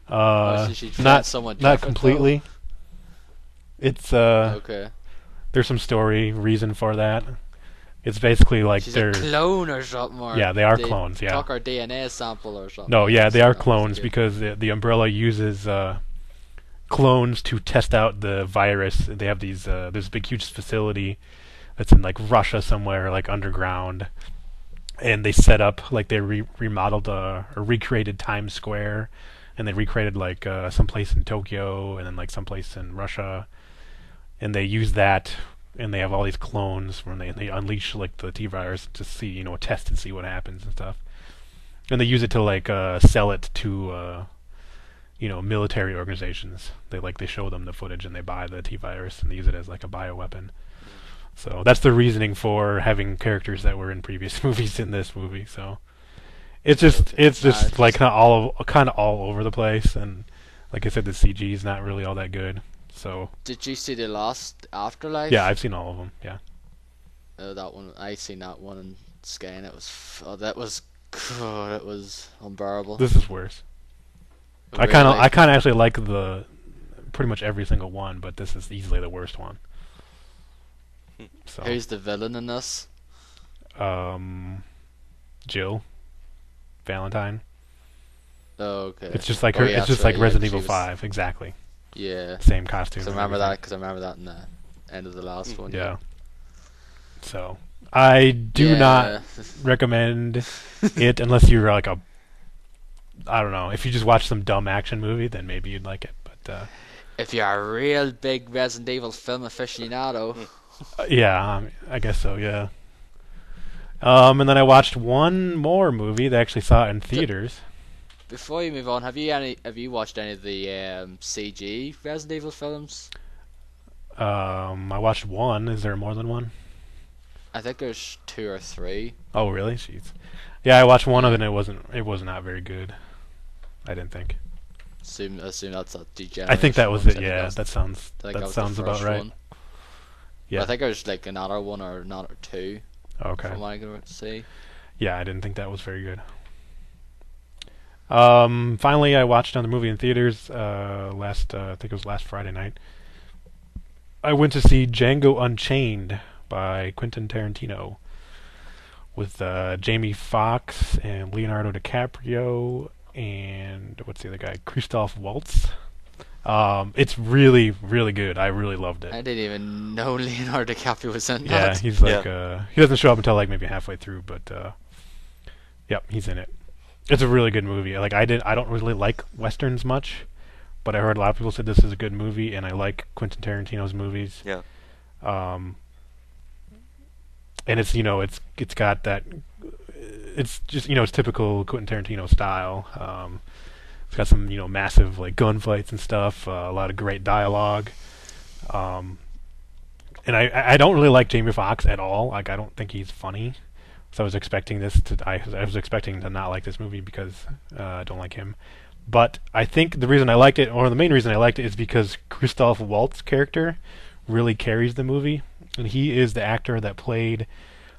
Or is she playing someone not different, completely. It's Okay. there's some story reason for that. It's basically like She's they're a clone or something. Or Yeah, they are clones, yeah. Took her DNA sample or something. No, yeah, they So are that was clones good. because the Umbrella uses clones to test out the virus. They have these there's a big huge facility that's in like Russia somewhere, like underground, and they set up like they remodeled or recreated Times Square, and they recreated like someplace in Tokyo and then like someplace in Russia, and they use that. And they have all these clones when they unleash like the T virus to see test and see what happens and stuff, and they use it to like sell it to military organizations. They show them the footage and they buy the T virus and they use it as like a bioweapon. So that's the reasoning for having characters that were in previous movies in this movie. So it's just like kind of all over the place, and like I said, the CG is not really all that good. So Did you see the last Afterlife? yeah, I've seen all of them. Yeah. That one. I seen that one in Sky, and it was that was unbearable. This is worse. I kind Really? of actually like the pretty much every single one, but this is easily the worst one. So, Who's the villain in this? Jill Valentine. Oh, okay. It's just like Oh, her. yeah, It's that's just right, like yeah, Resident 'cause Evil she was- 5, exactly. Yeah. Same costume. Because I and remember everything. that. Because I remember that in the end of the last one. Yeah. So I do not recommend it unless you're like a, I don't know, if you just watch some dumb action movie, then maybe you'd like it. But If you're a real big Resident Evil film aficionado, yeah, I guess so. Yeah. And then I watched one more movie that I actually saw in theaters. before you move on, have you watched any of the CG Resident Evil films? I watched one. Is there more than one? I think there's 2 or 3. Oh, really? Jeez. Yeah, I watched one of it, and it was not very good. I didn't think. Assume that's a degeneration. I think that was one, 'cause it. I think Yeah, was- that sounds I think that was sounds the about first right. one. Yeah. But I think there's like another one or another 2 Okay. from what I can see. Yeah, I didn't think that was very good. Finally, I watched another movie in theaters. I think it was last Friday night. I went to see Django Unchained by Quentin Tarantino with Jamie Foxx and Leonardo DiCaprio and what's the other guy? Christoph Waltz. It's really, really good. I really loved it. I didn't even know Leonardo DiCaprio was in Yeah, that. he's like he doesn't show up until like maybe halfway through, but yep, he's in it. It's a really good movie. Like I don't really like westerns much, but I heard a lot of people said this is a good movie, and I like Quentin Tarantino's movies. Yeah. And it's it's got that, it's just it's typical Quentin Tarantino style. It's got some massive like gunfights and stuff, a lot of great dialogue. And I don't really like Jamie Foxx at all. Like I don't think he's funny. So I was expecting I was expecting to not like this movie because I don't like him. But I think the reason I liked it, or the main reason I liked it, is because Christoph Waltz's character really carries the movie, and he is the actor that played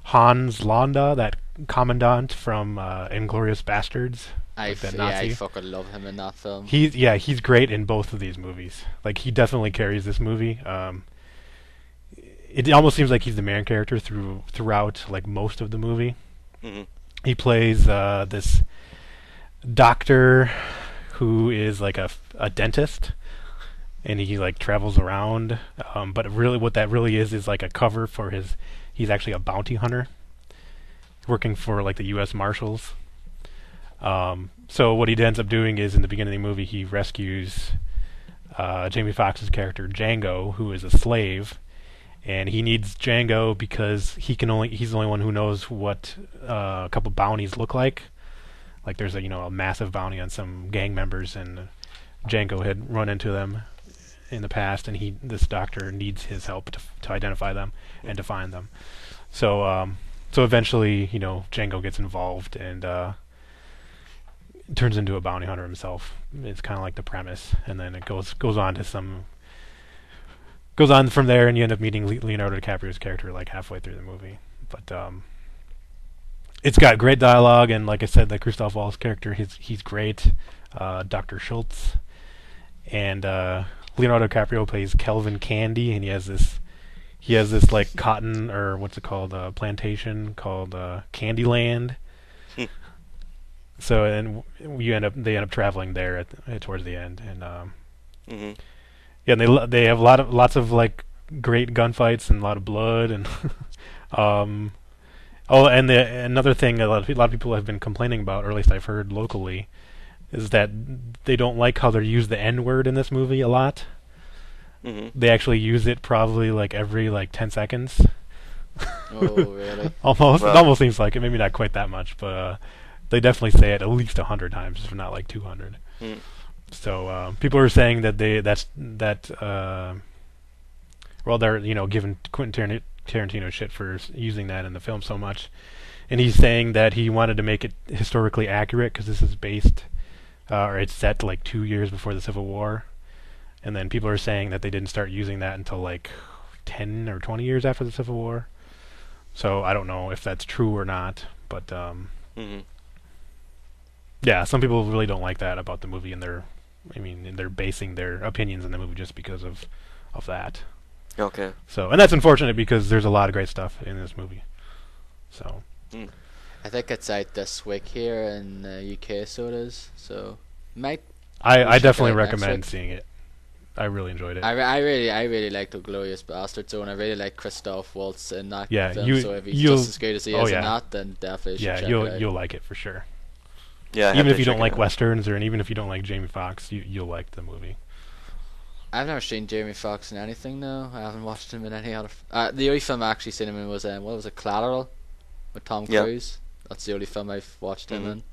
Hans Landa, that commandant from *Inglourious Bastards*. Like that Nazi. I fucking love him in that film. He's great in both of these movies. Like he definitely carries this movie. It almost seems like he's the main character throughout like most of the movie. Mm-hmm. He plays this doctor who is like a dentist, and he like travels around. But really, what that really is like a cover for his. He's actually a bounty hunter, working for like the U.S. Marshals. So what he ends up doing is in the beginning of the movie he rescues Jamie Foxx's character Django, who is a slave. And he needs Django because he's the only one who knows what a couple bounties look like. Like there's a massive bounty on some gang members, and Django had run into them in the past, and this doctor needs his help to identify them and to find them. So eventually Django gets involved and turns into a bounty hunter himself. It's kind of like the premise, and then it goes on from there, and you end up meeting Leonardo DiCaprio's character like halfway through the movie. But it's got great dialogue, and like I said, the Christoph Waltz character, he's great. Dr. Schultz, and Leonardo DiCaprio plays Kelvin Candy, and he has this like cotton, or what's it called, plantation called Candyland. So and they end up traveling there towards the end, and Mm-hmm. yeah, and they have lots of like great gunfights and a lot of blood and and another thing a lot of people have been complaining about, or at least I've heard locally, is that they don't like how they use the N-word in this movie a lot. Mm-hmm. They actually use it probably like every 10 seconds. Oh, really? Almost. Well. It almost seems like it. Maybe not quite that much, but they definitely say it at least 100 times, if not like 200. Mm. So people are saying that they're giving Quentin Tarantino shit for using that in the film so much, and he's saying that he wanted to make it historically accurate because this is based, or it's set like 2 years before the Civil War, and then people are saying that they didn't start using that until like 10 or 20 years after the Civil War. So I don't know if that's true or not, but Mm-hmm. yeah, some people really don't like that about the movie, and they're I mean, they're basing their opinions on the movie just because of that. Okay. So, and that's unfortunate because there's a lot of great stuff in this movie. So, I think it's out this week here in the UK, so it is. So, might I should definitely try it next recommend week. seeing it. I really enjoyed it. I really like the Glorious Bastard Zone. I really like Christoph Waltz in that Yeah, film. So if he's you'll- just as good as he oh, is in yeah. that, then definitely should Yeah, check it out. you'll like it for sure. Yeah. I have Even to if you check don't it like out. westerns, and even if you don't like Jamie Foxx, you'll like the movie. I've never seen Jamie Foxx in anything though. I haven't watched him in any other. The only film I actually seen him in was what was it, Collateral, with Tom Yeah. Cruise. That's the only film I've watched him Mhm. in.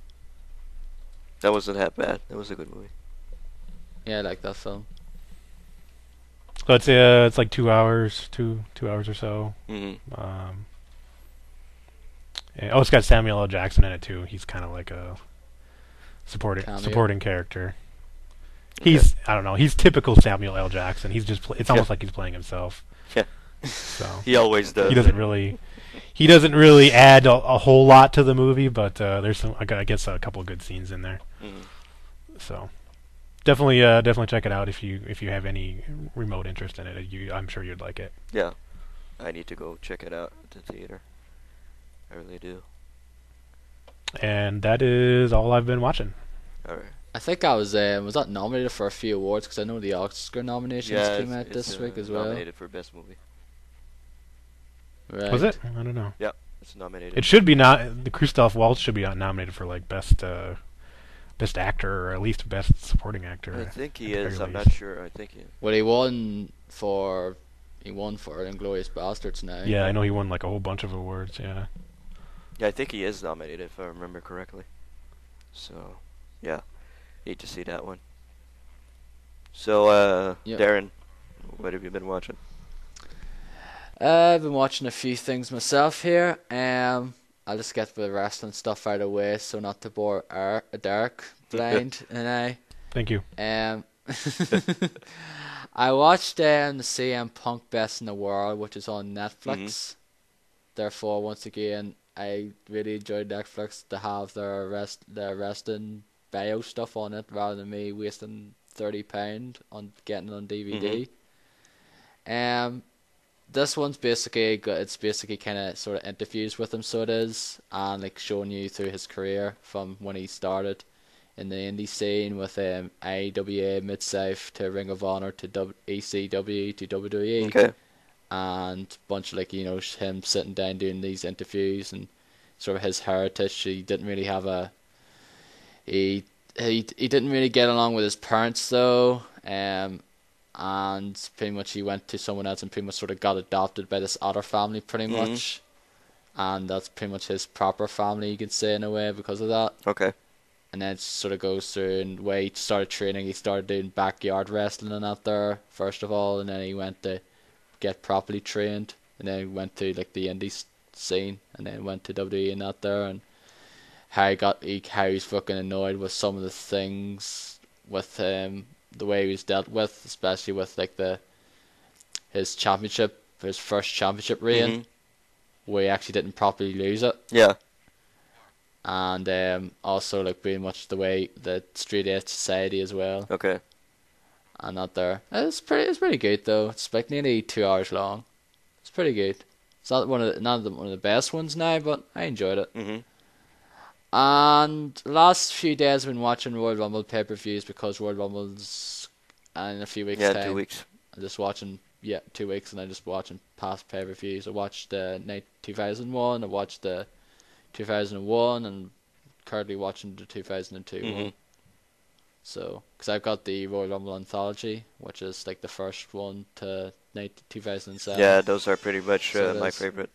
That wasn't that bad. That was a good movie. Yeah, I like that film. So it's like 2 hours, two hours or so. Mm-hmm. It's got Samuel L. Jackson in it too. He's kind of like a Cameo. supporting character. He's I don't know. He's typical Samuel L. Jackson. He's just it's almost like he's playing himself. Yeah. So He always does. he doesn't really add a whole lot to the movie, but there's some I guess a couple of good scenes in there. Mhm. So definitely check it out if you have any remote interest in it. I'm sure you'd like it. Yeah. I need to go check it out at the theater. I really do. And that is all I've been watching. All right. I think I was that nominated for a few awards because I know the Oscar nominations Yeah, came out this week as well. Nominated for best movie. Right. Was it? I don't know. It's nominated. It should be not. The Christoph Waltz should be nominated for like best actor or at least best supporting actor. I think he at the is. very I'm not least. sure. I think he. Well, he won for Inglourious Bastards now. Yeah, I know he won like a whole bunch of awards. Yeah. Yeah, I think he is nominated if I remember correctly. So, yeah, need to see that one. So, Yeah. Darren, what have you been watching? I've been watching a few things myself here. I'll just get the wrestling stuff out of the way so not to bore Derek blind and I. Thank you. I watched the CM Punk Best in the World, which is on Netflix. Therefore, once again, I really enjoyed Netflix to have their wrestling bio stuff on it rather than me wasting £30 on getting it on DVD. This one's basically it's basically kind of sort of interviews with him, so it is, and like showing you through his career from when he started in the indie scene with IWA, Mid-South to Ring of Honor to ECW to WWE. Okay. And bunch of him sitting down doing these interviews and sort of his heritage. He didn't really have he didn't really get along with his parents though, and pretty much he went to someone else and pretty much sort of got adopted by this other family pretty much, and that's pretty much his proper family, you could say, in a way, because of that. Okay. And then it sort of goes through and the way he started training. He started doing backyard wrestling and that there first of all, and then he went to get properly trained, and then went to like the indie scene, and then went to WWE and that there, and how he's fucking annoyed with some of the things with the way he was dealt with, especially with like his first championship reign, where he actually didn't properly lose it, Yeah. and also like pretty much the way the Straight Edge Society as well. Okay. And that there. It's pretty good though. It's like nearly 2 hours long. It's pretty good. It's not one of the best ones now, but I enjoyed it. Mhm. And the last few days I've been watching Royal Rumble pay-per-views because Royal Rumble's in a few weeks' Yeah, time. 2 weeks. I'm just watching 2 weeks, and I'm just watching past pay-per-views. I watched the 2001, I watched the 2001, and currently watching the 2002 one. Mhm. So, because I've got the Royal Rumble anthology, which is like the first one to 2007. Yeah, those are pretty much So it my is. favorite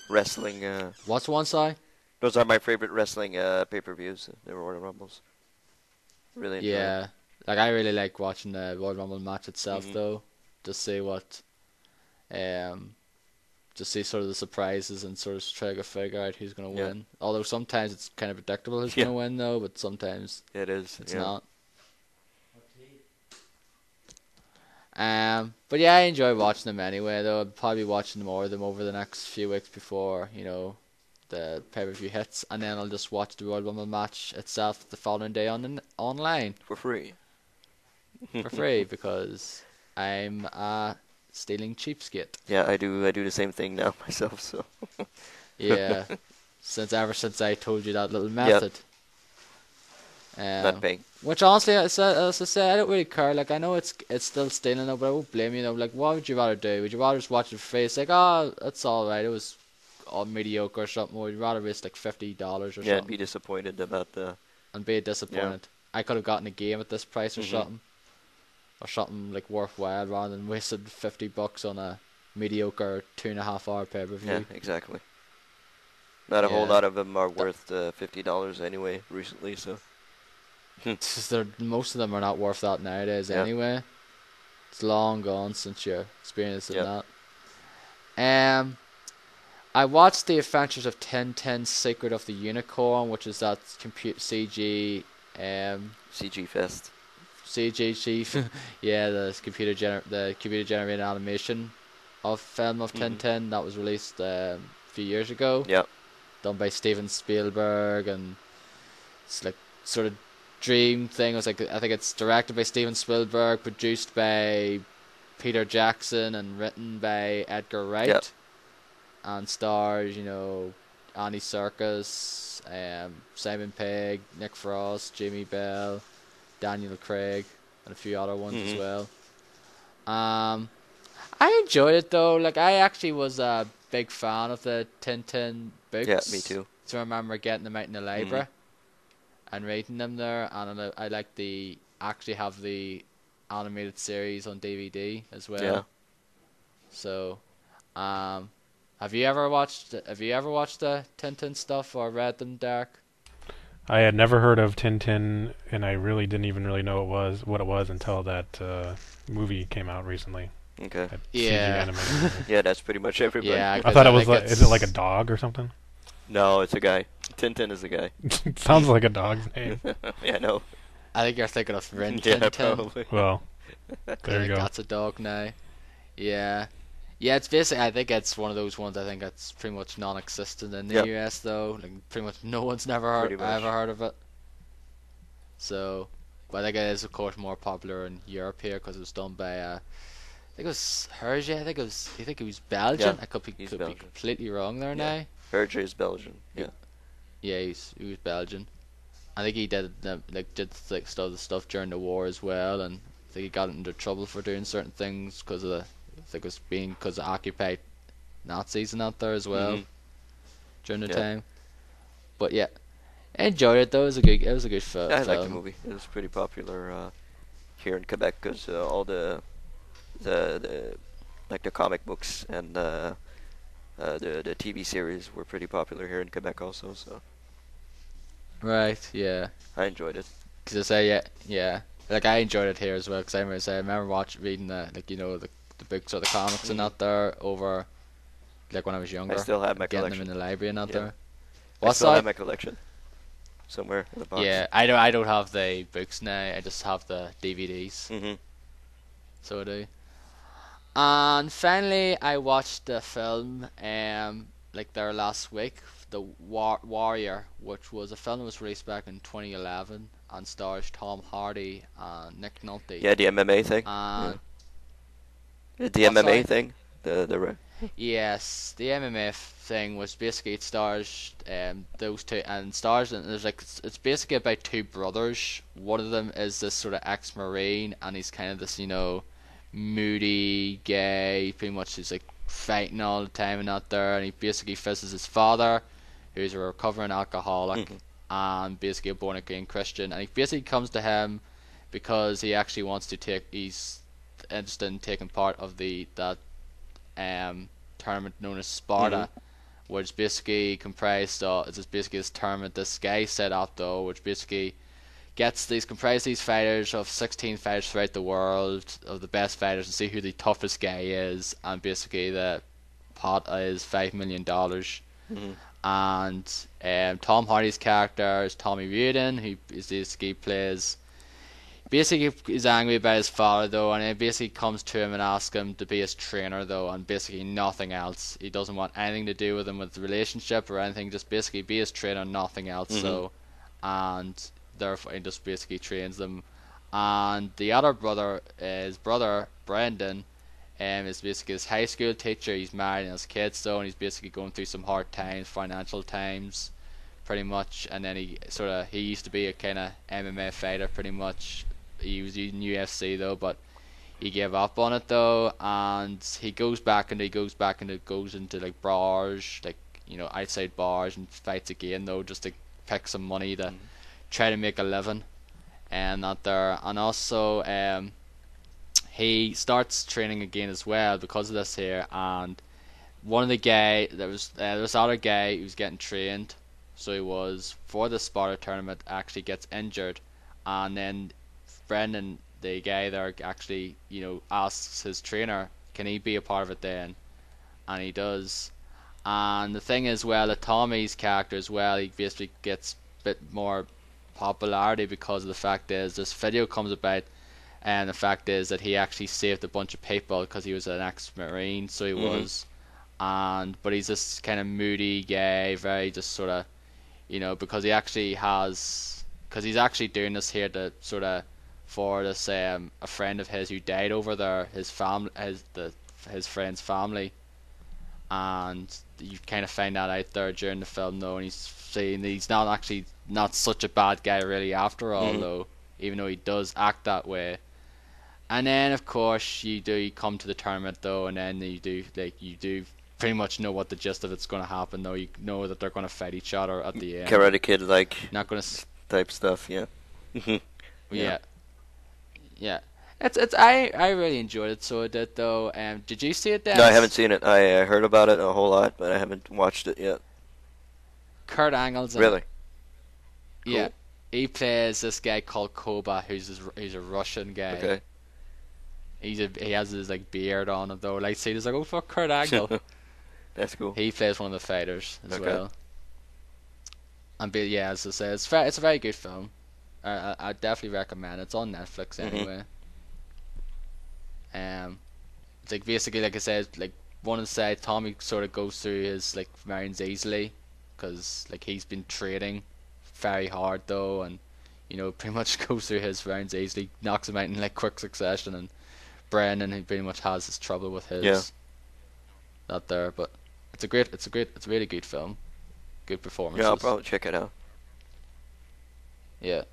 wrestling. What's one side? Those are my favorite wrestling pay-per-views. The Royal Rumbles. Really enjoy it. Yeah, like I really like watching the Royal Rumble match itself, Mhm. though. Just see just see sort of the surprises and sort of try to figure out who's gonna Yeah. win. Although sometimes it's kind of predictable who's Yeah. gonna win, though, but sometimes It is. it's yeah. not. But yeah, I enjoy watching them anyway. Though I'll probably be watching more of them over the next few weeks before the pay-per-view hits, and then I'll just watch the Royal Rumble match itself the following day online. For free. for free because I'm a stealing cheapskate. Yeah, I do the same thing now myself. So. Yeah, ever since I told you that little method. Not paying. Which honestly, as I say, I don't really care. Like I know it's still stealing, but I won't blame you. Like, what would you rather do? Would you rather just watch it for free? It's like, oh, that's all right. It was all mediocre or something. Or would you rather risk like $50 or something? Yeah, and be disappointed about the. And be disappointed. Yeah. I could have gotten a game at this price or Mhm. something, or something like worthwhile rather than wasting $50 on a mediocre 2.5 hour pay per view. Yeah, exactly. Not a whole Yeah. lot of them are worth $50 anyway. Recently, so. Most of them are not worth that nowadays Yeah. anyway. It's long gone since you're experiencing Yeah. that. I watched The Adventures of Tintin Secret of the Unicorn, which is that CG CG Fest. CG chief. Yeah, the computer generated animation of film of Mhm. Tintin that was released a few years ago. Yeah. Done by Steven Spielberg, and it's like sort of dream thing. It was like, I think it's directed by Steven Spielberg, produced by Peter Jackson, and written by Edgar Wright. Yep. And stars, Andy Serkis, Simon Pegg, Nick Frost, Jamie Bell, Daniel Craig, and a few other ones as Mhm. well. I enjoyed it though. Like, I actually was a big fan of the Tintin books. Yeah, me too. So I remember getting them out in the library and reading them there, and I like the actually have the animated series on DVD as well. Yeah. So, have you ever watched the Tintin stuff or read them, Derek? I had never heard of Tintin, and I really didn't even really know what it was until that movie came out recently. Okay. That Yeah. CG animated movie. Yeah, that's pretty much everybody. Yeah, I thought it was think like, is it like a dog or something? No, it's a guy. Tintin is a guy. It sounds like a dog's name. Yeah, no. I think you're thinking of Rin Yeah, Tintin. probably. Well, I there you think go. that's a dog now. Yeah. Yeah, it's basically, I think it's one of those ones I think that's pretty much non-existent in the Yep. US though. Like, pretty much no one's ever Pretty much. heard of it. So, but I think it is of course more popular in Europe here because it was done by I think it was Hergé. I think it was Belgian. Yeah, I could be he's be Belgian. completely wrong there Yeah. now. Hergé is Belgian. Yeah. Yeah, he was Belgian. I think he did the stuff during the war as well, and I think he got into trouble for doing certain things because of because of occupied Nazis and out there as well Mhm. during the Yeah. time. But yeah, I enjoyed it though. It was a good film. I like the movie. It was pretty popular here in Quebec because all the like the comic books and the TV series were pretty popular here in Quebec also. So Right. Yeah. I enjoyed it. Because I say yeah. Like I enjoyed it here as well. Because I remember reading the books or the comics and Mhm. out there over like when I was younger. I still have my getting collection. them in the library and out Yeah. there. I What's still that? have my collection somewhere in the box. Yeah, I don't have the books now. I just have the DVDs. Mhm. So I do. And finally, I watched the film like there last week, The Warrior, which was a film that was released back in 2011 and stars Tom Hardy and Nick Nolte. Yeah, the MMA thing. And The What's MMA that? thing. The yes, the MMA thing was basically, it stars those two, and stars, and there's like it's basically about two brothers. One of them is this sort of ex-marine, and he's kind of this moody guy. Pretty much he's like fighting all the time and out there, and he basically faces his father, who's a recovering alcoholic Mhm. and basically a born again Christian, and he basically comes to him because he actually wants to he's interested in taking part of that tournament known as Sparta, which basically comprised it's basically this tournament this guy set up though, which basically comprised these fighters of 16 fighters throughout the world of the best fighters and see who the toughest guy is, and basically the pot is $5 million. Mhm. And Tom Hardy's character is Tommy Reardon, who is basically plays. Basically, he's angry about his father though, and he basically comes to him and asks him to be his trainer though, and basically nothing else. He doesn't want anything to do with him with the relationship or anything. Just basically be his trainer, nothing else. Mhm. So, and therefore he just basically trains them, and the other brother, his brother Brendan, is basically his high school teacher. He's married and has kids, so, and he's basically going through some hard times, financial times, pretty much. And then he used to be a kind of MMA fighter, pretty much. He was using UFC though, but he gave up on it though, and he goes into like bars, like, you know, outside bars, and fights again though, just to pick some money to try to make a living, and that there. And also he starts training again as well because of this here. And one of the guy, there was this other guy who was getting trained, so he was for the Sparta tournament, actually gets injured, and then Brendan, the guy there, actually, you know, asks his trainer, can he be a part of it then? And he does. And the thing is, well, that Tommy's character as well, he basically gets a bit more popularity because of the fact is this video comes about, and the fact is that he actually saved a bunch of people because he was an ex-marine, so he was. But he's this kind of moody guy, very just sort of, you know, because he's actually doing this here to sort of, for this a friend of his who died over there, his friend's family, and you kind of find that out there during the film though, and he's saying that he's not such a bad guy really after all though, even though he does act that way. And then of course you come to the tournament though, and then you do pretty much know what the gist of it's going to happen though. You know that they're going to fight each other at the end. Karate Kid like Not going type stuff, yeah. Yeah. It's I really enjoyed it, so I did though. Did you see it, Dennis? No, I haven't seen it. I heard about it a whole lot, but I haven't watched it yet. Kurt Angle's in Really? it. Yeah. He plays this guy called Koba, who's a Russian guy. Okay. He has his like beard on him though. Like, see, there's like, oh fuck, Kurt Angle. That's cool. He plays one of the fighters as well. And yeah, as I say, it's a very good film. I definitely recommend it. It's on Netflix anyway. It's like basically, like I said, like one of the side, Tommy sort of goes through his like rounds easily, because like he's been training very hard though, and you know, pretty much goes through his rounds easily, knocks him out in like quick succession. And Brennan, who pretty much has his trouble with his that there, but it's a really good film, good performances. Yeah, I'll probably check it out. Yeah.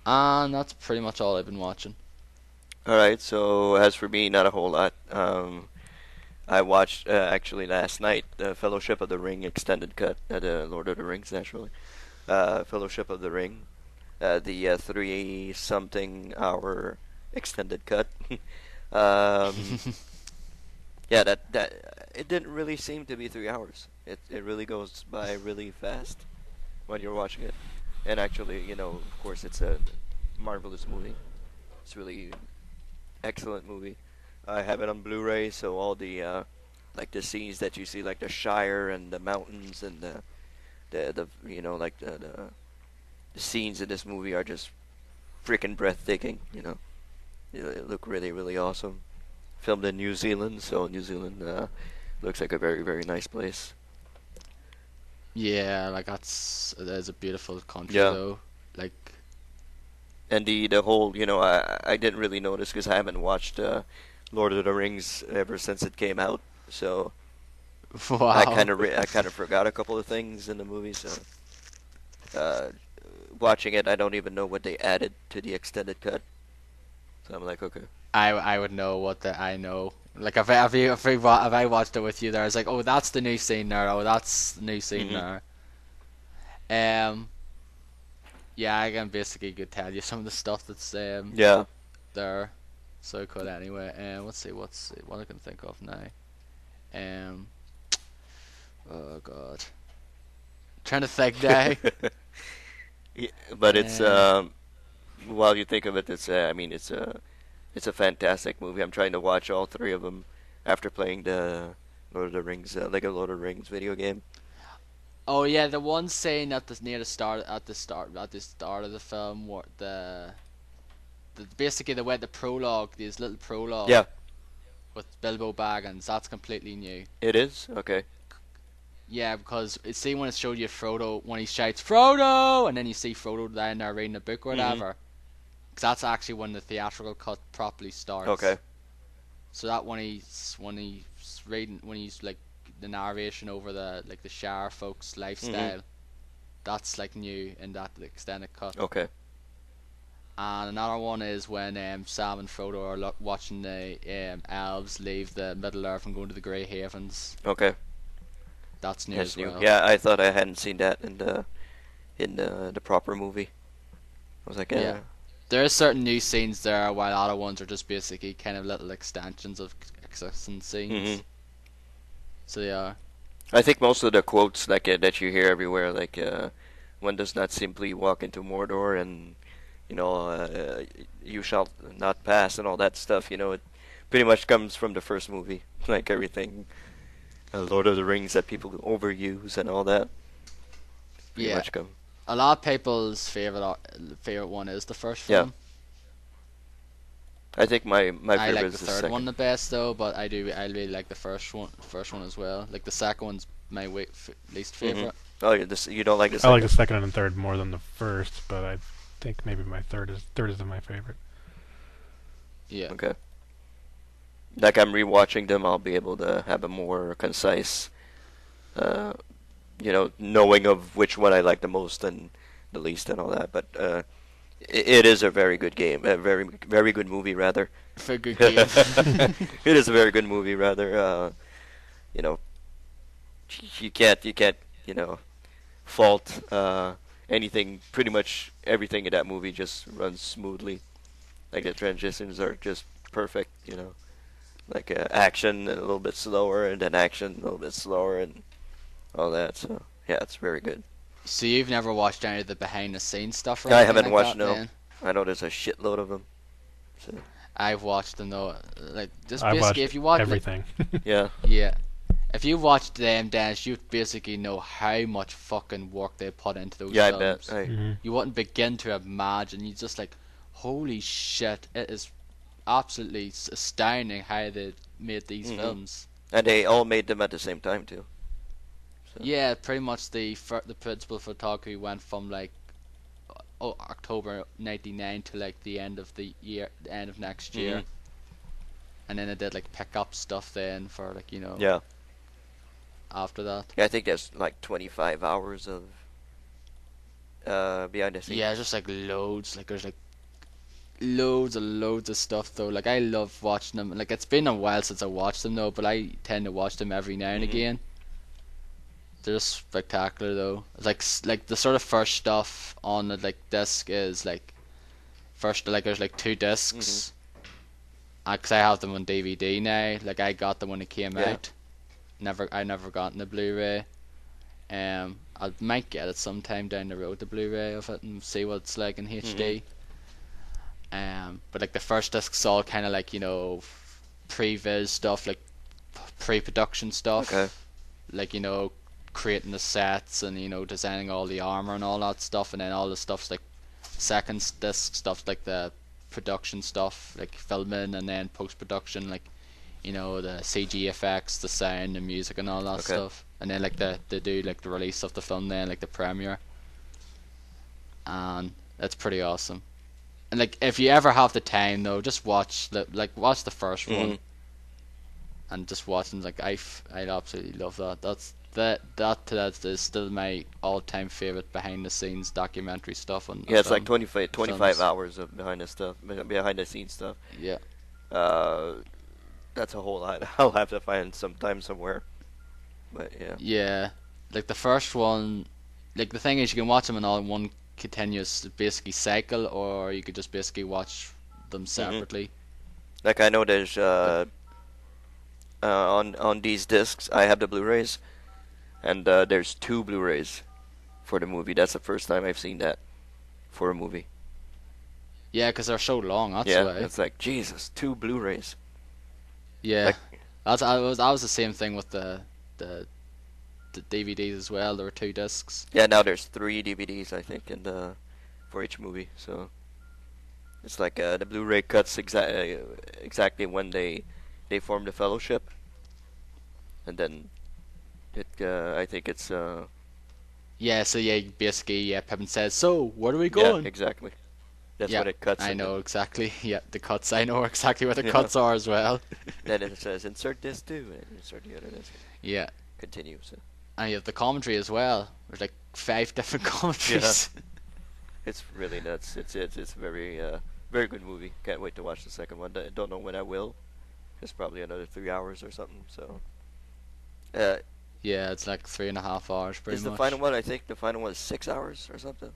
And that's pretty much all I've been watching. Alright, so as for me, not a whole lot. I watched, actually last night, the Fellowship of the Ring extended cut, Lord of the Rings, naturally. Fellowship of the Ring, the 3-something hour extended cut. Yeah, that it didn't really seem to be 3 hours. It really goes by really fast when you're watching it. And actually, you know, of course, it's a marvelous movie. It's really excellent movie. I have it on Blu-ray, so all the like the scenes that you see, like the Shire and the mountains and the you know, like the scenes in this movie are just freaking breathtaking. You know, they look really, really awesome. Filmed in New Zealand, so New Zealand looks like a very, very nice place. Yeah, like that's a beautiful country though. Like, and the whole, you know, I didn't really notice because I haven't watched Lord of the Rings ever since it came out, so wow. I kind of forgot a couple of things in the movie. So watching it, I don't even know what they added to the extended cut. So I'm like, okay. I would know what I know. Like if I watched it with you there, I was like, oh, that's the new scene there. Oh, that's the new scene there. Yeah, I can basically could tell you some of the stuff that's there. So I could anyway. Let's see what I can think of now. Oh god, trying to think now. Yeah, but it's while you think of it, it's I mean it's a fantastic movie. I'm trying to watch all three of them after playing the Lord of the Rings, Lego Lord of the Rings video game. Oh yeah, the one scene at the start of the film, where basically they went the prologue, this little prologue. Yeah. With Bilbo Baggins, that's completely new. It is? Okay. Yeah, because see when it showed you Frodo, when he shouts Frodo, and then you see Frodo down there reading a book or whatever. 'cause that's actually when the theatrical cut properly starts. Okay. So that when he's reading, when he's like the narration over the like the Shire folks' lifestyle, that's like new in that extended cut. Okay. And another one is when Sam and Frodo are watching the elves leave the Middle Earth and going to the Grey Havens. Okay. That's new That's as new. well. Yeah, I thought I hadn't seen that in the proper movie. I was like, Yeah. There are certain new scenes there, while other ones are just basically kind of little extensions of existing scenes. So they are. I think most of the quotes like that you hear everywhere, like one does not simply walk into Mordor, and you shall not pass, and all that stuff. It pretty much comes from the first movie, like everything, Lord of the Rings that people overuse and all that. Pretty much come. A lot of people's favorite one is the first Yeah. film. I think my I favorite like is the the third second. one the best though, but I really like the first one as well. Like the second one's my least favorite. Oh, you don't like the I second? like the second and third more than the first, but I think maybe my third is my favorite. Yeah. Okay. Like I'm rewatching them, I'll be able to have a more concise, knowing of which one I like the most and the least and all that. But it is a very good game, a very very good movie rather. For a good game. It is a very good movie rather. You can't fault anything. Pretty much everything in that movie just runs smoothly. Like the transitions are just perfect. Like action a little bit slower, and then action a little bit slower, and all that. So yeah, it's very good. So you've never watched any of the behind the scenes stuff, right? I haven't watched no. I know there's a shitload of them. So I've watched them though. Like just I basically, watched if you watch everything. yeah, yeah, if you watched them dance, you basically know how much fucking work they put into those yeah, I films. bet. You wouldn't begin to imagine. You just like, holy shit! It is absolutely astounding how they made these films. And they all made them at the same time too. So. Yeah, pretty much the principal photography went from like October '99 to like the end of the year, the end of next year, and then they did like pick up stuff then for like Yeah. after that. Yeah, I think there's like 25 hours of behind the scenes. Yeah, just like loads. Like there's like loads and loads of stuff though. Like I love watching them. Like it's been a while since I watched them though, but I tend to watch them every now and again. They're just spectacular though. It's like the sort of first stuff on the like disc is like first like there's like 2 discs. Cause I have them on DVD now. Like I got them when it came out. I never got the Blu-ray. I might get it sometime down the road, the Blu-ray of it, and see what it's like in HD. But like the first disc's all kind of like pre-viz stuff, like pre-production stuff. Okay. Like creating the sets and designing all the armor and all that stuff, and then all the stuff's like second disc stuff, like the production stuff, like filming, and then post-production, like the CG effects, the sound, the music, and all that stuff. And then like they do like the release of the film, then like the premiere, and it's pretty awesome. And like if you ever have the time though, just watch the first one, and just watching like I absolutely love that. That is still my all-time favorite behind-the-scenes documentary stuff. Yeah, it's like 25 films. hours of behind the scenes stuff. Yeah. That's a whole lot. I'll have to find some time somewhere. But yeah. Yeah, like the first one, like the thing is you can watch them in all in one continuous basically cycle, or you could just basically watch them separately. Like I know there's on these discs I have the Blu-rays, and there's 2 Blu-rays for the movie. That's the first time I've seen that for a movie. Yeah, because they're so long. That's Yeah, why. it's like Jesus, 2 Blu-rays. Yeah, Like, that was the same thing with the DVDs as well. There were 2 discs. yeah, now there's 3 DVDs I think for each movie. So it's like the Blu-ray cuts exactly when they form the Fellowship, and then I think it's Yeah, so yeah, basically, Pippin says, "So, where are we going?" Yeah, exactly. That's Yeah, when it cuts. I and know exactly. Yeah, the cuts. I know exactly what the Yeah. cuts are as well. Then it says insert this too, and insert the other disc. Yeah, Continue. So and you have the commentary as well. There's like 5 different commentaries. it's really nuts. It's very very good movie. Can't wait to watch the second one. I don't know when I will. It's probably another 3 hours or something. So. Yeah, it's like 3.5 hours pretty Is much. the final one? I think the final one is 6 hours or something.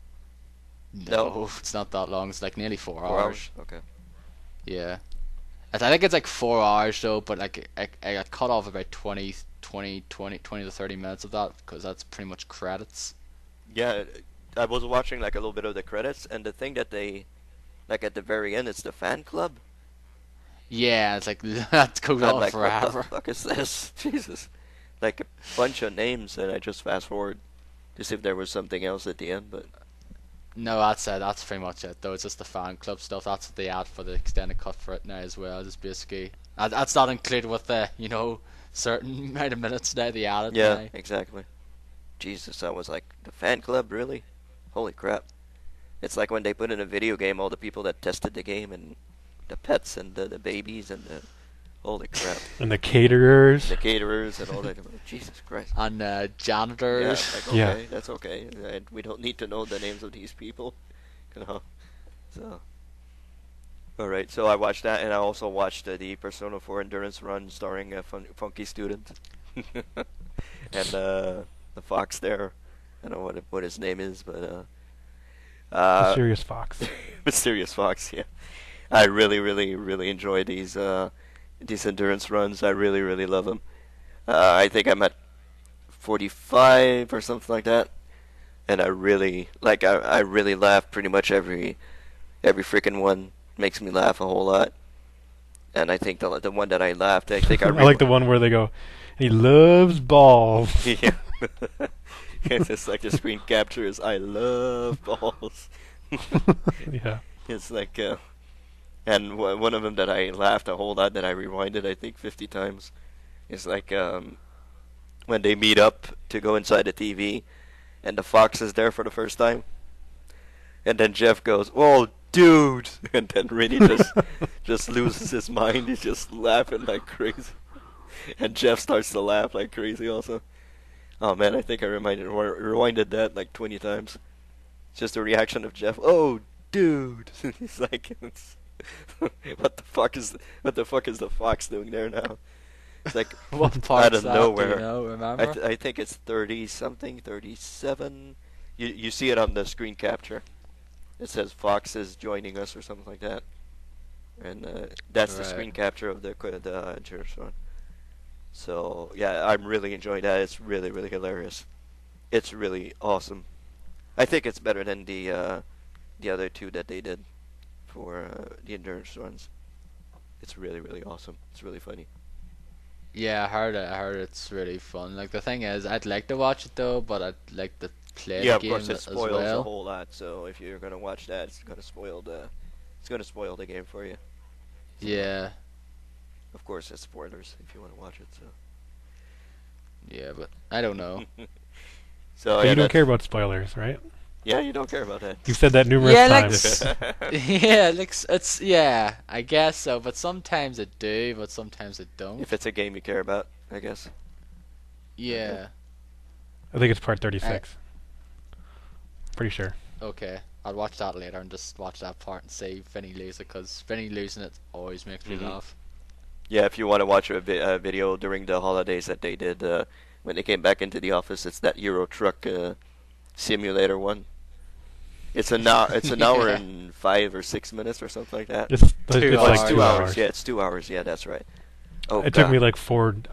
No, it's not that long. It's like nearly 4 4 hours. hours. Okay. Yeah. I think it's like 4 hours though, but like I got cut off about 20 to 30 minutes of that because that's pretty much credits. Yeah, I was watching like a little bit of the credits, and the thing that they, like at the very end, it's the fan club. Yeah, it's like that goes I'm on like, forever. what the fuck is this? Jesus, like a bunch of names, and I just fast forward to see if there was something else at the end, but No, that's it. That's pretty much it though. It's just the fan club stuff. That's what they add for the extended cut for it now as well. Just basically that's not included with the certain amount of minutes now they added. yeah, now. exactly. Jesus, I was like, the fan club, really? Holy crap! It's like when they put in a video game all the people that tested the game and the pets and the babies and the holy crap, And the caterers. the caterers and all that. Jesus Christ. And Yeah, janitors. like, okay, Yeah. that's okay. We don't need to know the names of these people. So. Alright, so I watched that, and I also watched the Persona 4 Endurance Run starring Funky Student. And the fox there. I don't know what his name is, but Serious Fox. Mysterious Fox, yeah. I really, really, really enjoy these endurance runs. I really, really love them. I think I'm at 45 or something like that, and I really I really laugh pretty much every freaking one. Makes me laugh a whole lot, and I think the one that I laughed, I think I I like the one where they go, he loves balls. yeah. It's just like the screen capture is I love balls. Yeah. It's like and one of them that I laughed a whole lot that I rewinded I think 50 times is like when they meet up to go inside the TV and the fox is there for the first time, and then Jeff goes, "Oh, dude," and then really just loses his mind. He's just laughing like crazy, and Jeff starts to laugh like crazy also. Oh man, I think I rewinded that like 20 times. It's just a reaction of Jeff. "Oh, dude," he's like, what the fuck is the fox doing there now? It's like What part's out of that? nowhere. Do you know? Remember? I think it's 30 something, 37. You see it on the screen capture. It says Fox is joining us or something like that, and that's the Right. screen capture of the endurance one. So yeah, I'm really enjoying that. It's really, really hilarious. It's really awesome. I think it's better than the other two that they did for the endurance runs. It's really, really awesome. It's really funny. Yeah, I heard it. I heard it's really fun. Like the thing is, I'd like to watch it though, but I'd like to play Yeah, the of game course it as spoils well. a whole lot. So if you're gonna watch that, it's gonna spoil the game for you. Yeah, Of course, it's spoilers if you want to watch it. So. yeah, but I don't know. So But yeah, you don't that's- care about spoilers, right? Yeah, you don't care about that. You've said that numerous Yeah, like times. Yeah, like it's yeah, I guess so. But sometimes I do, but sometimes I don't. If it's a game you care about, I guess. Yeah. I think it's part 36. Pretty sure. Okay, I'll watch that later and just watch that part and see Vinny lose it, because Vinny losing it always makes me Mhm. laugh. Yeah, if you want to watch a video during the holidays that they did when they came back into the office, it's that Euro Truck Simulator one. It's an hour. It's an hour Yeah. and 5 or 6 minutes or something like that. It's 2 Oh, hours. it's 2 hours. Yeah, it's 2 hours. Yeah, that's right. Oh, It took God. me like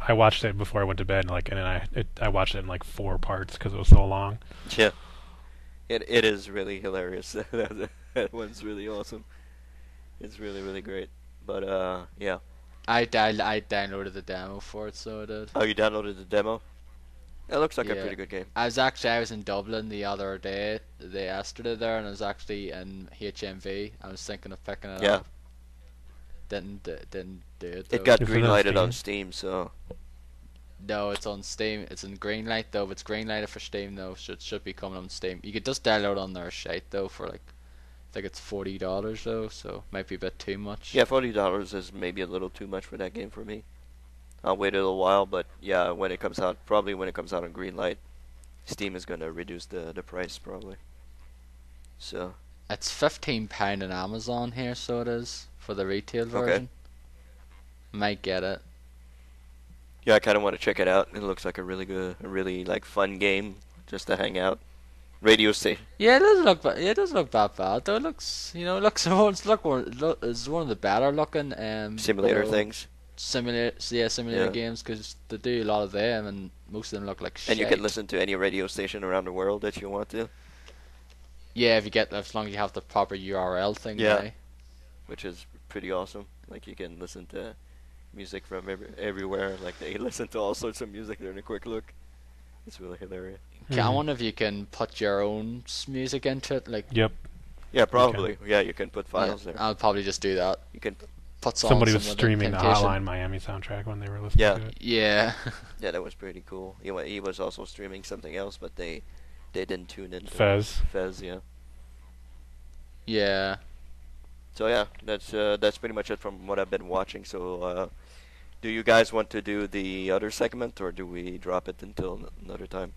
I watched it before I went to bed, and then I watched it in like 4 parts because it was so long. Yeah, it is really hilarious. That one's really awesome. It's really, really great. But yeah. I downloaded the demo for it, so I did. Oh, you downloaded the demo? It looks like a Yeah. pretty good game. I was in Dublin the other day, the day yesterday there, and I was actually in HMV. I was thinking of picking it Yeah. up. Didn't do it. It Though. got Is it green on lighted on Steam? Steam, so No, it's on Steam. It's in Greenlight though. If it's Greenlighted for Steam though, should be coming on Steam. You could just download on their site though for like I think it's $40 though, so might be a bit too much. Yeah, $40 is maybe a little too much for that game for me. I'll wait a little while, but yeah, when it comes out, probably when it comes out on green light, Steam is gonna reduce the price probably. So It's £15 on Amazon here, so it is for the retail version. Might get it. yeah, I kind of want to check it out. It looks like a really good, a really like fun game just to hang out. Radio station. Yeah, it doesn't look bad. Yeah, it doesn't look that bad though. It looks, it's one of the better looking Simulator things. Simulator Yeah. games, because they do a lot of them, and most of them look like shit. And you can listen to any radio station around the world that you want to, Yeah, as long as you have the proper URL thing. Yeah. Now. which is pretty awesome. Like you can listen to music from everywhere. Like they listen to all sorts of music during a quick look. It's really hilarious. I wonder if you can put your own music into it. Like, Yep. Yeah, probably. Yeah, you can put files yeah, there. I'll probably just do that. You can. Put Somebody was some of streaming the Temptation. Hotline Miami soundtrack when they were listening Yeah. to it. Yeah. Yeah, that was pretty cool. He was also streaming something else, but they didn't tune in. Fez. Fez, yeah. Yeah. So yeah, that's pretty much it from what I've been watching. So, do you guys want to do the other segment, or do we drop it until another time?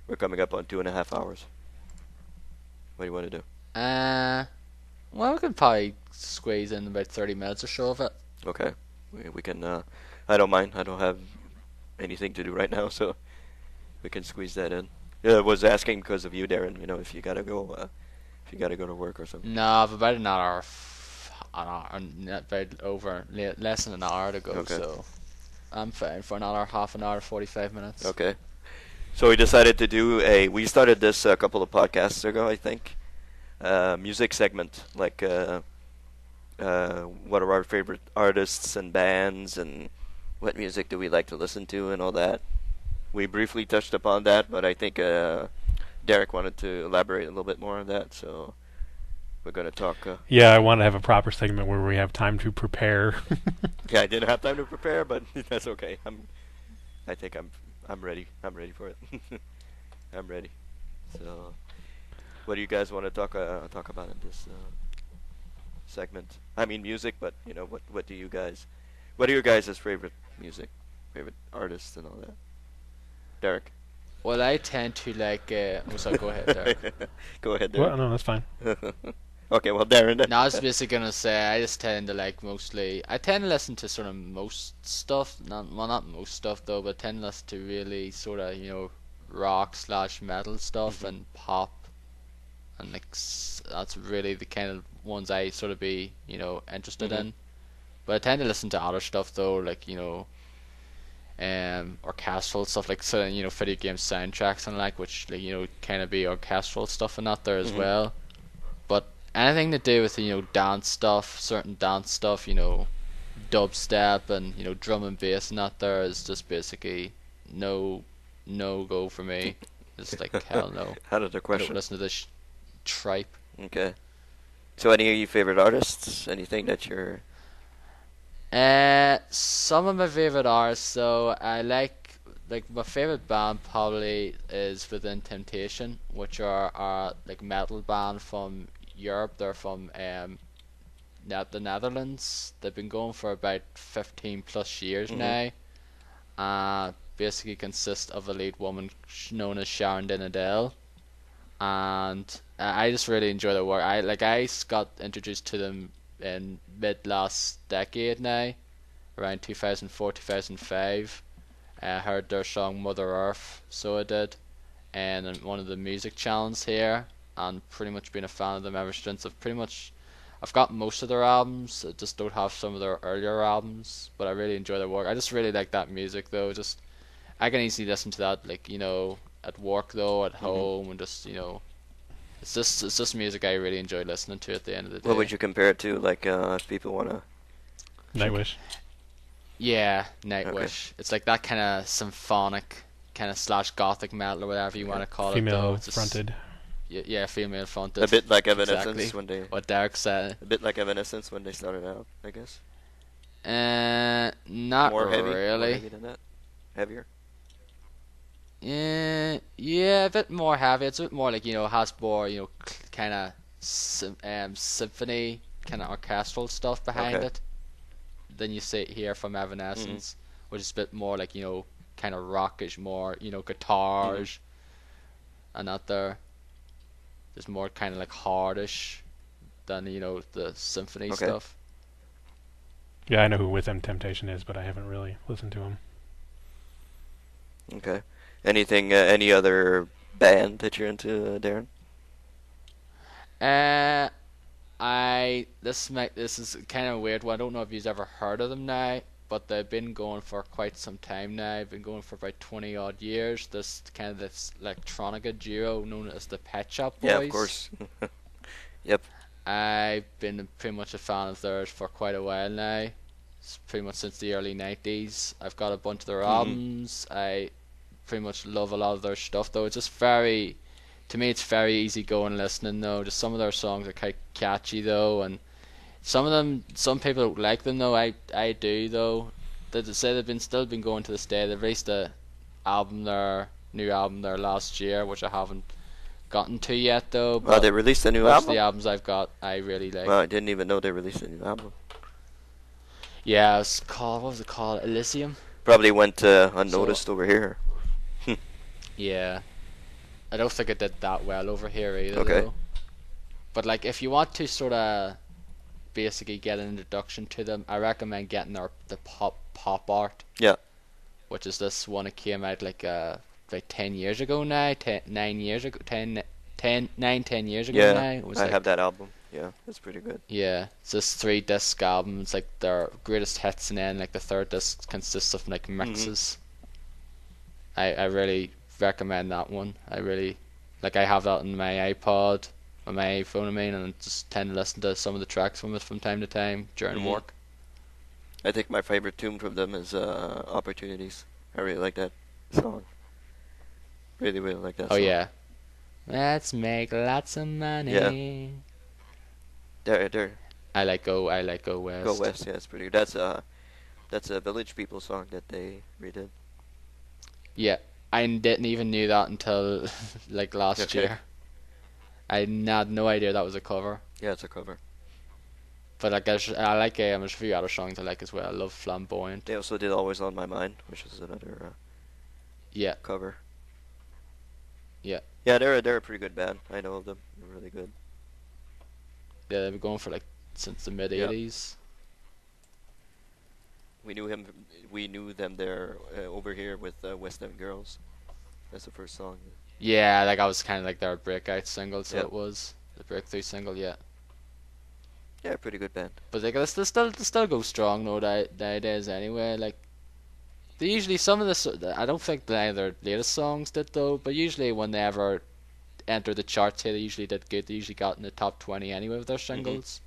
We're coming up on 2.5 hours. What do you want to do? Well, we can probably squeeze in about 30 minutes or so of it. Okay, we can. I don't mind. I don't have anything to do right now, so we can squeeze that in. Yeah, I was asking because of you, Darren. You know, if you gotta go to work or something. No, I've about an hour, less than an hour to go, Okay. so I'm fine for another half an hour, 45 minutes. Okay. So we decided to do we started this a couple of podcasts ago, I think. Music segment, like what are our favorite artists and bands, and what music do we like to listen to, and all that. We briefly touched upon that, but I think Derek wanted to elaborate a little bit more on that, so we're going to talk. Yeah, I want to have a proper segment where we have time to prepare. Yeah, I didn't have time to prepare, but that's okay. I think I'm ready. I'm ready for it. I'm ready. So, what do you guys want to talk about in this segment? I mean, music, but you know, what are your guys' favorite music, favorite artists, and all that? Derek. Well, I tend to like. So go ahead, Derek. Go ahead, Well, Derek. no, that's fine. Okay, well, Darren. Then. No, I was basically gonna say I just tend to like mostly. I tend to listen to sort of most stuff. Not most stuff though, but I tend to listen to really sort of rock/metal stuff and pop, and like that's really the kind of ones I sort of be interested in. But I tend to listen to other stuff though, like orchestral stuff, like video game soundtracks and like, which kind of be orchestral stuff and that there as well. But anything to do with dance stuff, certain dance stuff, dubstep and drum and bass and that there is just basically no go for me. It's like hell no. Out of the I don't question. listen to this tripe. Okay. So, any of your favorite artists? Anything that you're? Some of my favorite artists, so I like my favorite band probably is Within Temptation, which are like metal band from Europe. They're from the Netherlands. They've been going for about 15 plus years now. Basically consists of a lead woman known as Sharon Dinadell, and I just really enjoy their work. I got introduced to them in mid last decade now, around 2004 2005. I heard their song Mother Earth, so I did, and in one of the music channels here, and pretty much been a fan of them ever since. I've got most of their albums. I just don't have some of their earlier albums, but I really enjoy their work. I just really like that music though. Just I can easily listen to that at work though, at home, and just it's just music I really enjoy listening to at the end of the day. What would you compare it to? Like, if people wanna. Nightwish. Yeah, Nightwish. It's like that kind of symphonic, kind of / gothic metal or whatever you want to call it. Female It's just- fronted. Yeah, female fronted. A bit like Evanescence Exactly when they. what Derek said. A bit like Evanescence when they started out, I guess. Not More heavy. really. More heavy than that. Heavier. Yeah, a bit more heavy. It's a bit more like has more kind of symphony kind of orchestral stuff behind Okay. it than you see here from Evanescence, which is a bit more like kind of rockish, more guitars and that there. It's more kind of like hardish than the symphony Okay. stuff. Yeah, I know who With Them Temptation is, but I haven't really listened to him. Okay. Anything? Any other band that you're into, Darren? This is kind of a weird one. I don't know if you've ever heard of them now, but they've been going for quite some time now. They've been going for about 20 odd years. This electronica duo known as the Pet Shop Boys. Yeah, of course. Yep. I've been pretty much a fan of theirs for quite a while now. It's pretty much since the early 90s. I've got a bunch of their albums. I pretty much love a lot of their stuff, though. It's just to me, it's very easy going listening, though. Just some of their songs are quite catchy, though, and some people don't like them, though. I do, though. They say they've still been going to this day. They've released new album there last year, which I haven't gotten to yet, though. Wow, they released a new most of album? the albums I've got, I really like. Wow, I didn't even know they released a new album. Yeah, what was it called? Elysium? Probably went unnoticed over here. Yeah. I don't think it did that well over here either, Okay. though. But, like, if you want to sort of basically get an introduction to them, I recommend getting the pop art. Yeah. Which is this one that came out, like 10 years ago now, 9 years ago, 10 years ago Yeah, now. It was I like, have that album. Yeah, it's pretty good. Yeah, it's this 3-disc album. It's like their greatest hits, and then like the third disc consists of like mixes. I really recommend that one. I really I have that on my iPod, on my iPhone, and I just tend to listen to some of the tracks from it from time to time during work. I think my favorite tune from them is Opportunities. I really like that song. Really, really like that Oh song. yeah, let's make lots of money. There. I like Go West. Go West, yeah, it's pretty good. That's a Village People song that they redid. Yeah, I didn't even knew that until like last Okay. year. I had no idea that was a cover. Yeah, it's a cover. But I guess I like there's a few other songs I like as well. I love Flamboyant. They also did Always on My Mind, which is another Yeah, cover. yeah. Yeah, they're a pretty good band. I know of them. They're really good. Yeah, they've been going for like since the mid '80s. We knew them there over here with West End Girls. That's the first song. Yeah, like I was kind of like their breakout single, so Yep. it was the breakthrough single. Yeah, Yeah, pretty good band. but they still go strong though nowadays anyway. Like they usually I don't think any of their latest songs did though, but usually when they ever enter the charts here, they usually did good. They usually got in the top 20 anyway with their singles,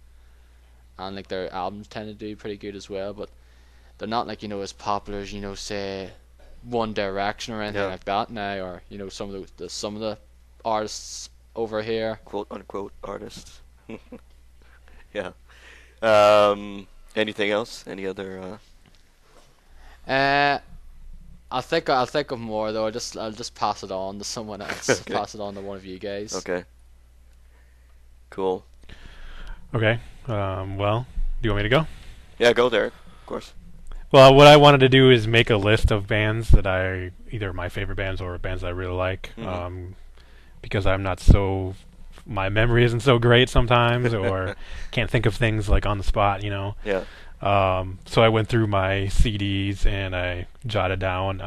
and like their albums tend to do pretty good as well. But they're not like as popular as say One Direction or anything Yeah. like that now, or some of the artists over here. Quote unquote artists. Yeah. Anything else? Any other? I'll think of more though. I'll just pass it on to someone else. Okay. Pass it on to one of you guys. Okay. Cool. Okay. Well, do you want me to go? Yeah, go there. Of course. Well, what I wanted to do is make a list of bands that either my favorite bands or bands I really like. Because I'm not my memory isn't so great sometimes, or can't think of things like on the spot, Yeah. So I went through my CDs and I jotted down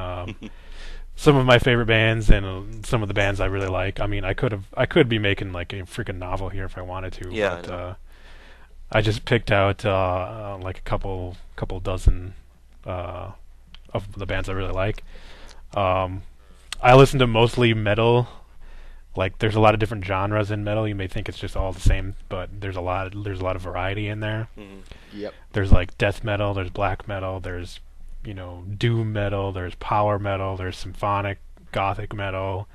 some of my favorite bands and some of the bands I really like. I mean, I could be making like a freaking novel here if I wanted to. Yeah, But I know. I just picked out like a couple dozen of the bands I really like. I listen to mostly metal. Like, there's a lot of different genres in metal. You may think it's just all the same, but there's a lot of variety in there. Yep. There's like death metal, there's black metal, there's doom metal, there's power metal, there's symphonic, gothic metal.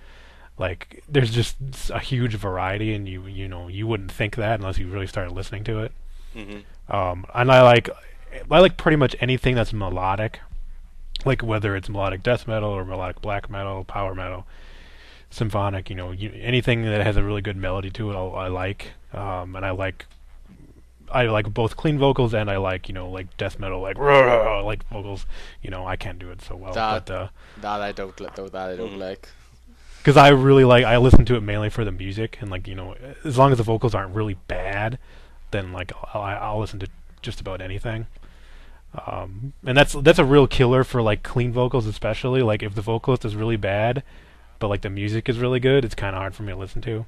Like, there's just a huge variety, and you wouldn't think that unless you really started listening to it. And I like pretty much anything that's melodic, like whether it's melodic death metal or melodic black metal, power metal. symphonic. Anything that has a really good melody to it, I like. And I like both clean vocals and I like like death metal like vocals. I can't do it so well, That but that I don't though. That I don't like. because I really I listen to it mainly for the music and as long as the vocals aren't really bad, then like I'll listen to just about anything. And that's a real killer for like clean vocals, especially like if the vocalist is really bad, but like the music is really good. It's kind of hard for me to listen to.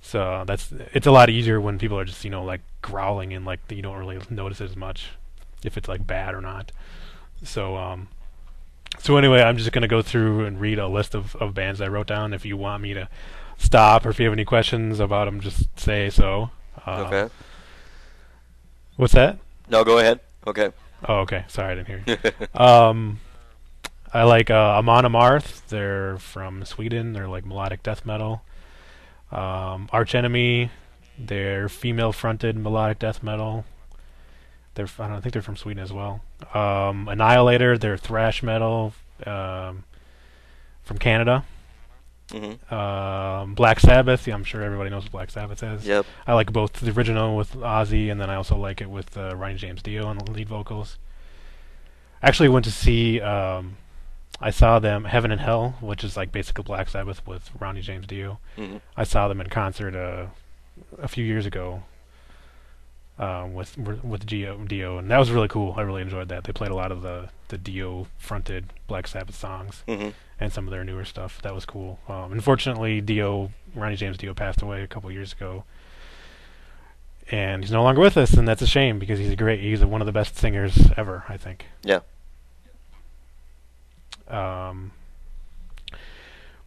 So it's a lot easier when people are just like growling and like you don't really notice it as much if it's like bad or not. So anyway, I'm just gonna go through and read a list of bands I wrote down. If you want me to stop or if you have any questions about them, just say so. Okay. What's that? No, go ahead. Okay. Oh, okay. Sorry, I didn't hear you. I like Amon Amarth. They're from Sweden. They're like melodic death metal. Arch Enemy. They're female-fronted melodic death metal. I think they're from Sweden as well. Annihilator. They're thrash metal from Canada. Mm-hmm. Black Sabbath. Yeah, I'm sure everybody knows what Black Sabbath is. Yep. I like both the original with Ozzy, and then I also like it with Ronnie James Dio on the lead vocals. I actually went to see. I saw them Heaven and Hell, which is like basically Black Sabbath with Ronnie James Dio. Mm-hmm. I saw them in concert a few years ago with Dio, and that was really cool. I really enjoyed that. They played a lot of the Dio fronted Black Sabbath songs. Mm-hmm. And some of their newer stuff. That was cool. Unfortunately, Ronnie James Dio passed away a couple years ago, and he's no longer with us, and that's a shame because he's one of the best singers ever, I think. Yeah.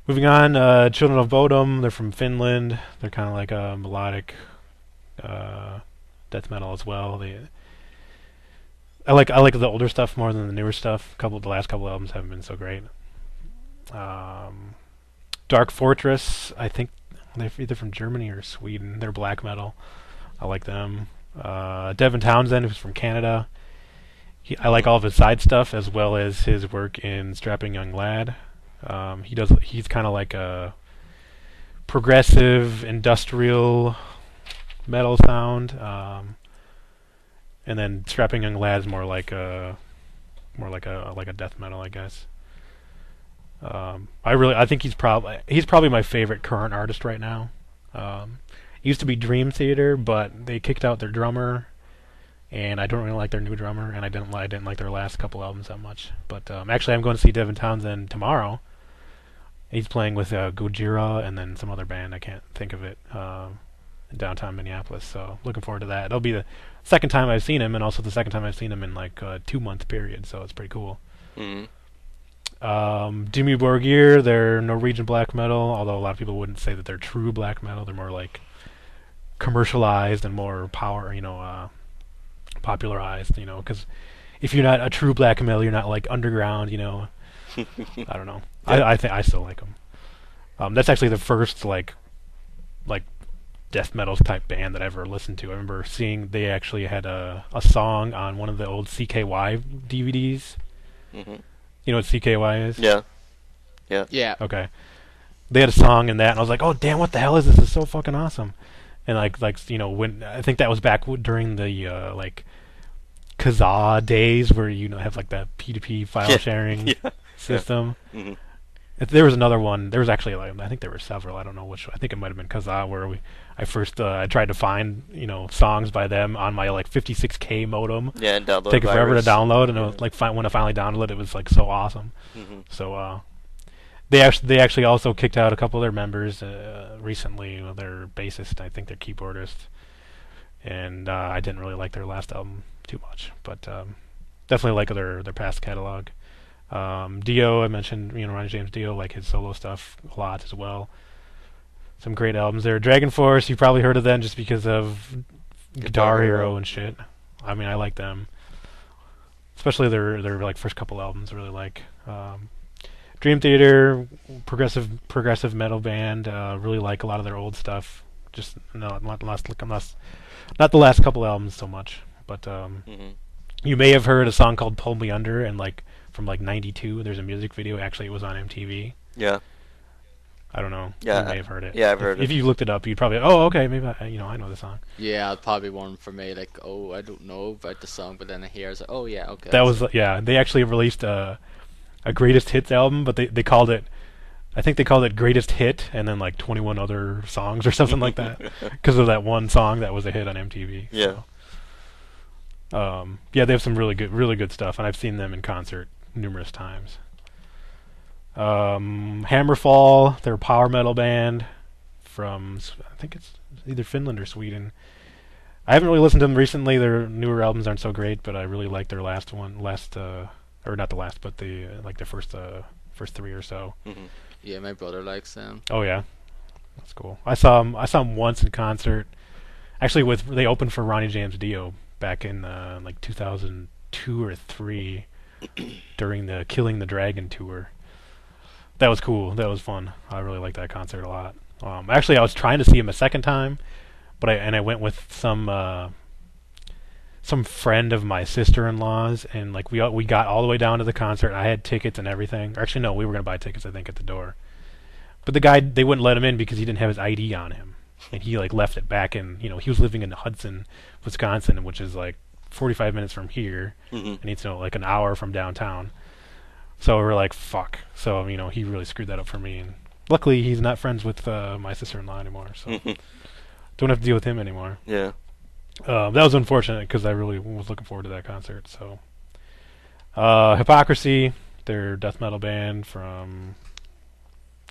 Moving on, Children of Bodom. They're from Finland. They're kind of like a melodic death metal as well. I like the older stuff more than the newer stuff. The last couple albums haven't been so great. Dark Fortress, I think they're either from Germany or Sweden. They're black metal. I like them. Devin Townsend, who's from Canada. I like all of his side stuff as well as his work in Strapping Young Lad. He's kind of like a progressive industrial metal sound. And then Strapping Young Lad is more like a death metal, I guess. I think he's probably my favorite current artist right now. It used to be Dream Theater, but they kicked out their drummer, and I don't really like their new drummer, and I didn't like their last couple albums that much. But actually, I'm going to see Devin Townsend tomorrow. He's playing with Gojira and then some other band, I can't think of it, in downtown Minneapolis. So looking forward to that. It'll be the second time I've seen him, and also the second time I've seen him in like a 2-month period. So it's pretty cool. Mm-hmm. Dimmu Borgir, they're Norwegian black metal, although a lot of people wouldn't say that they're true black metal. They're more like commercialized and more popularized, because if you're not a true black metal, you're not like underground, I don't know. Yeah. I think I still like them. That's actually the first like death metal type band that I ever listened to. I remember seeing they actually had a song on one of the old CKY DVDs. Mm-hmm. You know what CKY is? Yeah. Yeah. Yeah. Okay. They had a song in that, and I was like, "Oh, damn! What the hell is this? This is so fucking awesome!" And when I think that was back during the Kazaa days, where have like that P2P file sharing system. Yeah. Mm-hmm. There was another one. There was actually I think there were several. I don't know which. I think it might have been Kazaa, where I tried to find songs by them on my 56K modem. Yeah, and download. Take forever to download, and it was when I finally downloaded it, was so awesome. Mm-hmm. So they actually also kicked out a couple of their members recently. Their bassist, I think their keyboardist, and I didn't really like their last album too much, but definitely like their past catalog. Dio, I mentioned, Ronnie James Dio, like his solo stuff a lot as well. Some great albums there. Dragon Force, you've probably heard of them just because of Guitar Hero and shit. I mean, I like them, especially their like first couple albums. I really like. Dream Theater, progressive metal band. Really like a lot of their old stuff. Just not the last couple albums so much, but Mm-hmm. you may have heard a song called "Pull Me Under" and from '92. There's a music video. Actually, it was on MTV. Yeah. I don't know. Yeah, You may have heard it. yeah, I've heard If it. you looked it up, you'd probably, oh, okay, maybe I know the song. Yeah, probably one for me. Like, oh, I don't know about the song, but then I hear it's like, oh yeah, okay. That was yeah. They actually released a greatest hits album, but they called it. I think they called it Greatest Hit, and then like 21 other songs or something like that, because of that one song that was a hit on MTV. Yeah. So. Yeah, they have some really good stuff, and I've seen them in concert numerous times. Hammerfall, they're a power metal band from, I think it's either Finland or Sweden. I haven't really listened to them recently. Their newer albums aren't so great, but I really like their last one, or not the last, but the like their first three or so. Mhm. Yeah, my brother likes them. Oh yeah, that's cool. I saw him once in concert. Actually, they opened for Ronnie James Dio back in like 2002 or 3 during the Killing the Dragon tour. That was cool. That was fun. I really liked that concert a lot. Actually, I was trying to see him a second time, but I went with some friend of my sister-in-law's, and like we got all the way down to the concert. I had tickets and everything. Actually, no, we were gonna buy tickets, I think, at the door. But the guy, they wouldn't let him in because he didn't have his ID on him, and he like left it back in. He was living in Hudson, Wisconsin, which is like 45 minutes from here, Mhm. and it's like an hour from downtown. So we were like, fuck. So he really screwed that up for me. And luckily, he's not friends with my sister-in-law anymore, so don't have to deal with him anymore. Yeah. That was unfortunate because I really was looking forward to that concert. So, Hypocrisy, they're a death metal band from,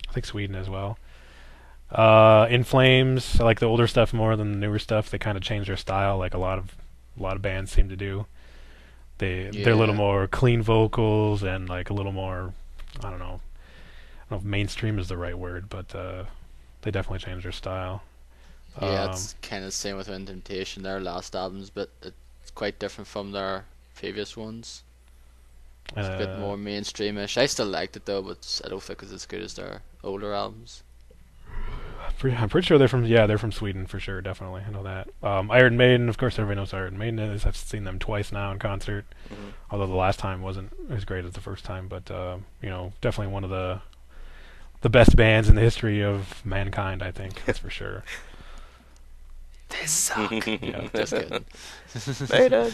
I think, Sweden as well. In Flames, I like the older stuff more than the newer stuff. They kind of changed their style, like a lot of bands seem to do. They're a little more clean vocals and like a little more, I don't know if mainstream is the right word, but they definitely changed their style. Yeah, it's kind of the same with Wind Temptation. Their last albums, but it's quite different from their previous ones. It's a bit more mainstreamish. I still liked it though, but I don't think it's as good as their older albums. I'm pretty sure they're from Sweden for sure, definitely. I know that. Iron Maiden, of course, everybody knows who Iron Maiden is. I've seen them twice now in concert, although the last time wasn't as great as the first time. But definitely one of the best bands in the history of mankind. I think that's for sure. They suck. Yeah. Just kidding. Maiden.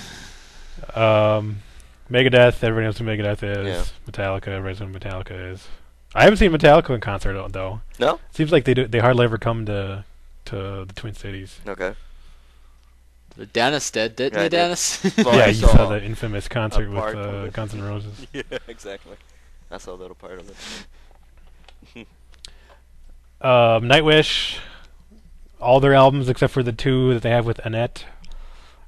Megadeth, everybody knows who Megadeth is. Yeah. Metallica, everybody knows who Metallica is. I haven't seen Metallica in concert though. No? Seems like they hardly ever come to the Twin Cities. Okay. But Dennis didn't Yeah, I you, did. Dennis? Well, Yeah, I you saw saw the infamous concert a with part of it. Guns N' Roses. Yeah, exactly. I saw a little part of it. Nightwish, all their albums except for the 2 that they have with Annette,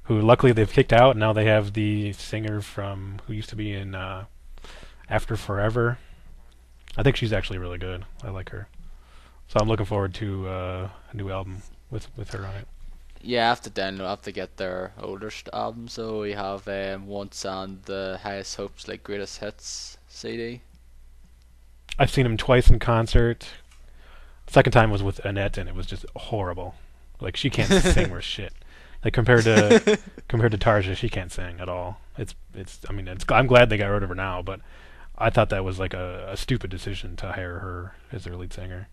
who luckily they've kicked out. Now they have the singer from who used to be in After Forever. I think she's actually really good. I like her. So I'm looking forward to a new album with her on it. Yeah, I have to download. I have to get their older album. So we have Once and the Highest Hopes, like Greatest Hits CD. I've seen him twice in concert. Second time was with Annette, and it was just horrible. Like she can't sing worth shit. Like compared to Tarja, she can't sing at all. I'm glad they got rid of her now, but I thought that was like a stupid decision to hire her as their lead singer.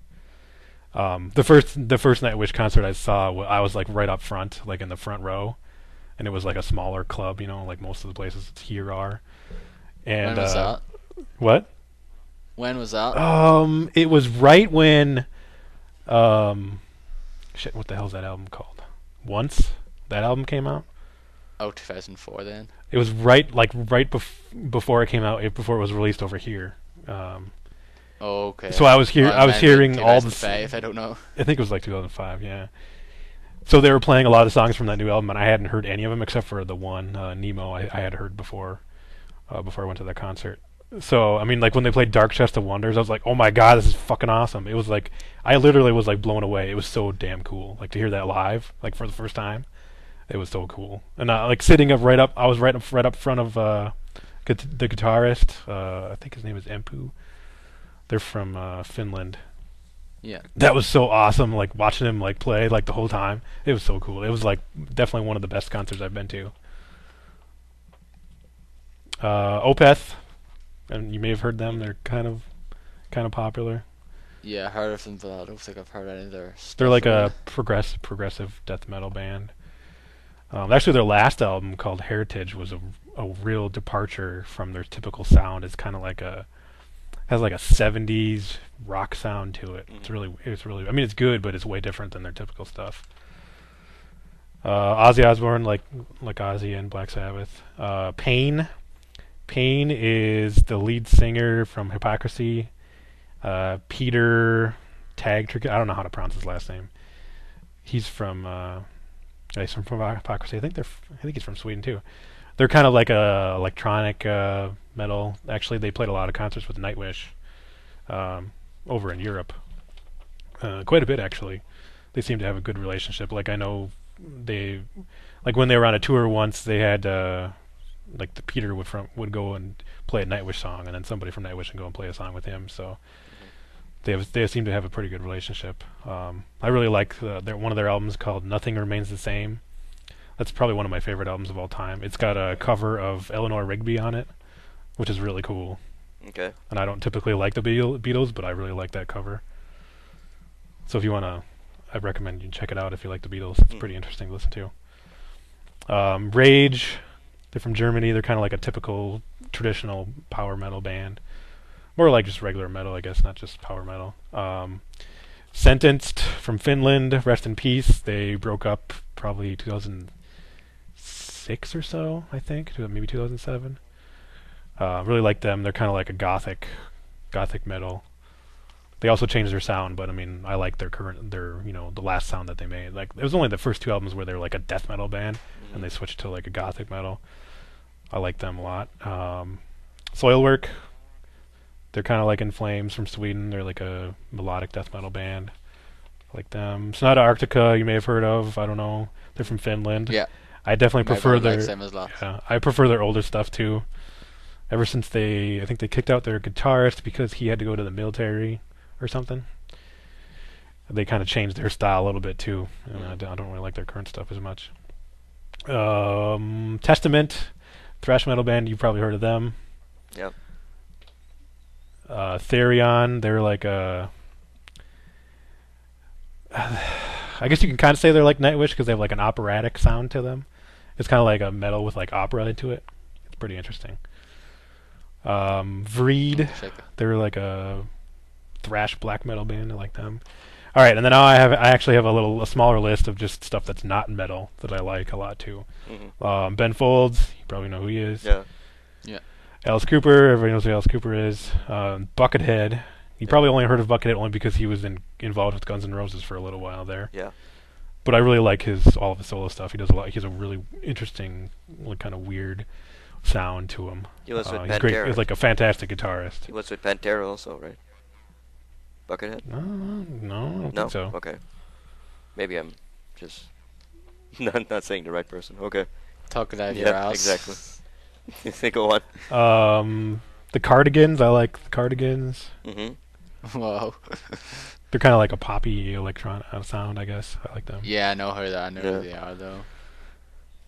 The first Nightwish concert I saw, I was like right up front, like in the front row, and it was like a smaller club, like most of the places here are. And When was that? What? When was that? It was right when, shit, what the hell's that album called? Once that album came out. Oh, 2004 then. It was before it came out, before it was released over here. Oh, okay. So I was hearing all the. 2005, I don't know. I think it was like 2005, yeah. So they were playing a lot of songs from that new album, and I hadn't heard any of them except for the one Nemo I had heard before I went to that concert. So I mean, like when they played Dark Chest of Wonders, I was like, oh my god, this is fucking awesome. It was like I literally was like blown away. It was so damn cool. Like to hear that live, like for the first time. It was so cool, and like sitting up right up. I was right up front of the guitarist. I think his name is Empu. They're from Finland. Yeah. That was so awesome. Like watching him like play like the whole time. It was so cool. It was like definitely one of the best concerts I've been to. Opeth, and you may have heard them. They're kind of popular. Yeah, I heard of them, but I don't think I've heard any of their stuff. They're like really. a progressive death metal band. Actually, their last album called Heritage was a real departure from their typical sound. It's kind of like has like a 70s rock sound to it. It's really. I mean, it's good, but it's way different than their typical stuff. Ozzy Osbourne, like Ozzy and Black Sabbath. Pain is the lead singer from Hypocrisy. Peter Tag. I don't know how to pronounce his last name. He's from Hypocrisy. I think he's from Sweden too. They're kind of like a electronic metal. Actually, they played a lot of concerts with Nightwish over in Europe. Quite a bit actually. They seem to have a good relationship. Like I know they, like when they were on a tour once, they had like the Peter would go and play a Nightwish song, and then somebody from Nightwish would go and play a song with him. So they seem to have a pretty good relationship. I really like one of their albums called Nothing Remains the Same. That's probably one of my favorite albums of all time. It's got a cover of Eleanor Rigby on it, which is really cool. Okay. And I don't typically like the Beatles, but I really like that cover. So if you want to, I recommend you check it out if you like the Beatles. It's pretty interesting to listen to. Rage, they're from Germany. They're kind of like a typical traditional power metal band. More like just regular metal, I guess, not just power metal. Sentenced from Finland, rest in peace. They broke up probably 2006 or so, I think, maybe 2007. Really like them. They're kind of like a gothic metal. They also changed their sound, but I mean, I like their the last sound that they made. Like it was only the first two albums where they were like a death metal band, and they switched to like a gothic metal. I like them a lot. Soilwork, they're kind of like In Flames from Sweden. They're like a melodic death metal band. I like them. Sonata Arctica, you may have heard of. I don't know. They're from Finland. Yeah. I definitely prefer their. Like them as lots. Yeah, I prefer their older stuff too. Ever since I think they kicked out their guitarist because he had to go to the military or something. They kind of changed their style a little bit too, and I don't really like their current stuff as much. Testament, thrash metal band. You've probably heard of them. Yep. Therion, they're like a. I guess you can kind of say they're like Nightwish because they have like an operatic sound to them. It's kind of like a metal with like opera into it. It's pretty interesting. Vreed, they're like a thrash black metal band. I like them. All right, and then now I actually have a smaller list of just stuff that's not metal that I like a lot too. Ben Folds, you probably know who he is. Yeah. Yeah. Alice Cooper, everybody knows who Alice Cooper is. Buckethead, you probably only heard of Buckethead only because he was involved with Guns N' Roses for a little while there. Yeah. But I really like all of his solo stuff. He does a lot. He has a really interesting, like, kind of weird sound to him. He was with He's Pantera. great. He's like a fantastic guitarist. He was with Pantera also, right? Buckethead? No, I don't No? think so. Okay. Maybe I'm just not saying the right person. Okay. Talking out of your ass. Exactly. Go on. The Cardigans, I like the Cardigans. Whoa. They're kind of like a poppy electronic sound, I guess. I like them. Yeah, I know who they are though.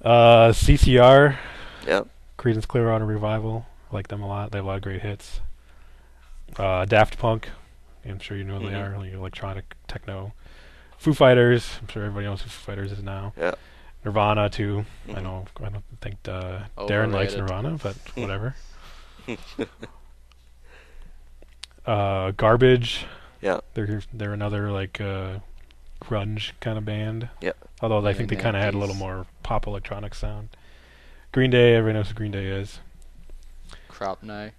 CCR, Yep. Creedence Clearwater Revival. I like them a lot. They have a lot of great hits. Daft Punk, I'm sure you know who they are, like electronic techno. Foo Fighters, I'm sure everybody knows who Foo Fighters is now. Yeah. Nirvana too. I don't think Darren likes Nirvana, but whatever. Garbage. Yeah. They're another like grunge kind of band. Yeah. Although I think they kind of had a little more pop electronic sound. Green Day, everybody knows who Green Day is. Crap now.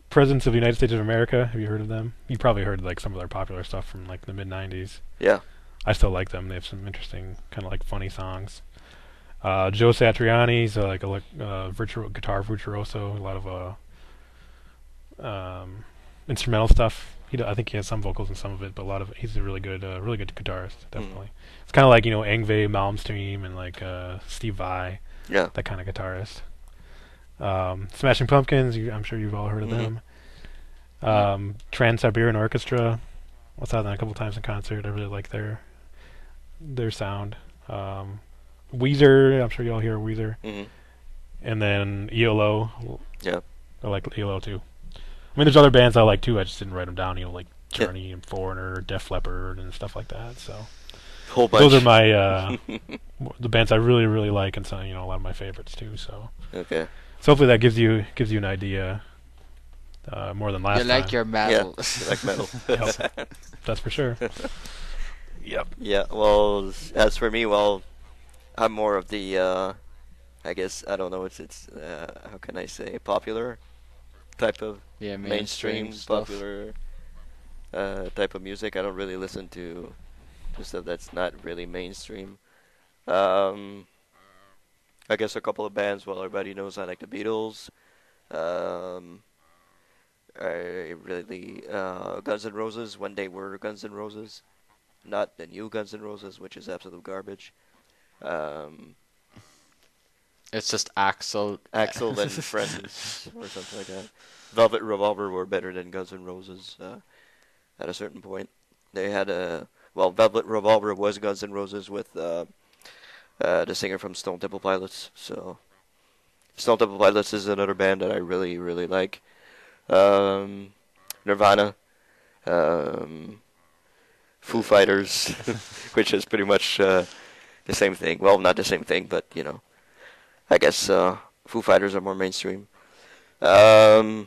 Presidents of the United States of America, have you heard of them? You probably heard like some of their popular stuff from like the mid-90s. Yeah. I still like them. They have some interesting, kind of like funny songs. Joe Satriani's like a guitar virtuoso, a lot of instrumental stuff. I think he has some vocals in some of it, but he's a really good guitarist, definitely. It's kind of like Yngwie Malmsteen and like Steve Vai, that kind of guitarist. Smashing Pumpkins, I'm sure you've all heard of them. Trans-Siberian Orchestra, I saw them a couple times in concert. I really like their sound. Weezer, I'm sure you all hear of Weezer. And then ELO. Yeah. I like ELO too. I mean, there's other bands I like too. I just didn't write them down. Like Yeah. Journey and Foreigner, Def Leppard, and stuff like that. So Whole bunch. those are my the bands I really really like, and some a lot of my favorites too. So Okay. hopefully that gives you an idea more than last You time. like your metal. Yeah, I like metal. Yep. That's for sure. Yep. Yeah, well, as for me, well, I'm more of the, I guess, I don't know, it's how can I say, popular type of Yeah, mainstream, stuff. popular type of music. I don't really listen to stuff that's not really mainstream. I guess a couple of bands, well, everybody knows I like the Beatles. I really, Guns N' Roses, when they were Guns N' Roses. Not the new Guns N' Roses, which is absolute garbage. It's just Axel. Axel and Friends, or something like that. Velvet Revolver were better than Guns N' Roses at a certain point. They had Velvet Revolver was Guns N' Roses with the singer from Stone Temple Pilots. So Stone Temple Pilots is another band that I really, really like. Nirvana. Foo Fighters, which is pretty much the same thing. Well, not the same thing, but I guess Foo Fighters are more mainstream. Who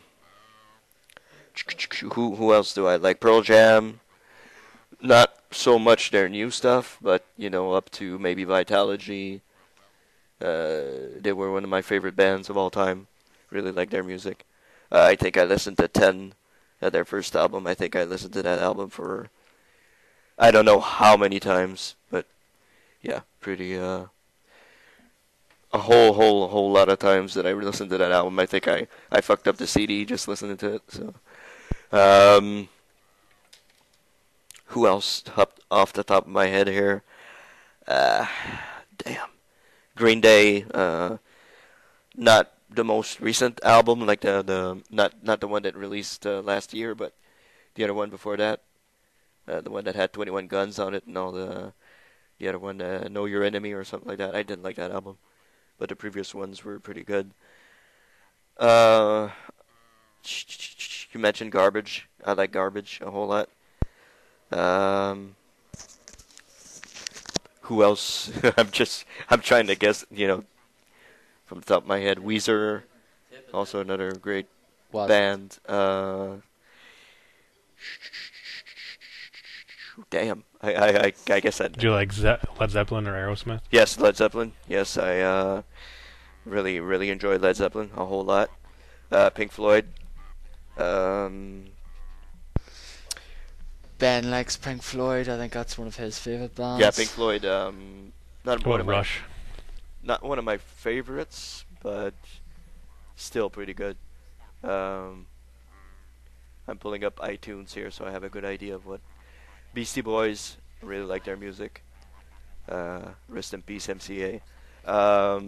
else do I like? Pearl Jam. Not so much their new stuff, but up to maybe Vitalogy. They were one of my favorite bands of all time. Really like their music. I think I listened to 10, their first album. I think I listened to that album for I don't know how many times, but yeah, pretty a whole lot of times that I listened to that album. I think I fucked up the CD just listening to it. So, who else off the top of my head here? Damn, Green Day. Not the most recent album, like the not the one that released last year, but the other one before that. The one that had 21 Guns on it and all the other one, Know Your Enemy or something like that. I didn't like that album, but the previous ones were pretty good. You mentioned Garbage. I like Garbage a whole lot. Who else? I'm trying to guess, from the top of my head. Weezer, also another great What? band. Damn. I guess I. Do you like Led Zeppelin or Aerosmith? Yes, Led Zeppelin. Yes, I really, really enjoy Led Zeppelin a whole lot. Pink Floyd. Ben likes Pink Floyd. I think that's one of his favorite bands. Yeah, Pink Floyd. Not What one of my, Rush? not one of my favorites, but still pretty good. I'm pulling up iTunes here, so I have a good idea of what Beastie Boys. Really like their music. Rest in peace, MCA. I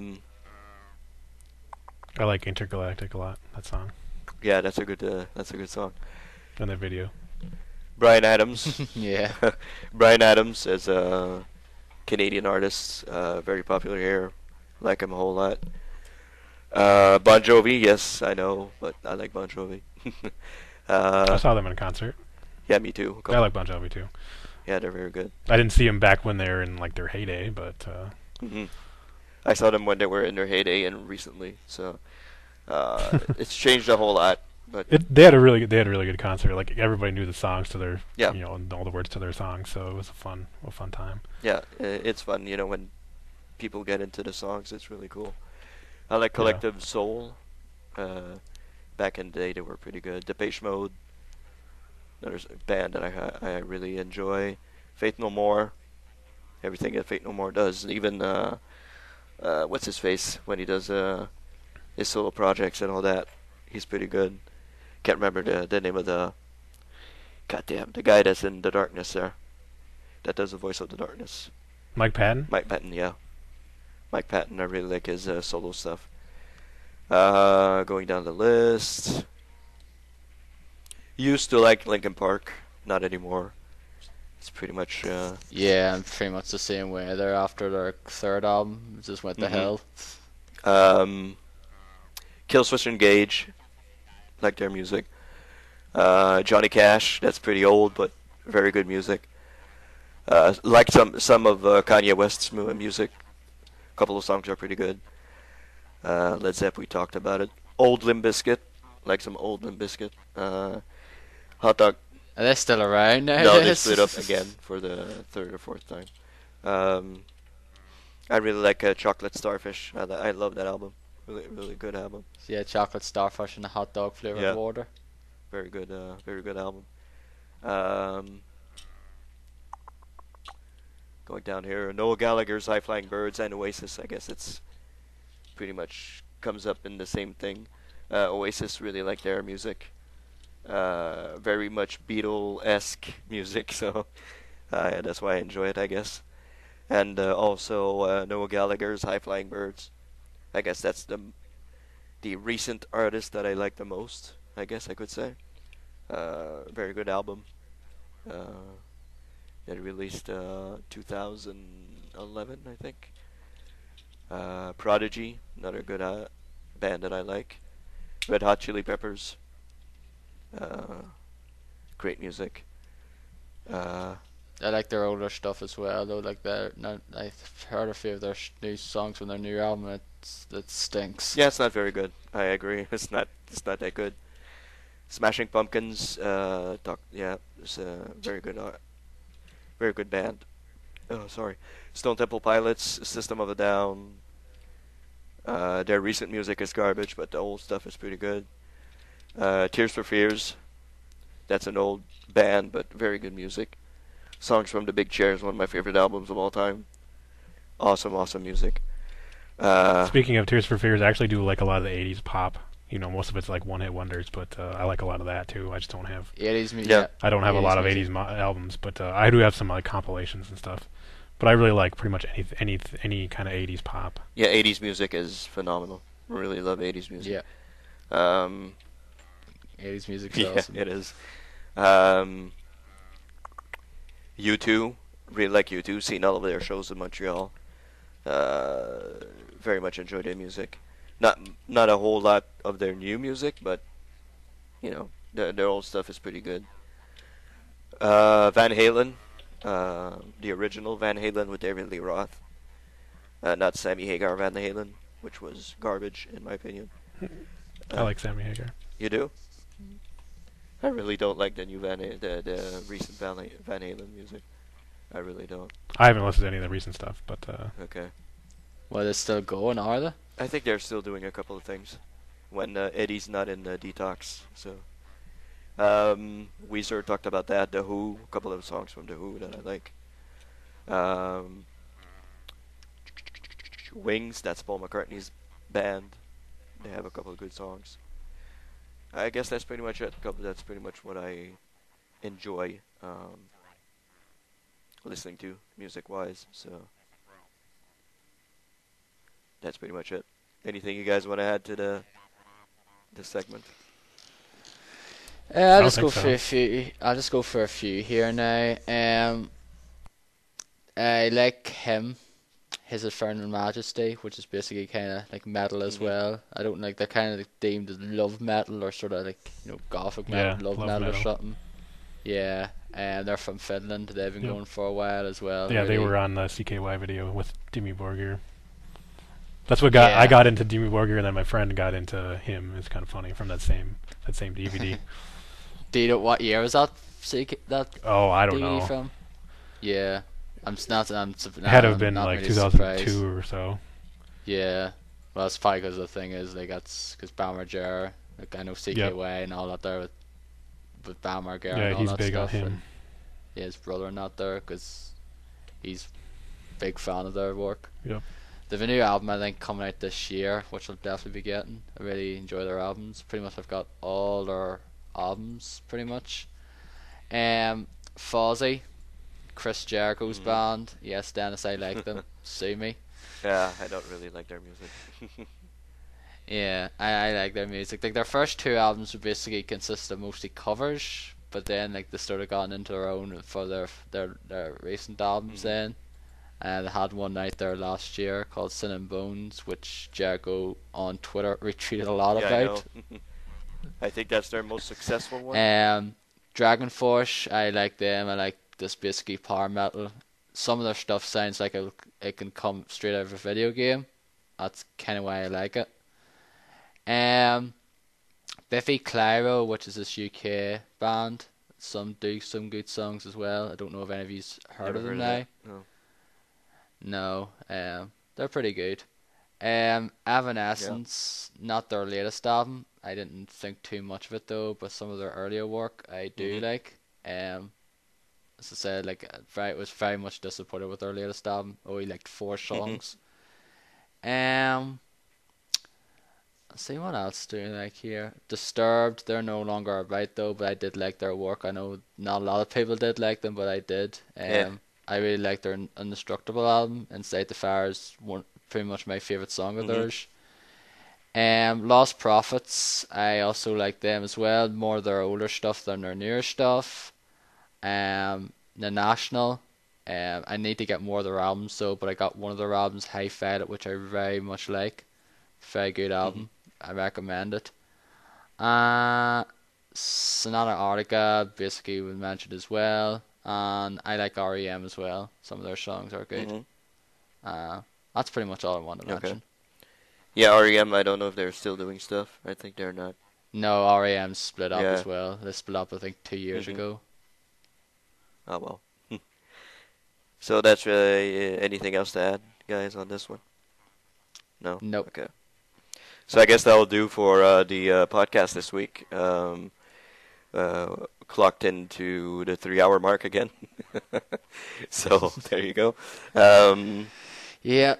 like Intergalactic a lot. That song Yeah, that's a good song. and that video. Bryan Adams. Yeah. Bryan Adams is a Canadian artist, very popular here. Like him a whole lot. Bon Jovi, yes, I know, but I like Bon Jovi. I saw them in a concert. Yeah, me too. I like Bon Jovi too. Yeah, they're very good. I didn't see them back when they were in like their heyday, but I saw them when they were in their heyday and recently, so it's changed a whole lot. But they had a really good concert. Like everybody knew the songs to their, Yeah. and all the words to their songs, so it was a fun time. yeah, it's fun, when people get into the songs. It's really cool. I like Collective Soul. Back in the day, they were pretty good. Depeche Mode, another band that I really enjoy. Faith No More, everything that Faith No More does. Even what's his face when he does his solo projects and all that. He's pretty good. Can't remember the name of the guy that's in the darkness there. That does the voice of the darkness. Mike Patton. Mike Patton, yeah. Mike Patton, I really like his solo stuff. Going down the list. Used to like Linkin Park, not anymore. It's pretty much. Yeah, I'm pretty much the same way. There after their third album, it just went to hell. Killswitch Engage, like their music. Johnny Cash, that's pretty old, but very good music. Like some of Kanye West's music. A couple of songs are pretty good. Led Zepp, we talked about it. Old Limp Bizkit, like some old Limp Bizkit. Hot Dog. Are they still around No, they nowadays? split up again for the third or fourth time. I really like Chocolate Starfish. I love that album. Really, really good album. Yeah, chocolate starfish and a hot dog flavored Yeah. water. Very good album. Um, Going down here, Noel Gallagher's High Flying Birds and Oasis. I guess it's pretty much comes up in the same thing. Oasis, really like their music. Very much Beatle-esque music, so that's why I enjoy it, I guess. And also Noel Gallagher's High Flying Birds. I guess that's the recent artist that I like the most, I guess I could say. Very good album. That released 2011, I think. Prodigy, another good band that I like. Red Hot Chili Peppers. Great music. I like their older stuff as well, though. Like I've heard a few of their new songs from their new album. It stinks. Yeah, it's not very good. I agree. It's not that good. Smashing Pumpkins. It's a very good band. Oh, sorry. Stone Temple Pilots, System of a Down. Their recent music is garbage, but the old stuff is pretty good. Tears for Fears. That's an old band, but very good music. Songs from the Big Chair is one of my favorite albums of all time. Awesome music. Speaking of Tears for Fears, I actually do like a lot of the 80s pop. You know, most of it's like one-hit wonders, but I like a lot of that too. I just don't have... 80s music. Yeah. I don't have a 80s lot of music. 80s albums, but I do have some like compilations and stuff. But I really like pretty much any kind of 80s pop. Yeah, 80s music is phenomenal. Really love 80s music. Yeah. Um, 80s music is yeah, awesome. it is. U2, really like U2. Seen all of their shows in Montreal. Very much enjoy their music. Not a whole lot of their new music, but you know their old stuff is pretty good. Van Halen, the original Van Halen with David Lee Roth, not Sammy Hagar Van Halen, which was garbage in my opinion. I like Sammy Hagar. You do? I really don't like the new the recent Van Halen music. I really don't. I haven't listened to any of the recent stuff, but Okay. Well, they're still going, are they? I think they're still doing a couple of things when Eddie's not in detox. So, Weezer talked about that. The Who, a couple of songs from The Who that I like. Wings, that's Paul McCartney's band. They have a couple of good songs. I guess that's pretty much it. That's pretty much what I enjoy listening to music-wise. So that's pretty much it. Anything you guys want to add to this segment? I'll don't just go think for so. a few. I'll just go for a few here now. I like him. His Infernal Majesty, which is basically kind of like metal as Mhm. well. I don't like they're kind of like deemed as love metal or sort of like gothic metal, Yeah, love love metal or metal. something. Yeah, and they're from Finland. They've been Yep. going for a while as well. yeah, they really. were on the CKY video with Dimmy Borgir. That's what I Yeah. got into Dimmy Borgir, and then my friend got into him. It's kind of funny from that same DVD. Do you know what year was that? That Oh, I don't DVD know. from? Yeah, I'm just not. I'm It had to have been not like really 2002 surprised. or so. Yeah, well, it's probably because the thing is like because Bammer Jar, like I know CKY and all that there with Bammer Jar Yeah, and all he's that big on stuff. him. And yeah, his brother and that there because he's big fan of their work. Yep. They have a new album I think coming out this year, which I'll definitely be getting. I really enjoy their albums. Pretty much I've got all their albums pretty much. Fozzy, Chris Jericho's Mhm. band. Yes, Dennis, I like them. Sue me. Yeah, I don't really like their music. Yeah, I like their music. Like their first two albums would basically consist of mostly covers, but then like they started going into their own for their recent albums. Mhm. Then, they had one out there last year called Sin and Bones, which Jericho on Twitter retweeted a lot Yeah, I about. know. I think that's their most successful one. Dragon Force, I like them. I like this basically power metal. Some of their stuff sounds like it can come straight out of a video game. That's kind of why I like it. Um, Biffy Clyro, which is this UK band, some do some good songs as well. I don't know if any of you's heard Never of them heard of now. that. No. No, they're pretty good. Evanescence, not their latest album. I didn't think too much of it though, but some of their earlier work I do like. As I said, like was very much disappointed with their latest album. Only liked 4 songs. Um, let's see what else do I like here. Disturbed, they're no longer about though, but I did like their work. I know not a lot of people did like them, but I did. Yeah. I really like their Indestructible album. Inside the Fire is pretty much my favorite song of theirs. Lost Prophets, I also like them as well. More their older stuff than their newer stuff. The National, I need to get more of their albums though, but I got one of their albums, High Fed, which I very much like. Very good album. I recommend it. Sonata Arctica, basically was mentioned as well. And I like REM as well. Some of their songs are good. That's pretty much all I want to mention. Yeah, REM, I don't know if they're still doing stuff. I think they're not. No, REM split up as well. They split up, I think, 2 years ago. Oh, well. So that's really anything else to add, guys, on this one? No? Nope. Okay. So I guess that'll do for the podcast this week. Clocked into the 3-hour mark again. So there you go. Yeah.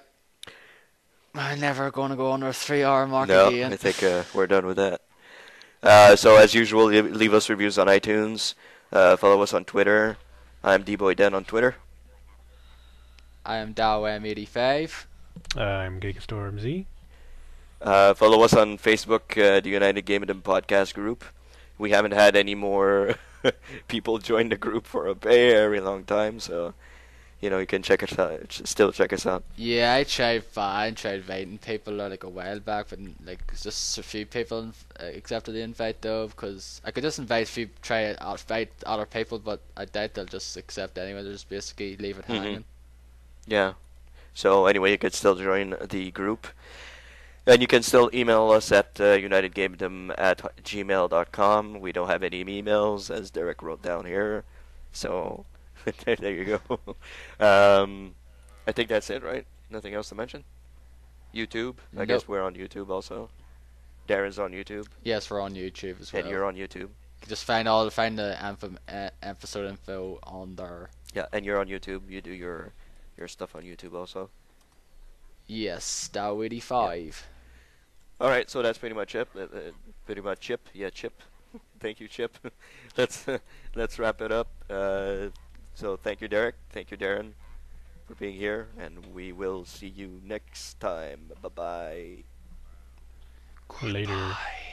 I'm never going to go under a 3-hour mark No, again. I think we're done with that. So as usual, leave us reviews on iTunes. Follow us on Twitter. I'm dboyden on Twitter. I am DowM85. I'm GigaStormZ. Follow us on Facebook, the United Gamedom Podcast group. We haven't had any more people join the group for a very long time, so you can check us out. Still check us out. Yeah, I tried inviting people like a while back, but like just a few people accepted the invite though, because I could just invite other people, but I doubt they'll just accept anyway. They'll just basically leave it hanging. Yeah. So anyway, you could still join the group. And you can still email us at unitedgamedom@gmail.com. We don't have any emails, as Derek wrote down here. So there you go. I think that's it, right? Nothing else to mention? YouTube? I guess we're on YouTube also. Darren's on YouTube. Yes, we're on YouTube as well. And you're on YouTube. Just find the episode info on there. Yeah, and you're on YouTube. You do your stuff on YouTube also. Yes, Dow85. Yeah. All right, so that's pretty much it. Chip. Yeah, Chip. Thank you, Chip. Let's wrap it up. So thank you, Derek. Thank you, Darren, for being here, and we will see you next time. Bye-bye. Later. Bye.